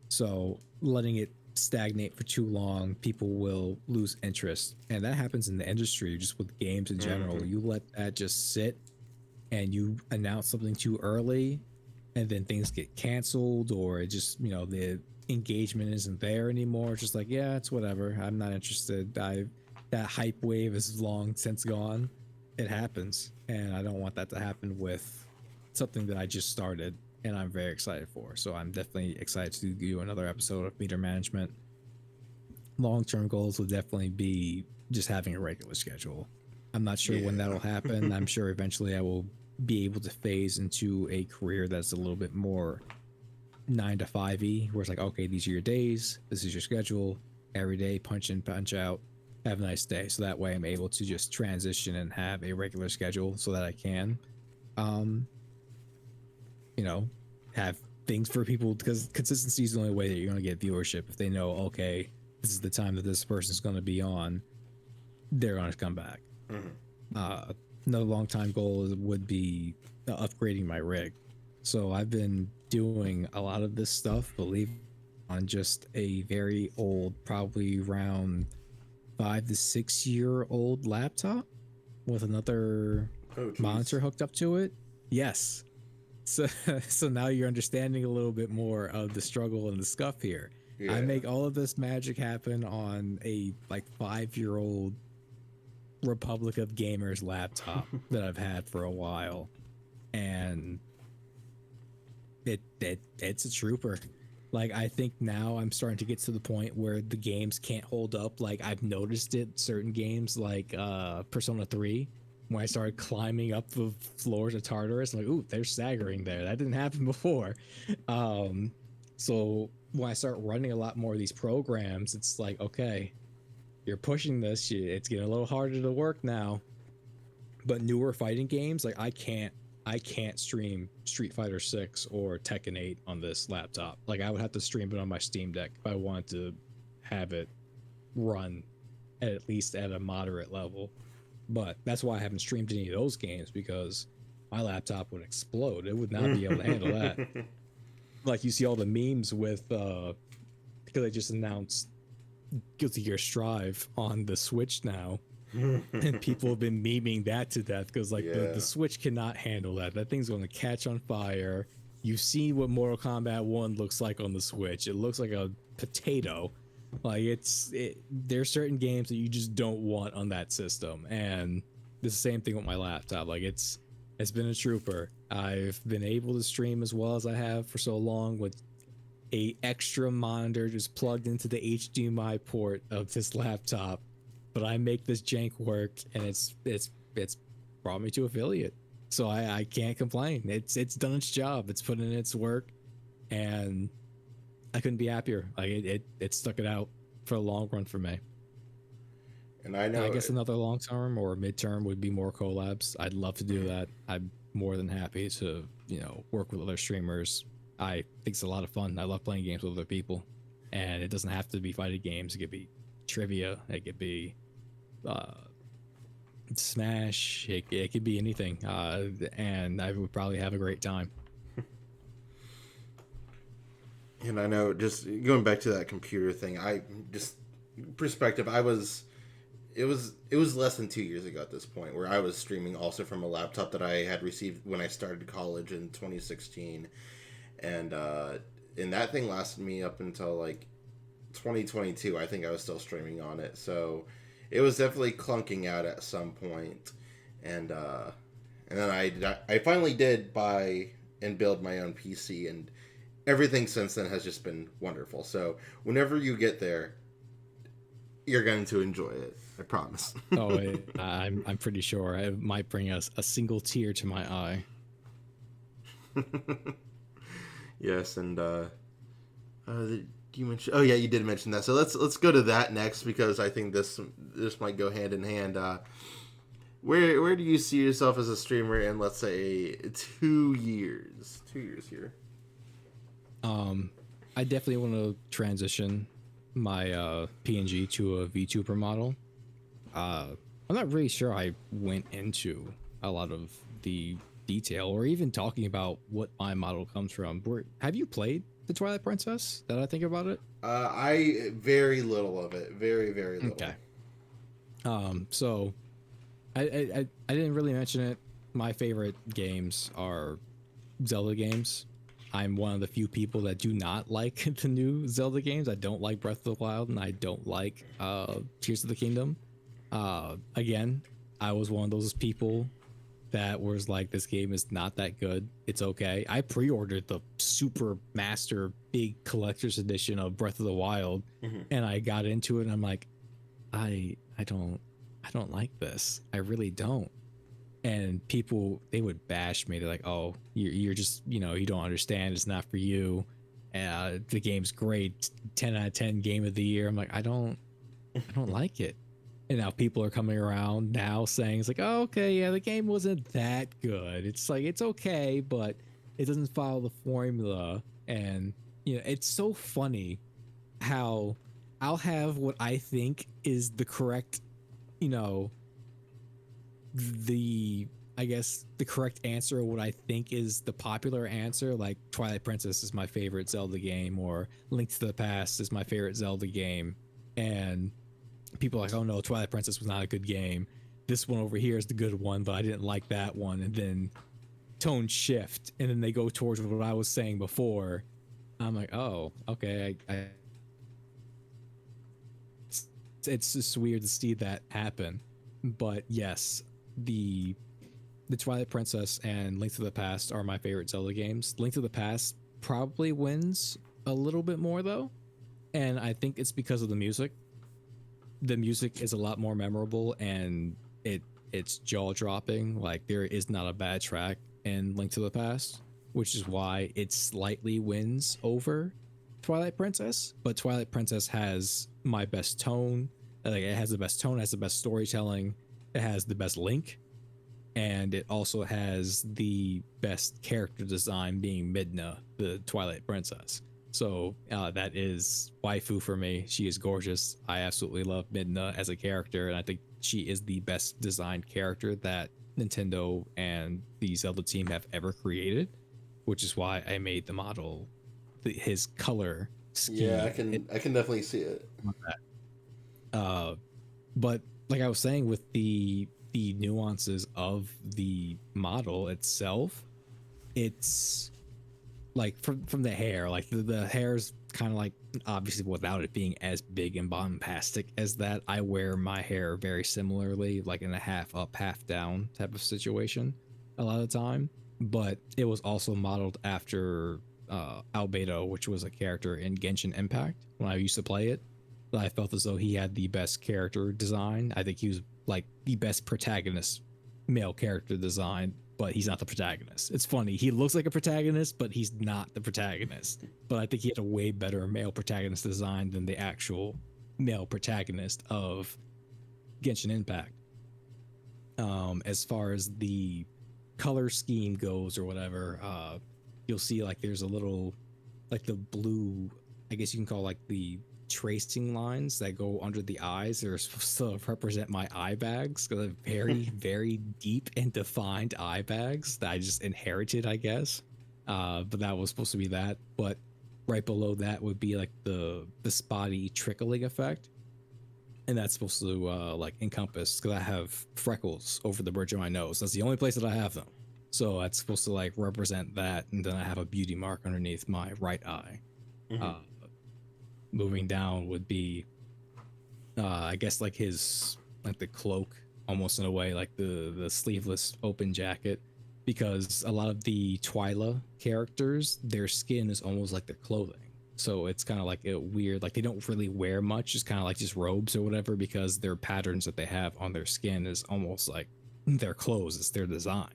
So letting it stagnate for too long, people will lose interest, and that happens in the industry, just with games in general. You let that just sit, and you announce something too early, and then things get canceled, or it just, you know, the engagement isn't there anymore. It's just like, yeah, it's whatever, I'm not interested. That hype wave is long since gone. It happens, and I don't want that to happen with something that I just started. and I'm very excited for. So I'm definitely excited to do another episode of meter management. Long-term goals will definitely be just having a regular schedule. I'm not sure when that'll happen. I'm sure eventually I will be able to phase into a career that's a little bit more 9 to 5 where it's like, okay, these are your days, this is your schedule, every day, punch in, punch out, have a nice day. So that way I'm able to just transition and have a regular schedule so that I can, um, you know, have things for people, because consistency is the only way that you're going to get viewership. If they know, okay, this is the time that this person's going to be on, they're going to come back. Another long time goal would be upgrading my rig. So I've been doing a lot of this stuff, believe, on just a very old, probably around 5 to 6 year old laptop with another monitor hooked up to it. Yes. So, so now you're understanding a little bit more of the struggle and the scuff here. Yeah. I make all of this magic happen on a like 5-year-old Republic of Gamers laptop that I've had for a while, and it's a trooper. Like, I think now I'm starting to get to the point where the games can't hold up. Like, I've noticed it certain games like Persona 3, when I started climbing up the floors of Tartarus. I'm like, ooh, they're staggering there. That didn't happen before. So when I start running a lot more of these programs, it's like, okay, you're pushing this. It's getting a little harder to work now. But newer fighting games, like I can't stream Street Fighter 6 or Tekken 8 on this laptop. Like, I would have to stream it on my Steam Deck if I wanted to have it run at least at a moderate level. But that's why I haven't streamed any of those games, because my laptop would explode. It would not be able to handle that. Like, you see all the memes with because they just announced Guilty Gear Strive on the Switch now. And people have been memeing that to death, because like the Switch cannot handle that. That thing's going to catch on fire. You've seen what Mortal Kombat 1 looks like on the Switch. It looks like a potato. Like, there's certain games that you just don't want on that system. And it's the same thing with my laptop. Like, it's been a trooper. I've been able to stream as well as I have for so long with a extra monitor just plugged into the HDMI port of this laptop. But I make this jank work, and it's brought me to affiliate. So I can't complain. It's done its job. It's put in its work, and I couldn't be happier. Like, it stuck it out for a long run for me. And I know, I guess another long term or midterm would be more collabs. I'd love to do that. I'm more than happy to, work with other streamers. I think it's a lot of fun. I love playing games with other people, and it doesn't have to be fighting games. It could be trivia. It could be Smash. It could be anything, and I would probably have a great time. And I know, just going back to that computer thing, it was less than 2 years ago at this point where I was streaming also from a laptop that I had received when I started college in 2016, and that thing lasted me up until like 2022. I think I was still streaming on it, so it was definitely clunking out at some point. And then I finally did buy and build my own PC, and everything since then has just been wonderful. So whenever you get there, you're going to enjoy it. I promise. Oh, I'm pretty sure it might bring us a single tear to my eye. Yes, and you mentioned? Oh yeah, you did mention that. So let's go to that next, because I think this might go hand in hand. Where do you see yourself as a streamer in, let's say, 2 years? 2 years here. I definitely want to transition my PNG to a VTuber model. I'm not really sure I went into a lot of the detail or even talking about what my model comes from. Have you played the Twilight Princess? Did I think about it? I very little of it. Very, very little. Okay. So I didn't really mention it. My favorite games are Zelda games. I'm one of the few people that do not like the new Zelda games. I don't like Breath of the Wild, and I don't like Tears of the Kingdom. Again, I was one of those people that was like, this game is not that good. It's okay. I pre-ordered the super master big collector's edition of Breath of the Wild, Mm-hmm. and I got into it and I'm like, I don't like this. I really don't. And people, they would bash me. They're like, oh, you're just, you don't understand. It's not for you. The game's great. 10 out of 10 game of the year. I'm like, I don't like it. And now people are coming around now saying it's like, oh, okay, yeah, the game wasn't that good. It's like, it's okay, but it doesn't follow the formula. And it's so funny how I'll have what I think is the correct, you know, the I guess the correct answer, or what I think is the popular answer. Like Twilight Princess is my favorite Zelda game, or Link to the Past is my favorite Zelda game, and people are like, oh no, Twilight Princess was not a good game. This one over here is the good one, but I didn't like that one. And then tone shift, and then they go towards what I was saying before. I'm like, oh, okay. It's just weird to see that happen. But yes, the Twilight Princess and Link to the Past are my favorite Zelda games. Link to the Past probably wins a little bit more though, and I think it's because of the music. The music is a lot more memorable, and it's jaw dropping. Like, there is not a bad track in Link to the Past, which is why it slightly wins over Twilight Princess. But Twilight Princess has my best tone. Like, it has the best tone, has the best storytelling, it has the best Link, and it also has the best character design, being Midna, the Twilight Princess. So that is waifu for me. She is gorgeous. I absolutely love Midna as a character, and I think she is the best designed character that Nintendo and the Zelda team have ever created, which is why I made the model, his color scheme. Yeah, I can definitely see it. Uh, but like I was saying, with the nuances of the model itself, it's like from the hair, like the hair's kind of like, obviously without it being as big and bombastic as that, I wear my hair very similarly, like in a half up half down type of situation a lot of the time. But it was also modeled after Albedo, which was a character in Genshin Impact when I used to play it. I felt as though he had the best character design. I think he was like the best protagonist, male character design, but he's not the protagonist. It's funny. He looks like a protagonist, but he's not the protagonist. But I think he had a way better male protagonist design than the actual male protagonist of Genshin Impact. As far as the color scheme goes or whatever, you'll see like there's a little, like the blue, I guess you can call like the tracing lines that go under the eyes. They're supposed to represent my eye bags, because I have very, very deep and defined eye bags that I just inherited, I guess. But that was supposed to be that. But right below that would be like the spotty trickling effect, and that's supposed to like encompass, because I have freckles over the bridge of my nose. That's the only place that I have them. So that's supposed to like represent that, and then I have a beauty mark underneath my right eye. Mm-hmm. Moving down would be I guess like his, like the cloak, almost in a way, like the sleeveless open jacket, because a lot of the Twyla characters, their skin is almost like their clothing. So it's kind of like a weird, like they don't really wear much, just kind of like just robes or whatever, because their patterns that they have on their skin is almost like their clothes, it's their design.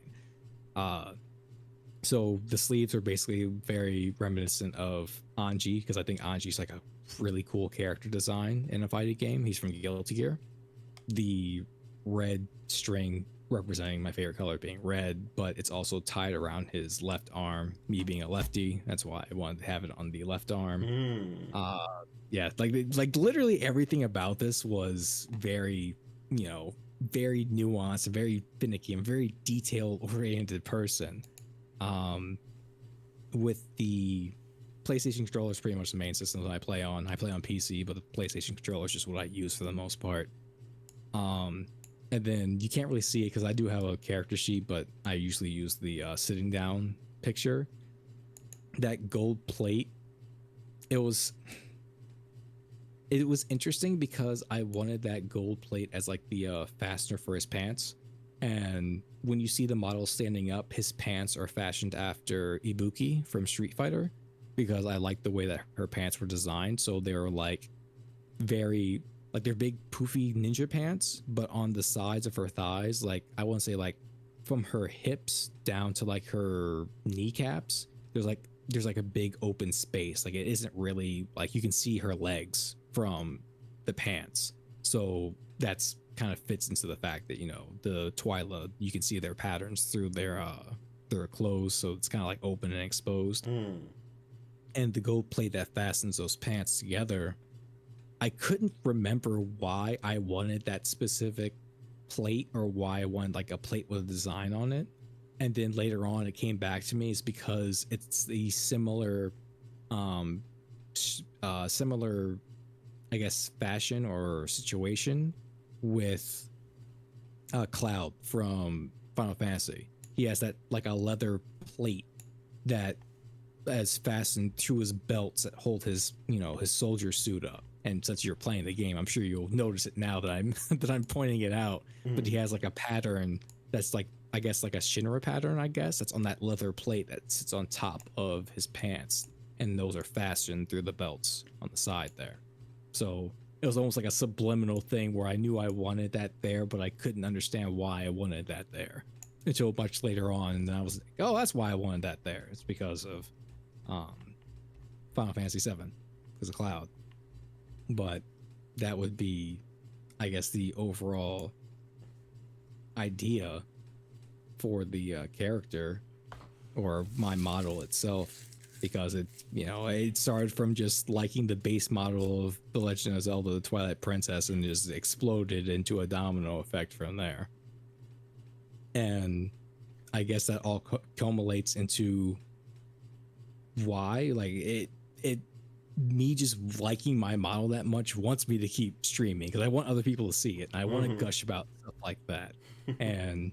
So the sleeves are basically very reminiscent of Anji, because I think Anji's like a really cool character design in a fighting game. He's from Guilty Gear. The red string representing my favorite color being red, but it's also tied around his left arm. Me being a lefty, that's why I wanted to have it on the left arm. Mm. Yeah, like literally everything about this was very, very nuanced, very finicky, and very detail oriented person. With the PlayStation controller is pretty much the main system that I play on. I play on PC, but the PlayStation controller is just what I use for the most part. And then you can't really see it because I do have a character sheet, but I usually use the sitting down picture. That gold plate, it was interesting because I wanted that gold plate as like the fastener for his pants. And when you see the model standing up, his pants are fashioned after Ibuki from Street Fighter, because I like the way that her pants were designed. So they were like very, like they're big poofy ninja pants, but on the sides of her thighs, like I want to say like from her hips down to like her kneecaps, there's like a big open space. Like it isn't really like you can see her legs from the pants. So that's kind of fits into the fact that, you know, the Twyla, you can see their patterns through their clothes, so it's kind of like open and exposed. And the gold plate that fastens those pants together, I couldn't remember why I wanted that specific plate or why I wanted like a plate with a design on it. And then later on, it came back to me is because it's the um, similar, I guess, fashion or situation with Cloud from Final Fantasy. He has that like a leather plate that is fastened to his belts that hold his, you know, his soldier suit up. And since you're playing the game, I'm sure you'll notice it now that I'm that I'm pointing it out. But he has like a pattern that's like, I guess like a Shinra pattern, I guess, that's on that leather plate that sits on top of his pants, and those are fastened through the belts on the side there. So it was almost like a subliminal thing where I knew I wanted that there, but I couldn't understand why I wanted that there until much later on. And I was like, oh, that's why I wanted that there. It's because of um, Final Fantasy VII, because of Cloud. But that would be, I guess, the overall idea for the character or my model itself, because it, you know, it started from just liking the base model of The Legend of Zelda: The Twilight Princess and just exploded into a domino effect from there. And I guess that all culminates into why, like, it me just liking my model that much wants me to keep streaming, because I want other people to see it and I want to gush about stuff like that. And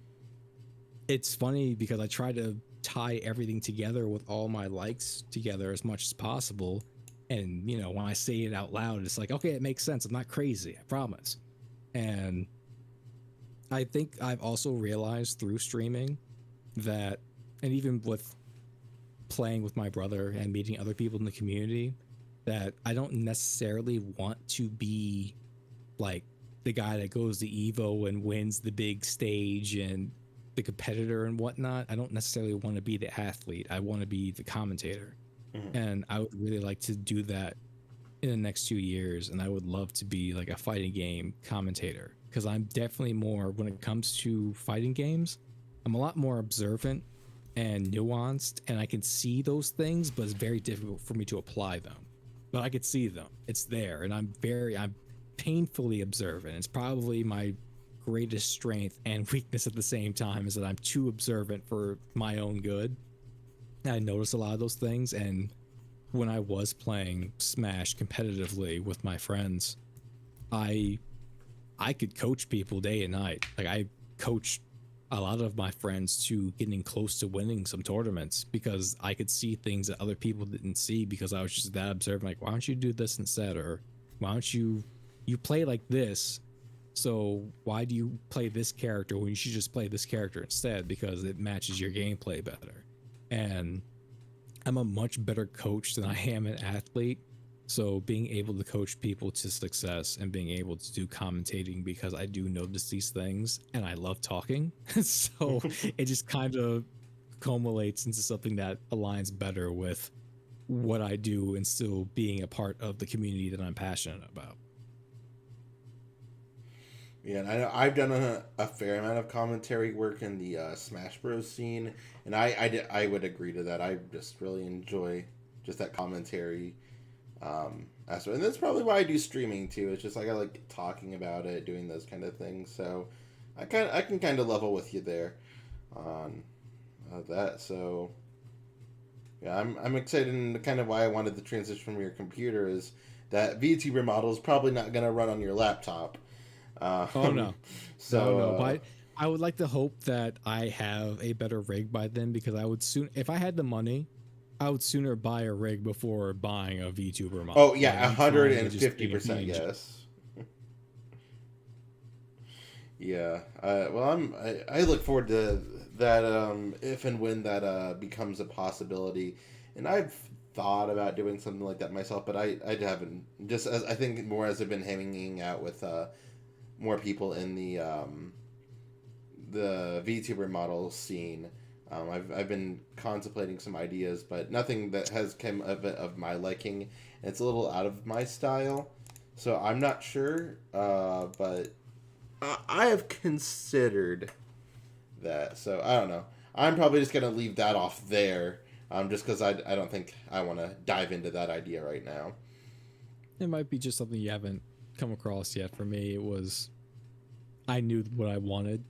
it's funny because I try to tie everything together with all my likes together as much as possible. And, you know, when I say it out loud, it's like, okay, it makes sense. I'm not crazy, I promise. And I think I've also realized through streaming that, and even with playing with my brother and meeting other people in the community, that I don't necessarily want to be like the guy that goes to Evo and wins the big stage and the competitor and whatnot. I don't necessarily want to be the athlete. I want to be the commentator. And I would really like to do that in the next 2 years. And I would love to be like a fighting game commentator, because I'm definitely more, when it comes to fighting games, I'm a lot more observant and nuanced, and I can see those things, but it's very difficult for me to apply them. But I could see them. It's there, and I'm painfully observant. It's probably my greatest strength and weakness at the same time, is that I'm too observant for my own good. And I notice a lot of those things, and when I was playing Smash competitively with my friends, I could coach people day and night. Like, I coached a lot of my friends to getting close to winning some tournaments, because I could see things that other people didn't see, because I was just that observant. Like, why don't you do this instead? Or why don't you play like this? So why do you play this character when you should just play this character instead? Because it matches your gameplay better. And I'm a much better coach than I am an athlete. So being able to coach people to success and being able to do commentating, because I do notice these things and I love talking. So it just kind of culminates into something that aligns better with what I do and still being a part of the community that I'm passionate about. Yeah, and I know I've done a fair amount of commentary work in the Smash Bros. Scene, and I would agree to that. I just really enjoy just that commentary aspect, and that's probably why I do streaming too. It's just like I like talking about it, doing those kind of things. So I can kind of level with you there on that. So yeah, I'm excited, and kind of why I wanted the transition from your computer is that VTuber model is probably not going to run on your laptop. Oh no, so no. But I would like to hope that I have a better rig by then, because I would soon, if I had the money, I would sooner buy a rig before buying a VTuber model. oh yeah, Like, I'm trying to just 150%, yes. Yeah. Well, I look forward to that if and when that becomes a possibility. And I've thought about doing something like that myself, but I haven't. Just as I think more as I've been hanging out with more people in the VTuber model scene. I've been contemplating some ideas, but nothing that has come of my liking. It's a little out of my style, so I'm not sure. But I have considered that, so I don't know. I'm probably just gonna leave that off there, just because I don't think I want to dive into that idea right now. It might be just something you haven't come across yet. For me, it was I knew what I wanted,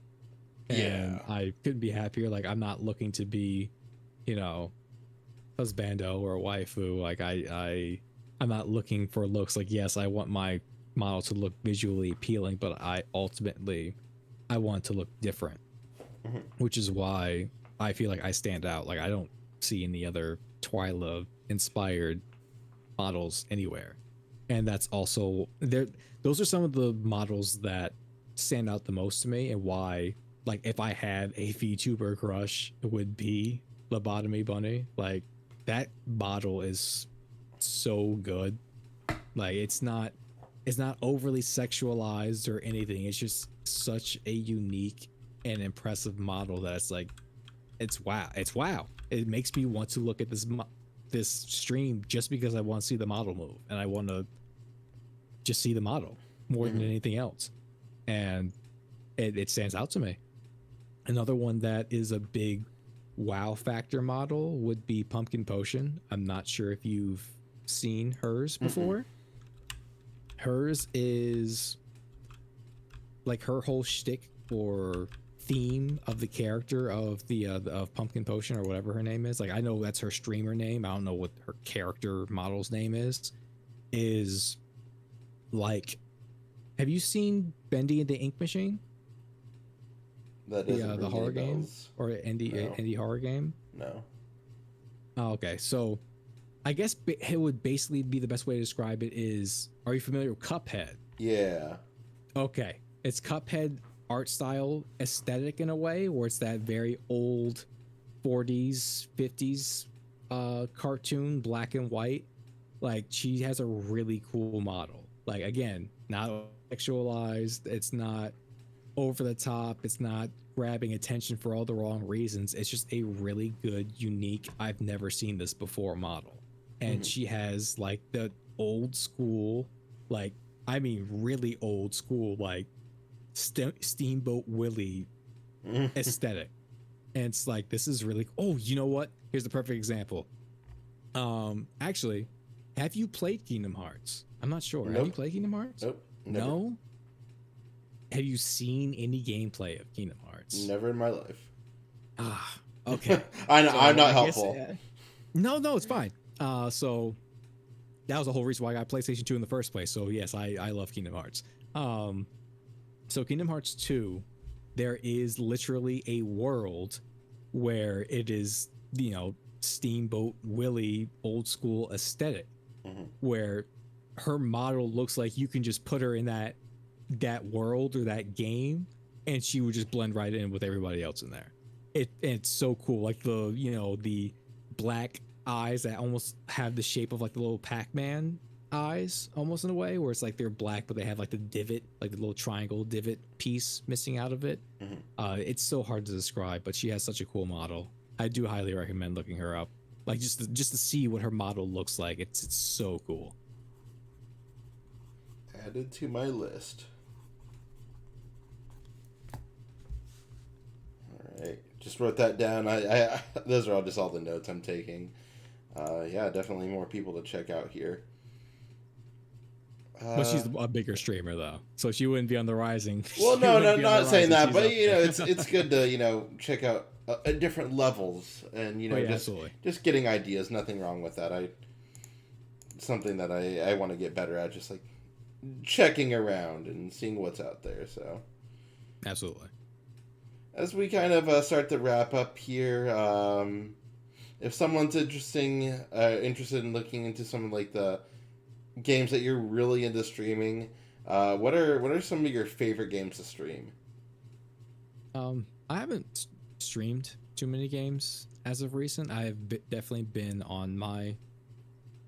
and Yeah. I couldn't be happier. Like I'm not looking to be, you know, husbando or a waifu. Like I'm not looking for looks. Like yes, I want my model to look visually appealing, but I want to look different, Mhm. which is why I feel like I stand out. Like I don't see any other Twyla inspired models anywhere. And that's also there. Those are some of the models that stand out the most to me, and why, like, if I had a VTuber crush, it would be Lobotomy Bunny. Like, that model is so good. Like, it's not overly sexualized or anything. It's just such a unique and impressive model that it's like, it's wow. It's wow. It makes me want to look at this stream just because I want to see the model move, and I want to just see the model more than Mhm. anything else. And it stands out to me. Another one that is a big wow factor model would be Pumpkin Potion. I'm not sure if you've seen hers Mm-mm. before. Hers is like her whole shtick or theme of the character of the of Pumpkin Potion or whatever her name is. Like I know that's her streamer name. I don't know what her character model's name is. Is like, have you seen Bendy and the Ink Machine? That doesn't The ring any horror game bells. or No. indie horror game? No. Oh, okay. So I guess it would basically be the best way to describe it is, are you familiar with Cuphead? Yeah. Okay. It's Cuphead art style aesthetic in a way where it's that very old 40s, 50s cartoon, black and white. Like she has a really cool model. Like again, not sexualized, it's not over the top, it's not grabbing attention for all the wrong reasons. It's just a really good, unique, I've never seen this before model. And Mm-hmm. she has like the old school, like, I mean, really old school, like Steamboat Willie aesthetic. And it's like, this is really, oh, you know what? Here's the perfect example. Actually, have you played Kingdom Hearts? I'm not sure. Have you Nope. played Kingdom Hearts? Nope. Never. No? Have you seen any gameplay of Kingdom Hearts? Never in my life. Ah, okay. I know, I'm So not I guess helpful. no, no, it's fine. So that was the whole reason why I got PlayStation 2 in the first place. So yes, I love Kingdom Hearts. Um, so Kingdom Hearts 2, there is literally a world where it is, you know, Steamboat Willie old school aesthetic, Mm-hmm. where her model looks like you can just put her in that world or that game, and she would just blend right in with everybody else in there. It's so cool. Like the, you know, the black eyes that almost have the shape of like the little Pac-Man eyes, almost in a way, where it's like they're black but they have like the divot, like the little triangle divot piece missing out of it. Mm-hmm. It's so hard to describe, but she has such a cool model. I do highly recommend looking her up, like just to see what her model looks like. It's so cool. Added to my list. All right. Just wrote that down. Those are all just all the notes I'm taking. Yeah, definitely more people to check out here. But she's a bigger streamer though, so she wouldn't be on the rising. Well, She no, wouldn't no, be on the not saying rising. that, She's but up you know, there. it's good to check out different levels, and Oh yeah, absolutely. just getting ideas. Nothing wrong with that. Something that I want to get better at, just like checking around and seeing what's out there. So Absolutely. as we kind of start to wrap up here, if someone's interested in looking into some of like the games that you're really into streaming, what are some of your favorite games to stream? I haven't streamed too many games as of recent. I've definitely been on my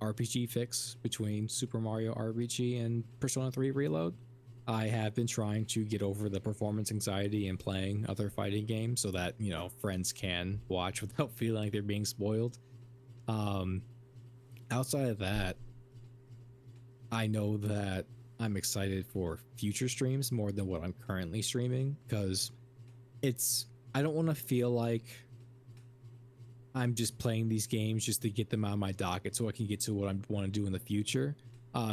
RPG fix between Super Mario RPG and Persona 3 Reload. I have been trying to get over the performance anxiety in playing other fighting games so that, friends can watch without feeling like they're being spoiled. Um, Outside of that, I know that I'm excited for future streams more than what I'm currently streaming because I don't want to feel like I'm just playing these games just to get them out of my docket so I can get to what I want to do in the future.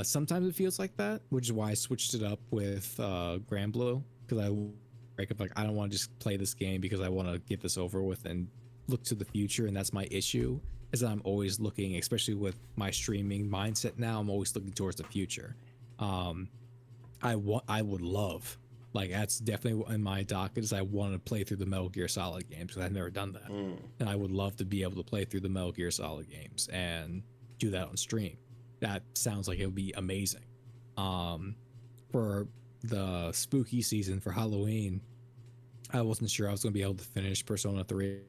Sometimes it feels like that, which is why I switched it up with Granblue because I don't want to just play this game because I want to get this over with and look to the future, and that's my issue. Is that I'm always looking, especially with my streaming mindset now. I'm always looking towards the future. I would love, like, that's definitely in my docket. Is I want to play through the Metal Gear Solid games because I've never done that, and I would love to be able to play through the Metal Gear Solid games and do that on stream. That sounds like it would be amazing. For the spooky season for Halloween, I wasn't sure I was going to be able to finish Persona 3,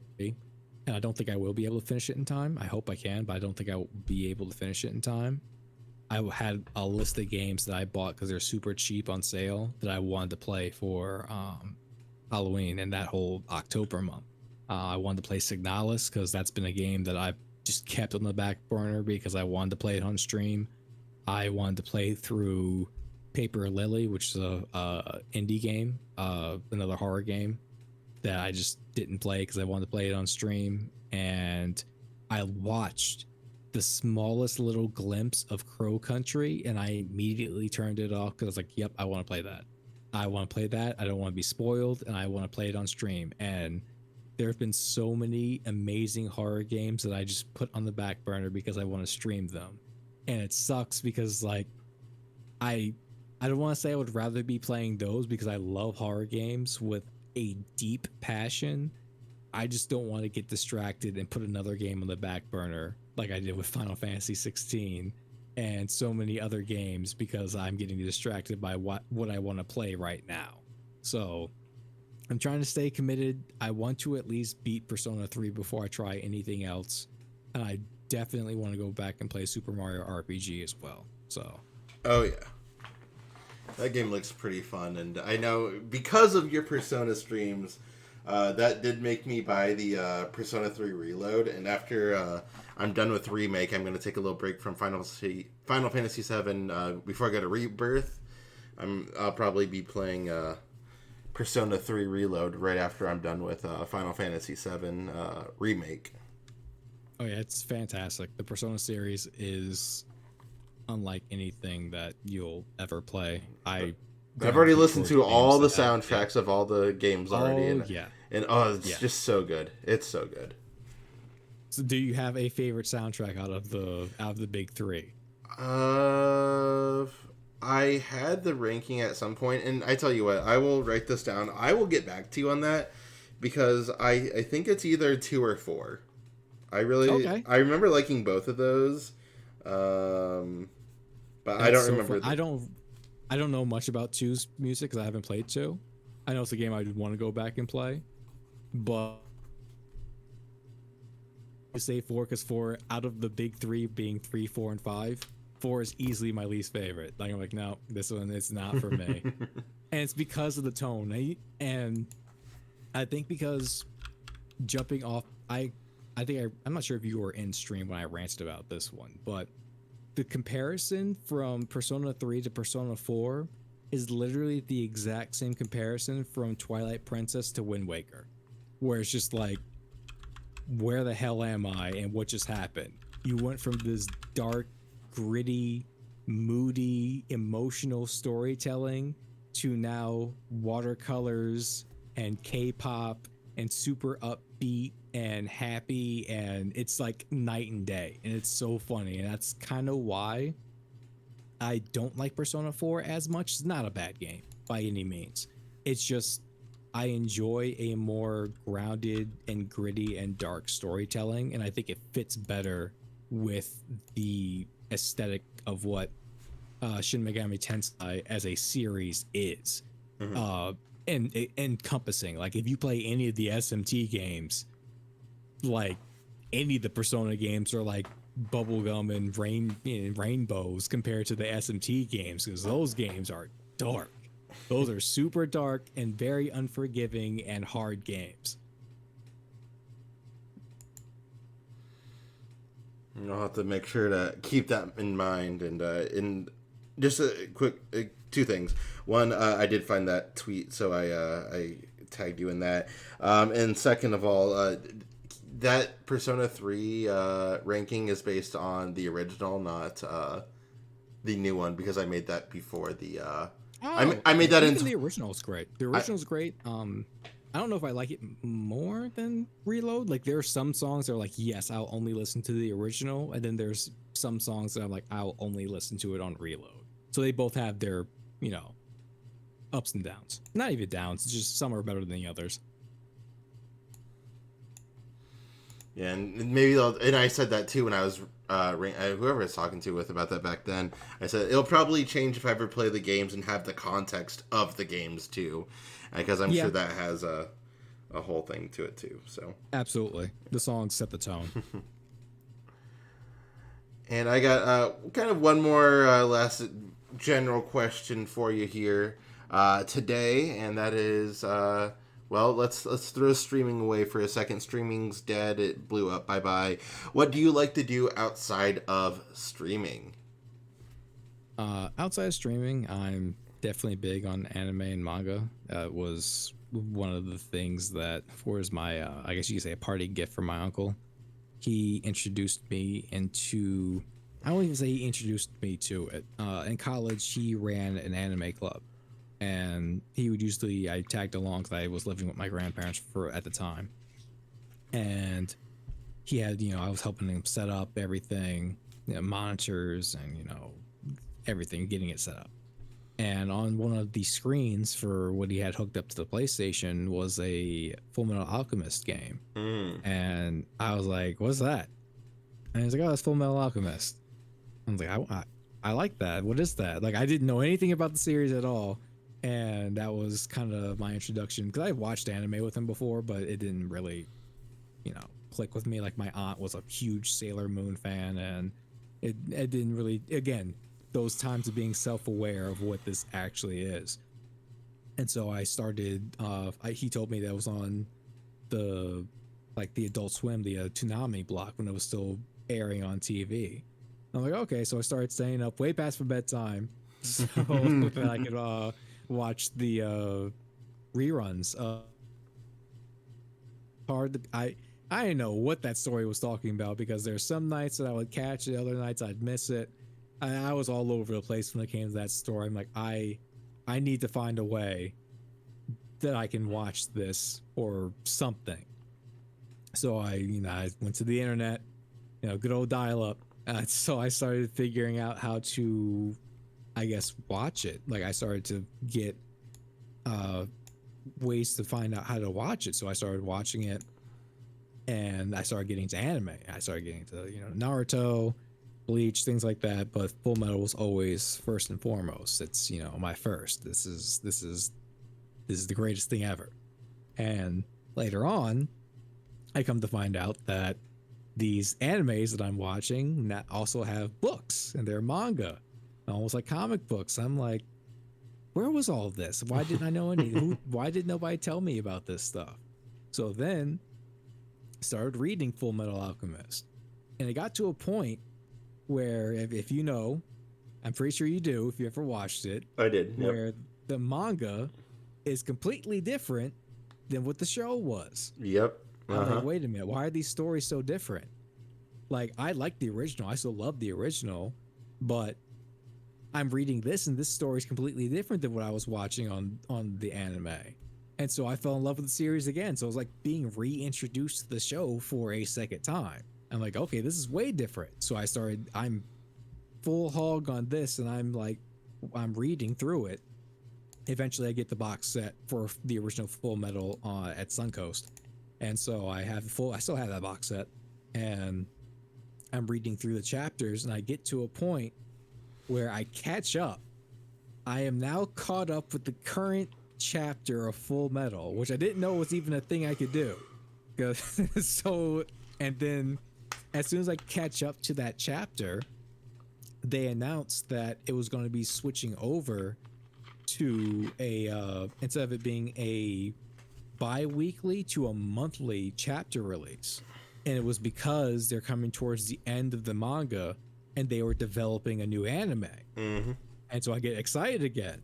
and I don't think I will be able to finish it in time. I hope I can, but I don't think I will be able to finish it in time. I had a list of games that I bought because they're super cheap on sale that I wanted to play for Halloween and that whole October month. I wanted to play Signalis because that's been a game that I've just kept on the back burner because I wanted to play it on stream. I wanted to play through Paper Lily, which is a indie game, another horror game that I just didn't play because I wanted to play it on stream. And I watched the smallest little glimpse of Crow Country and I immediately turned it off because I was like, yep, I want to play that. I want to play that. I don't want to be spoiled, and I want to play it on stream. And there have been so many amazing horror games that I just put on the back burner because I want to stream them. And it sucks because, like, I don't want to say I would rather be playing those because I love horror games with a deep passion. I just don't want to get distracted and put another game on the back burner like I did with Final Fantasy 16 and so many other games because I'm getting distracted by what I want to play right now. So I'm trying to stay committed. I want to at least beat Persona 3 before I try anything else. And I definitely want to go back and play Super Mario RPG as well. So, oh yeah. That game looks pretty fun, and I know because of your Persona streams, that did make me buy the Persona 3 Reload, and after I'm done with Remake, I'm going to take a little break from Final Fantasy 7 before I go to Rebirth. I'll probably be playing Persona 3 Reload right after I'm done with Final Fantasy 7 Remake. Oh yeah, it's fantastic. The Persona series is unlike anything that you'll ever play. I've already listened to all the soundtracks of all the games already. Oh, yeah. And it's just so good. It's so good. So do you have a favorite soundtrack out of the big three? I had the ranking at some point, and I tell you what, I will write this down. I will get back to you on that because I think it's either 2 or 4. I remember liking both of those. But I don't remember. I don't know much about 2's music because I haven't played 2. I know it's a game I would want to go back and play, but I say 4 because 4 out of the big 3 being 3, 4, and 5, 4 is easily my least favorite. Like I'm like, no, this one is not for me, and it's because of the tone. And I think because jumping off, I'm not sure if you were in stream when I ranted about this one, but the comparison from Persona 3 to Persona 4 is literally the exact same comparison from Twilight Princess to Wind Waker, where it's just like, where the hell am I and what just happened? You went from this dark, gritty, moody, emotional storytelling to now watercolors and K-pop and super upbeat and happy, and it's like night and day, and it's so funny. And that's kind of why I don't like Persona 4 as much. It's not a bad game by any means. It's just I enjoy a more grounded and gritty and dark storytelling, and I think it fits better with the aesthetic of what Shin Megami Tensei as a series is. and encompassing. Like if you play any of the SMT games, like any of the Persona games are like bubblegum and rainbows compared to the SMT games, because those games are dark. Those are super dark and very unforgiving and hard games. I'll have to make sure to keep that in mind. And in just a quick two things. One, I did find that tweet, so I tagged you in that. And second of all, that Persona 3 ranking is based on the original, not the new one, because I made that before the. I made that into the original is great. The original is great. I don't know if I like it more than Reload. Like there are some songs that are like, yes, I'll only listen to the original, and then there's some songs that I'm like, I'll only listen to it on Reload. So they both have their, ups and downs. Not even downs. It's just some are better than the others. Yeah, and maybe and I said that too when I was whoever I was talking to with about that back then. I said it'll probably change if I ever play the games and have the context of the games too, because I'm sure that has a whole thing to it too. So absolutely, the songs set the tone. And I got kind of one more last general question for you here today, and that is. Well, let's throw streaming away for a second. Streaming's dead. It blew up. Bye-bye. What do you like to do outside of streaming? Outside of streaming, I'm definitely big on anime and manga. It was one of the things that was my, I guess you could say, a party gift from my uncle. He introduced me into, I won't even say he introduced me to it. In college, he ran an anime club. And he would usually, I tagged along because I was living with my grandparents at the time. And he had, I was helping him set up everything, monitors and, everything, getting it set up. And on one of the screens for what he had hooked up to the PlayStation was a Fullmetal Alchemist game. And I was like, what's that? And he's like, oh, that's Fullmetal Alchemist. I was like, I like that. What is that? Like, I didn't know anything about the series at all. And that was kind of my introduction, because I watched anime with him before, but it didn't really, click with me. Like my aunt was a huge Sailor Moon fan, and it didn't really, again, those times of being self-aware of what this actually is. And so I started, he told me that it was on the Adult Swim, the Toonami block, when it was still airing on TV. I'm like, okay, so I started staying up way past for bedtime so that I could watch the reruns. I didn't know what that story was talking about, because there's some nights that I would catch it, other nights I'd miss it. I was all over the place when it came to that story. I'm like, I need to find a way that I can watch this or something. So I went to the internet, good old dial-up. So I started figuring out how to, I guess, watch it. Like I started to get ways to find out how to watch it. So I started watching it, and I started getting into anime. I started getting to Naruto, Bleach, things like that. But Full Metal was always first and foremost. It's my first. This is the greatest thing ever. And later on, I come to find out that these animes that I'm watching also have books, and they're manga, almost like comic books. I'm like, where was all this? Why didn't I know any? Why did nobody tell me about this stuff? So then started reading Full Metal Alchemist, and it got to a point where, if you know, I'm pretty sure you do if you ever watched it. I did. Yep. Where the manga is completely different than what the show was. Yep. I'm like, wait a minute, why are these stories so different? Like, I like the original, I still love the original, but I'm reading this, and this story is completely different than what I was watching on the anime. And so I fell in love with the series again. So it was like being reintroduced to the show for a second time. I'm like, okay, this is way different. So I'm full hog on this, and I'm reading through it. Eventually I get the box set for the original Full Metal at Suncoast. And so I still have that box set, and I'm reading through the chapters, and I get to a point where I catch up. I am now caught up with the current chapter of Full Metal, which I didn't know was even a thing I could do. So, and then as soon as I catch up to that chapter, they announced that it was going to be switching over to a instead of it being a bi-weekly to a monthly chapter release. And it was because they're coming towards the end of the manga and they were developing a new anime. Mm-hmm. And so I get excited again.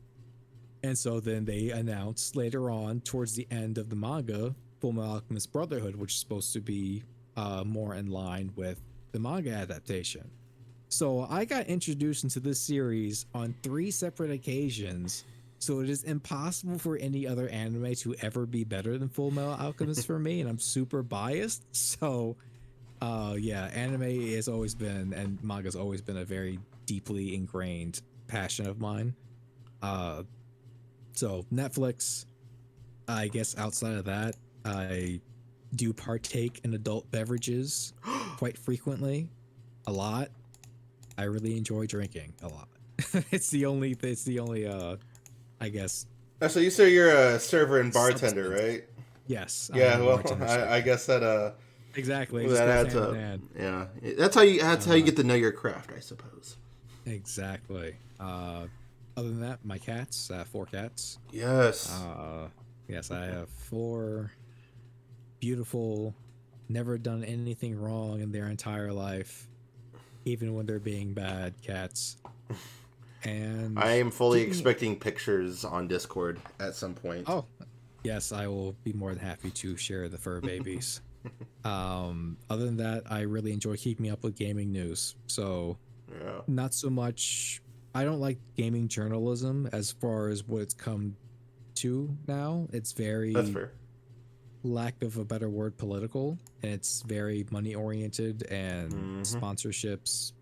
And so then they announced later on towards the end of the manga, Fullmetal Alchemist Brotherhood, which is supposed to be more in line with the manga adaptation. So I got introduced into this series on 3 separate occasions. So it is impossible for any other anime to ever be better than Fullmetal Alchemist for me, and I'm super biased. So, yeah, anime has always been, and manga's always been a very deeply ingrained passion of mine. So Netflix, I guess outside of that, I do partake in adult beverages quite frequently, a lot. I really enjoy drinking a lot. It's the only I guess. So you say you're a server and bartender, Substance. right? Yes, I Yeah, am a well, bartender. I guess that Exactly. It just that goes adds hand up. in hand. Yeah, that's how you get to know your craft, I suppose. Exactly. Other than that, my cats, 4 cats. Yes. Yes, I have 4 beautiful, never done anything wrong in their entire life, even when they're being bad cats. And I am fully expecting pictures on Discord at some point. Oh, yes, I will be more than happy to share the fur babies. Other than that, I really enjoy keeping up with gaming news. So, Yeah. not so much. I don't like gaming journalism as far as what it's come to now. It's That's very, fair. lack of a better word, political, and it's very money oriented and sponsorships.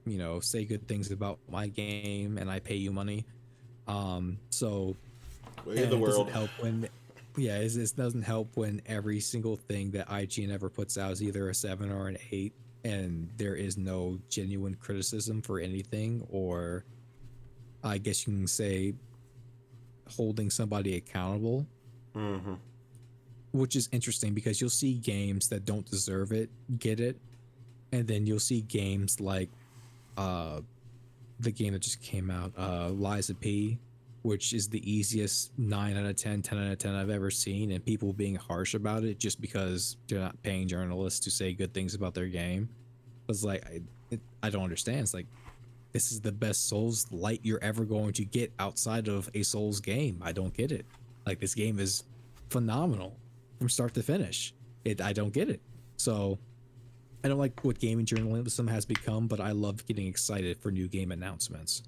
Say good things about my game, and I pay you money. So Way of and the it world. doesn't help when it doesn't help when every single thing that IGN ever puts out is either a 7 or an 8, and there is no genuine criticism for anything, or I guess you can say holding somebody accountable. Which is interesting because you'll see games that don't deserve it get it, and then you'll see games like the game that just came out, Lies of P, which is the easiest 9 out of 10, 10 out of 10 I've ever seen, and people being harsh about it just because they're not paying journalists to say good things about their game. It's like, I don't understand. It's like, this is the best Souls light you're ever going to get outside of a Souls game. I don't get it. Like, this game is phenomenal from start to finish. I don't get it. So I don't like what gaming journalism has become, but I love getting excited for new game announcements.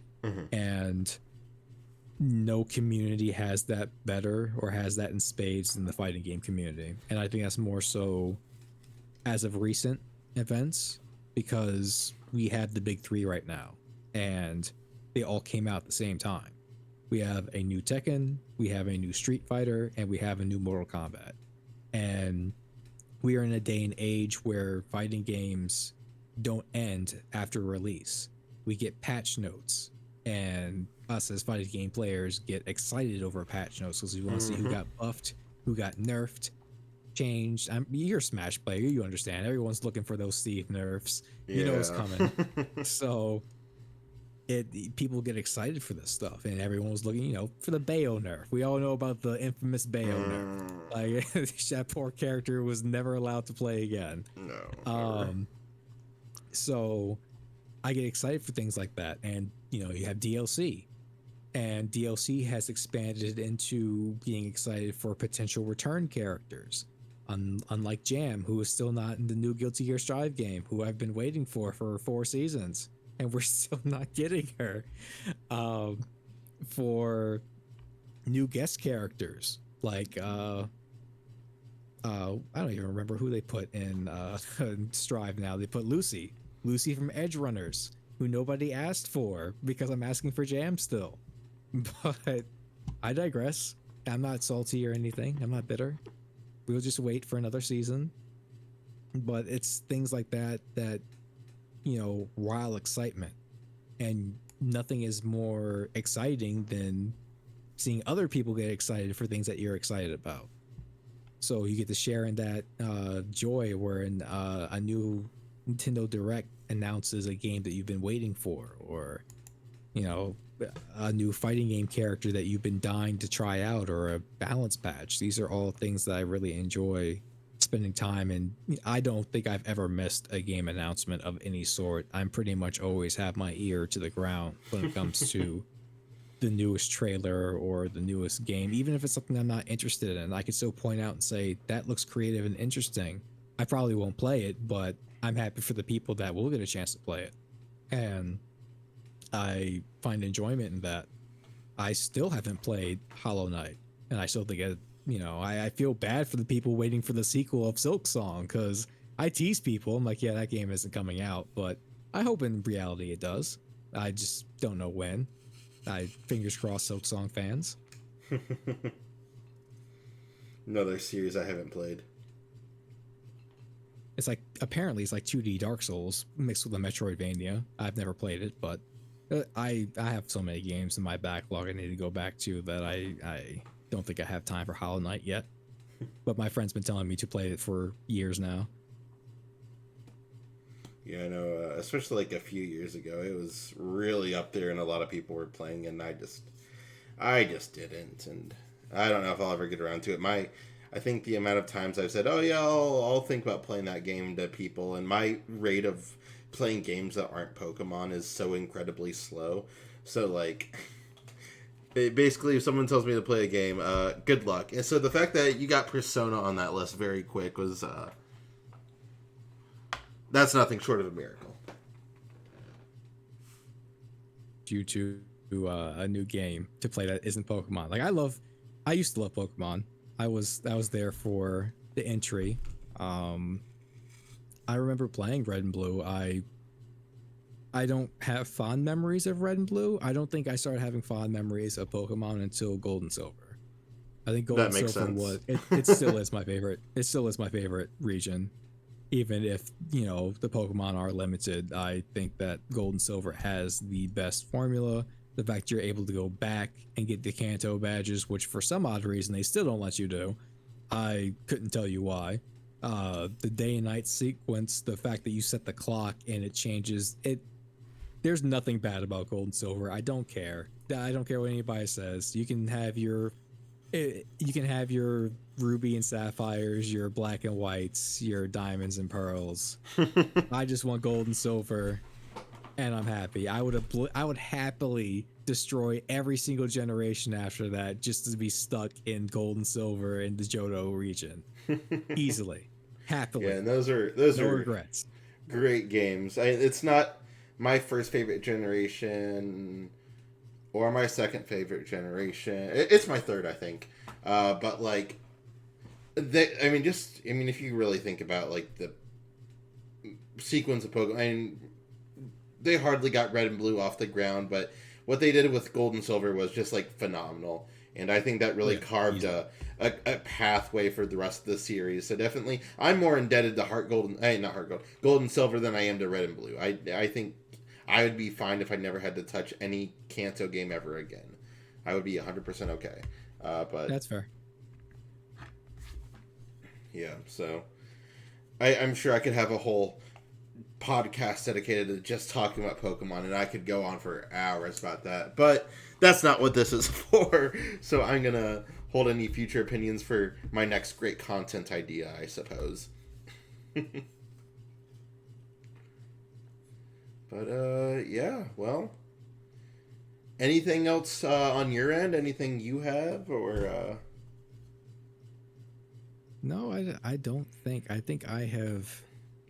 And no community has that better or has that in spades than the fighting game community. And I think that's more so as of recent events, because we have the big 3 right now, and they all came out at the same time. We have a new Tekken, we have a new Street Fighter, and we have a new Mortal Kombat. And we are in a day and age where fighting games don't end after release. We get patch notes, and us as fighting game players get excited over patch notes because we want to see who got buffed, who got nerfed, changed. You're a Smash player, you understand. Everyone's looking for those Steve nerfs. Yeah. You know it's coming. So people get excited for this stuff, and everyone was looking, for the Bayo nerf. We all know about the infamous Bayo nerf. Like, that poor character was never allowed to play again. No. So I get excited for things like that, and you have DLC, and DLC has expanded into being excited for potential return characters. Unlike Jam, who is still not in the new Guilty Gear Strive game, who I've been waiting for 4 seasons, and we're still not getting her. For new guest characters, like I don't even remember who they put in Strive now. They put Lucy from Edge Runners, who nobody asked for because I'm asking for Jam still. But I digress. I'm not salty or anything. I'm not bitter. We'll just wait for another season. But it's things like that rile excitement. And nothing is more exciting than seeing other people get excited for things that you're excited about. So you get to share in that joy when a new Nintendo Direct announces a game that you've been waiting for, or you know, a new fighting game character that you've been dying to try out, or a balance patch. These are all things that I really enjoy spending time in. I don't think I've ever missed a game announcement of any sort. I'm pretty much always have my ear to the ground when it comes to the newest trailer or the newest game, even if it's something I'm not interested in. I can still point out and say that looks creative and interesting. I probably won't play it, but I'm happy for the people that will get a chance to play it, and I find enjoyment in that. I still haven't played Hollow Knight, and I still think it, I feel bad for the people waiting for the sequel of Silk Song, because I tease people. I'm like, yeah, that game isn't coming out, but I hope in reality it does. I just don't know when. I fingers crossed, Silk Song fans. Another series I haven't played. It's like, apparently it's like 2D Dark Souls mixed with a Metroidvania. I've never played it, but I have so many games in my backlog I need to go back to that I don't think I have time for Hollow Knight yet. But my friend's been telling me to play it for years now. Yeah, I know. Especially like a few years ago, it was really up there, and a lot of people were playing, and I just didn't, and I don't know if I'll ever get around to it. I think the amount of times I've said, "Oh yeah, I'll think about playing that game" to people, and my rate of playing games that aren't Pokemon is so incredibly slow. So like, basically, if someone tells me to play a game, good luck. And so the fact that you got Persona on that list very quick was that's nothing short of a miracle. Due to a new game to play that isn't Pokemon. Like I used to love Pokemon. I was there for the entry. I remember playing Red and Blue. I don't have fond memories of Red and Blue. I don't think I started having fond memories of Pokemon until Gold and Silver. I think Gold That and makes Silver sense. was it still is my favorite. It still is my favorite region. Even if, the Pokemon are limited, I think that Gold and Silver has the best formula. The fact you're able to go back and get the Kanto badges, which for some odd reason they still don't let you do. I couldn't tell you why. The day and night sequence, the fact that you set the clock and it changes it. There's nothing bad about Gold and Silver. I don't care. I don't care what anybody says. You can have your ruby and sapphires, your black and whites, your diamonds and pearls. I just want gold and silver, and I'm happy. I would happily destroy every single generation after that just to be stuck in gold and silver in the Johto region, easily, happily. Yeah, and those no are regrets. great games. It's not my first favorite generation or my second favorite generation. It's my third, I think. But like, if you really think about like the sequence of Pokemon, they hardly got Red and Blue off the ground, but what they did with Gold and Silver was just like phenomenal, and I think that really carved a pathway for the rest of the series. So definitely, I'm more indebted to Gold and Silver than I am to Red and Blue. I think I would be fine if I never had to touch any Kanto game ever again. I would be 100% okay. But that's fair. Yeah, so I'm sure I could have a whole podcast dedicated to just talking about Pokemon, and I could go on for hours about that. But that's not what this is for. So I'm gonna hold any future opinions for my next great content idea, I suppose. But yeah, well, anything else on your end? Anything you have, or? No, I don't think. I think I have.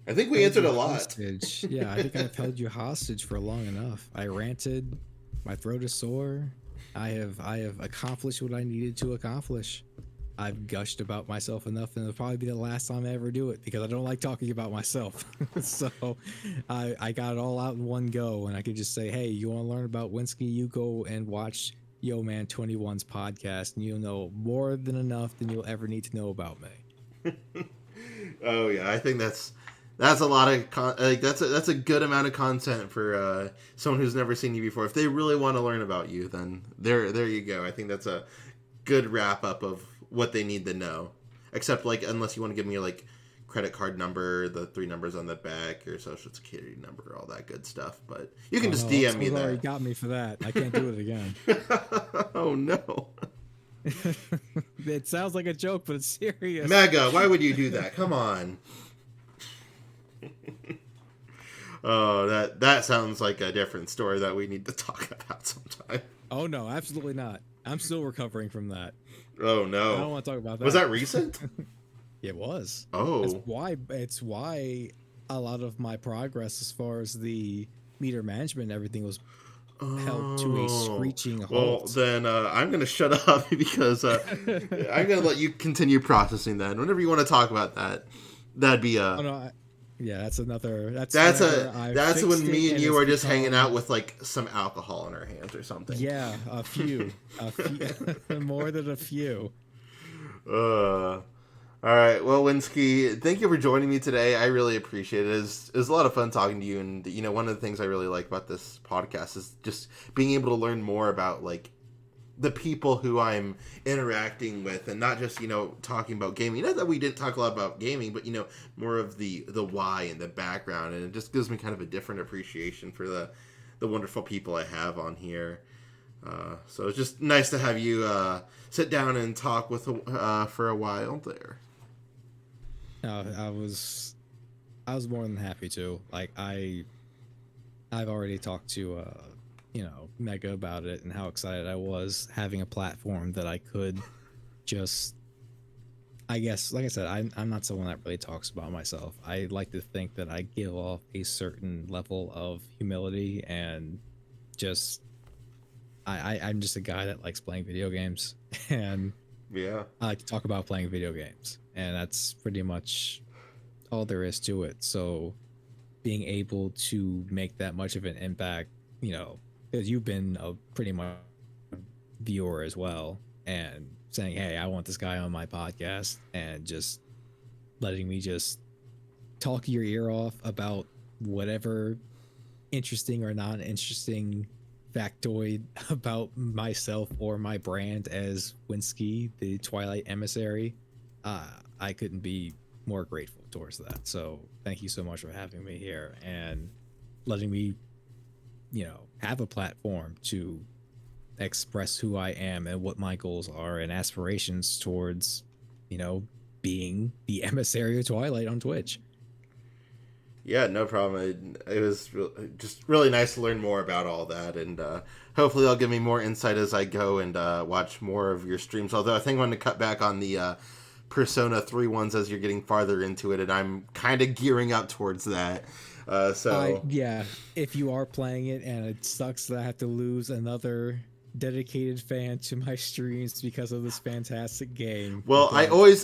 I think we answered a lot. Hostage. Yeah, I think I've held you hostage for long enough. I ranted. My throat is sore. I have accomplished what I needed to accomplish. I've gushed about myself enough, and it'll probably be the last time I ever do it because I don't like talking about myself. So I got it all out in one go, and I could just say, hey, you want to learn about Wynzki? You go and watch Yoman 21's podcast, and you'll know more than enough than you'll ever need to know about me. Oh yeah, I think that's That's a lot of that's a good amount of content for someone who's never seen you before. If they really want to learn about you, then there you go. I think that's a good wrap up of what they need to know. Except like unless you want to give me your like credit card number, the 3 numbers on the back, your social security number, all that good stuff. But you can just DM me that. Already got me for that. I can't do it again. Oh no. It sounds like a joke, but it's serious. Mega, why would you do that? Come on. Oh, that sounds like a different story that we need to talk about sometime. Oh no, absolutely not. I'm still recovering from that. Oh no. I don't want to talk about that. Was that recent? It was. Oh. It's why a lot of my progress as far as the meter management and everything was held to a screeching halt. Well, then I'm going to shut up because I'm going to let you continue processing that. Whenever you want to talk about that, that'd be Oh, no, yeah, that's another. That's when me and you are just hanging out with like some alcohol in our hands or something. Yeah, a few, more than a few. All right, well, Wynzki, thank you for joining me today. I really appreciate it. It was a lot of fun talking to you, and you know, one of the things I really like about this podcast is just being able to learn more about like the people who I'm interacting with, and not just, you know, talking about gaming. Not that we didn't talk a lot about gaming, but you know, more of the why and the background, and it just gives me kind of a different appreciation for the wonderful people I have on here. So it's just nice to have you sit down and talk with for a while there. I was more than happy to. Like I've already talked to you know, Mega about it and how excited I was having a platform that I could just, I guess, like I said, I'm not someone that really talks about myself. I like to think that I give off a certain level of humility and just I'm just a guy that likes playing video games, and yeah, I like to talk about playing video games, and that's pretty much all there is to it. So being able to make that much of an impact, you know, because you've been a pretty much viewer as well, and saying, hey, I want this guy on my podcast, and just letting me just talk your ear off about whatever interesting or non-interesting factoid about myself or my brand as Wynzki, the Twilight Emissary. I couldn't be more grateful towards that. So thank you so much for having me here and letting me, you know, have a platform to express who I am and what my goals are and aspirations towards, you know, being the Emissary of Twilight on Twitch. Yeah, no problem. It was just really nice to learn more about all that, and hopefully they'll give me more insight as I go and watch more of your streams. Although I think I'm going to cut back on the Persona 3 ones as you're getting farther into it, and I'm kind of gearing up towards that. Yeah, if you are playing it, and it sucks that I have to lose another dedicated fan to my streams because of this fantastic game. Well, I always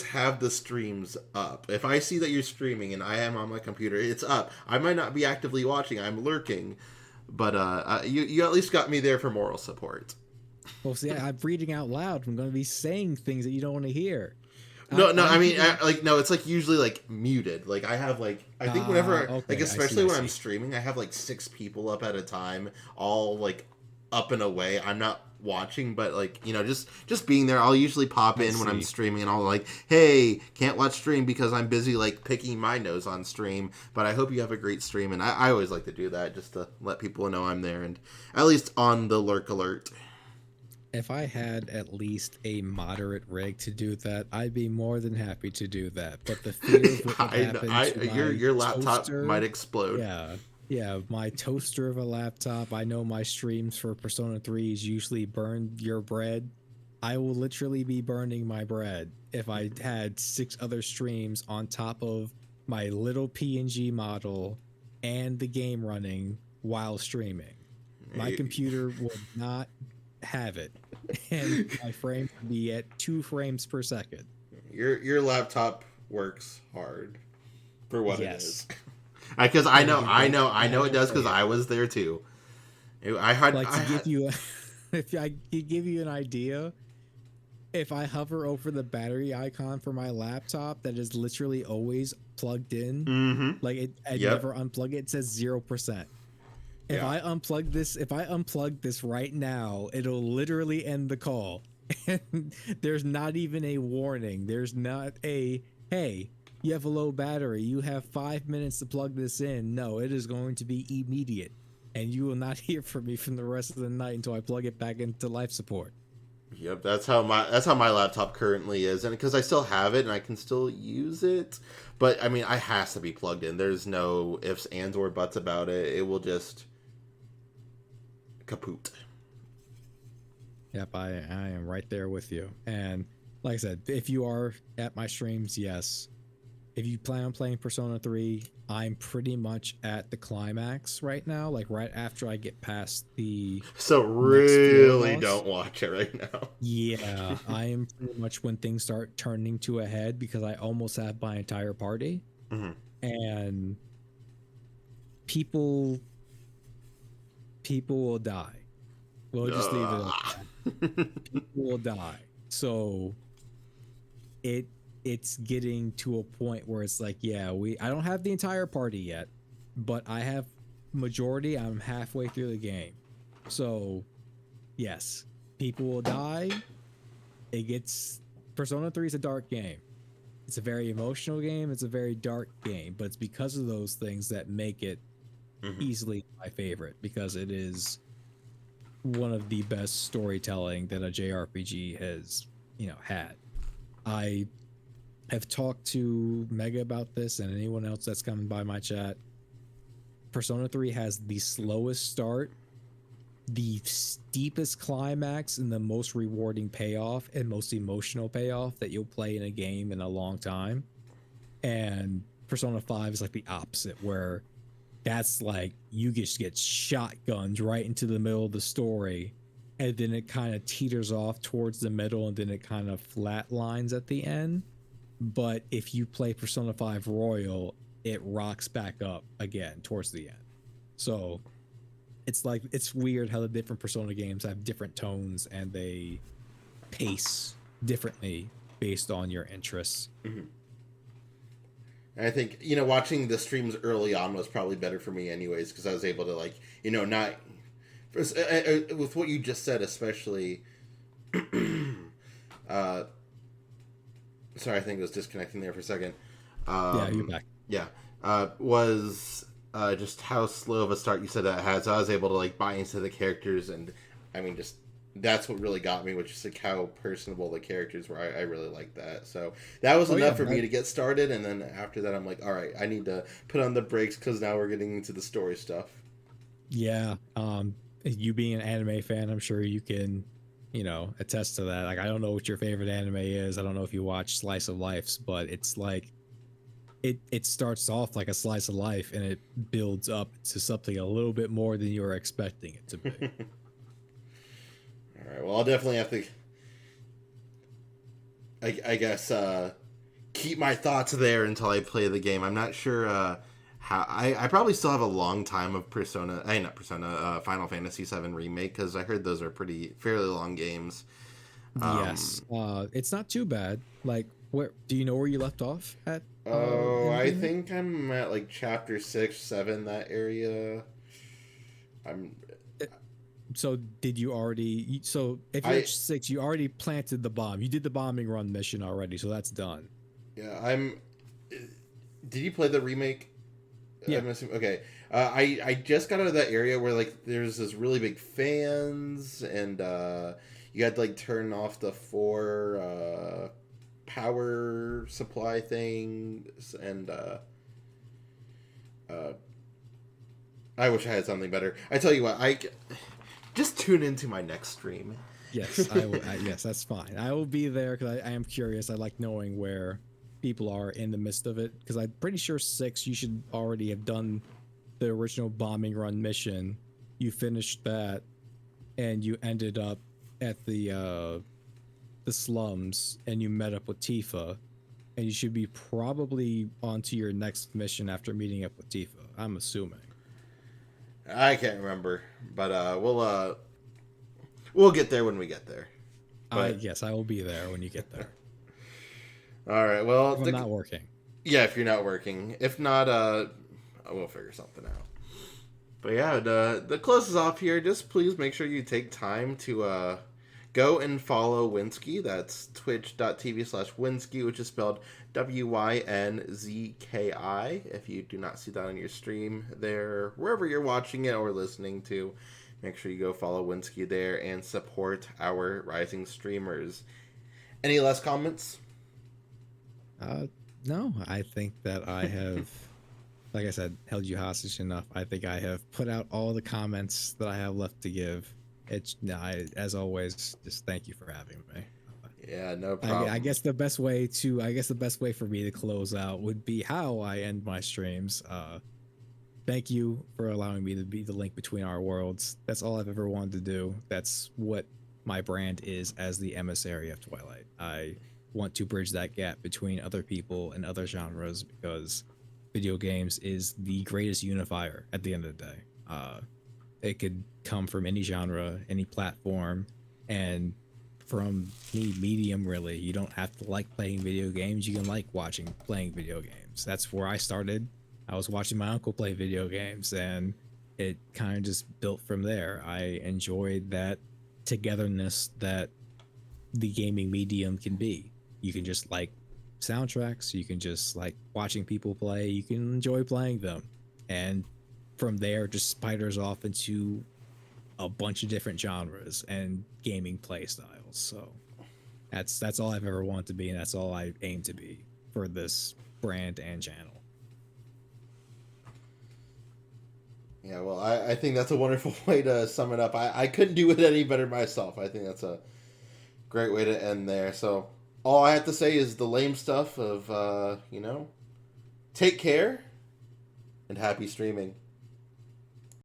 have the streams up. If I see that you're streaming and I am on my computer, it's up. I might not be actively watching, I'm lurking, but you at least got me there for moral support. Well, see, I'm reading out loud. I'm going to be saying things that you don't want to hear. It's like usually like muted. Like I have like, I think whenever, okay, like especially when I'm streaming, I have like 6 people up at a time, all like up and away. I'm not watching, but like, you know, just being there. I'll usually pop in when I'm streaming, and I'll like, hey, can't watch stream because I'm busy like picking my nose on stream, but I hope you have a great stream. And I always like to do that just to let people know I'm there and at least on the lurk alert. If I had at least a moderate rig to do that, I'd be more than happy to do that. But the fear of what would happen to your laptop toaster, might explode. Yeah, my toaster of a laptop. I know my streams for Persona 3 is usually burn your bread. I will literally be burning my bread if I had 6 other streams on top of my little PNG model and the game running while streaming. My computer would not have it, and my frame would be at 2 frames per second. Your laptop works hard for what it is. Because I know it does, because I was there too. If I could give you an idea, if I hover over the battery icon for my laptop that is literally always plugged in, Mm-hmm. like I Yep. never unplug it, it says 0%. Yeah. If I unplug this right now, it'll literally end the call. And there's not even a warning. There's not a, hey, you have a low battery. You have 5 minutes to plug this in. No, it is going to be immediate. And you will not hear from me from the rest of the night until I plug it back into life support. Yep. That's how my laptop currently is, and because I still have it and I can still use it, but I mean, I has to be plugged in. There's no ifs, ands, or buts about it. It will just kaput. Yep, I am right there with you. And like I said, if you are at my streams, yes. If you plan on playing Persona 3, I'm pretty much at the climax right now, like right after I get past the So next floor really boss. don't watch it right now. Yeah, I am pretty much when things start turning to a head because I almost have my entire party Mm-hmm. and people people will die. We'll just leave it at that. People will die. So it it's getting to a point where it's like, yeah, I don't have the entire party yet, but I have majority. I'm halfway through the game. So yes, people will die. It gets Persona 3 is a dark game. It's a very emotional game, it's a very dark game, but it's because of those things that make it Mm-hmm. easily my favorite because it is one of the best storytelling that a JRPG has, had. I have talked to Mega about this and anyone else that's coming by my chat. Persona 3 has the slowest start, the steepest climax, and the most rewarding payoff and most emotional payoff that you'll play in a game in a long time. And Persona 5 is like the opposite, where that's like you just get shotgunned right into the middle of the story, and then it kind of teeters off towards the middle, and then it kind of flatlines at the end. But if you play Persona 5 Royal, it rocks back up again towards the end. So it's like it's weird how the different Persona games have different tones and they pace differently based on your interests. Mm-hmm. And I think, watching the streams early on was probably better for me anyways, because I was able to, like, not... With what you just said, especially... uh, sorry, I think it was disconnecting there for a second. Yeah, you're back. Yeah. Was just how slow of a start you said that had. So I was able to, like, buy into the characters, and, I mean, just... That's what really got me, which is like how personable the characters were. I really like that. So that was enough for me to get started, and then after that, I'm like, all right, I need to put on the brakes because now we're getting into the story stuff. Yeah, you being an anime fan, I'm sure you can, attest to that. Like, I don't know what your favorite anime is. I don't know if you watch Slice of Life, but it's like it starts off like a slice of life, and it builds up to something a little bit more than you were expecting it to be. All right. Well, I'll definitely have to, I guess, keep my thoughts there until I play the game. I'm not sure how. I probably still have a long time of Final Fantasy VII Remake, because I heard those are fairly long games. Yes, it's not too bad. Like, where do you know where you left off at? Oh, I think I'm at like chapter 6, 7, that area. I'm. So did you already? So if you're at 6, you already planted the bomb. You did the bombing run mission already, so that's done. Yeah, I'm. Did you play the remake? Yeah. I'm assuming, okay. I just got out of that area where like there's this really big fans, and you had to like turn off the 4 power supply things, and I wish I had something better. I tell you what, I just tune into my next stream. Yes, I will. Yes, that's fine. I will be there because I am curious. I like knowing where people are in the midst of it, because I'm pretty sure 6 you should already have done the original bombing run mission. You finished that, and you ended up at the slums, and you met up with Tifa, and you should be probably onto your next mission after meeting up with Tifa. I'm assuming. I can't remember, but we'll get there when we get there. But Yes, I will be there when you get there. all right, well, If I'm not working. yeah, if you're not working, if not, we'll figure something out. But yeah, the close is off here. Just please make sure you take time to go and follow Wynzki. That's twitch.tv/Wynzki, which is spelled Wynzki. If you do not see that on your stream there, wherever you're watching it or listening to, make sure you go follow Wynzki there and support our rising streamers. Any last comments? No, I think that I have, like I said, held you hostage enough. I think I have put out all the comments that I have left to give. It's as always, just thank you for having me. Yeah, no problem. I guess the best way for me to close out would be how I end my streams. Thank you for allowing me to be the link between our worlds. That's all I've ever wanted to do. That's what my brand is as the emissary of Twilight. I want to bridge that gap between other people and other genres because video games is the greatest unifier at the end of the day. It could come from any genre, any platform, and from any medium, really. You don't have to like playing video games. You can like playing video games. That's where I started. I was watching my uncle play video games, and it kind of just built from there. I enjoyed that togetherness that the gaming medium can be. You can just like soundtracks, you can just like watching people play, you can enjoy playing them. And from there, just spiders off into a bunch of different genres and gaming play styles. So that's all I've ever wanted to be, and that's all I aim to be for this brand and channel. Yeah, well, I think that's a wonderful way to sum it up. I couldn't do it any better myself. I think that's a great way to end there. So all I have to say is the lame stuff of, take care and happy streaming.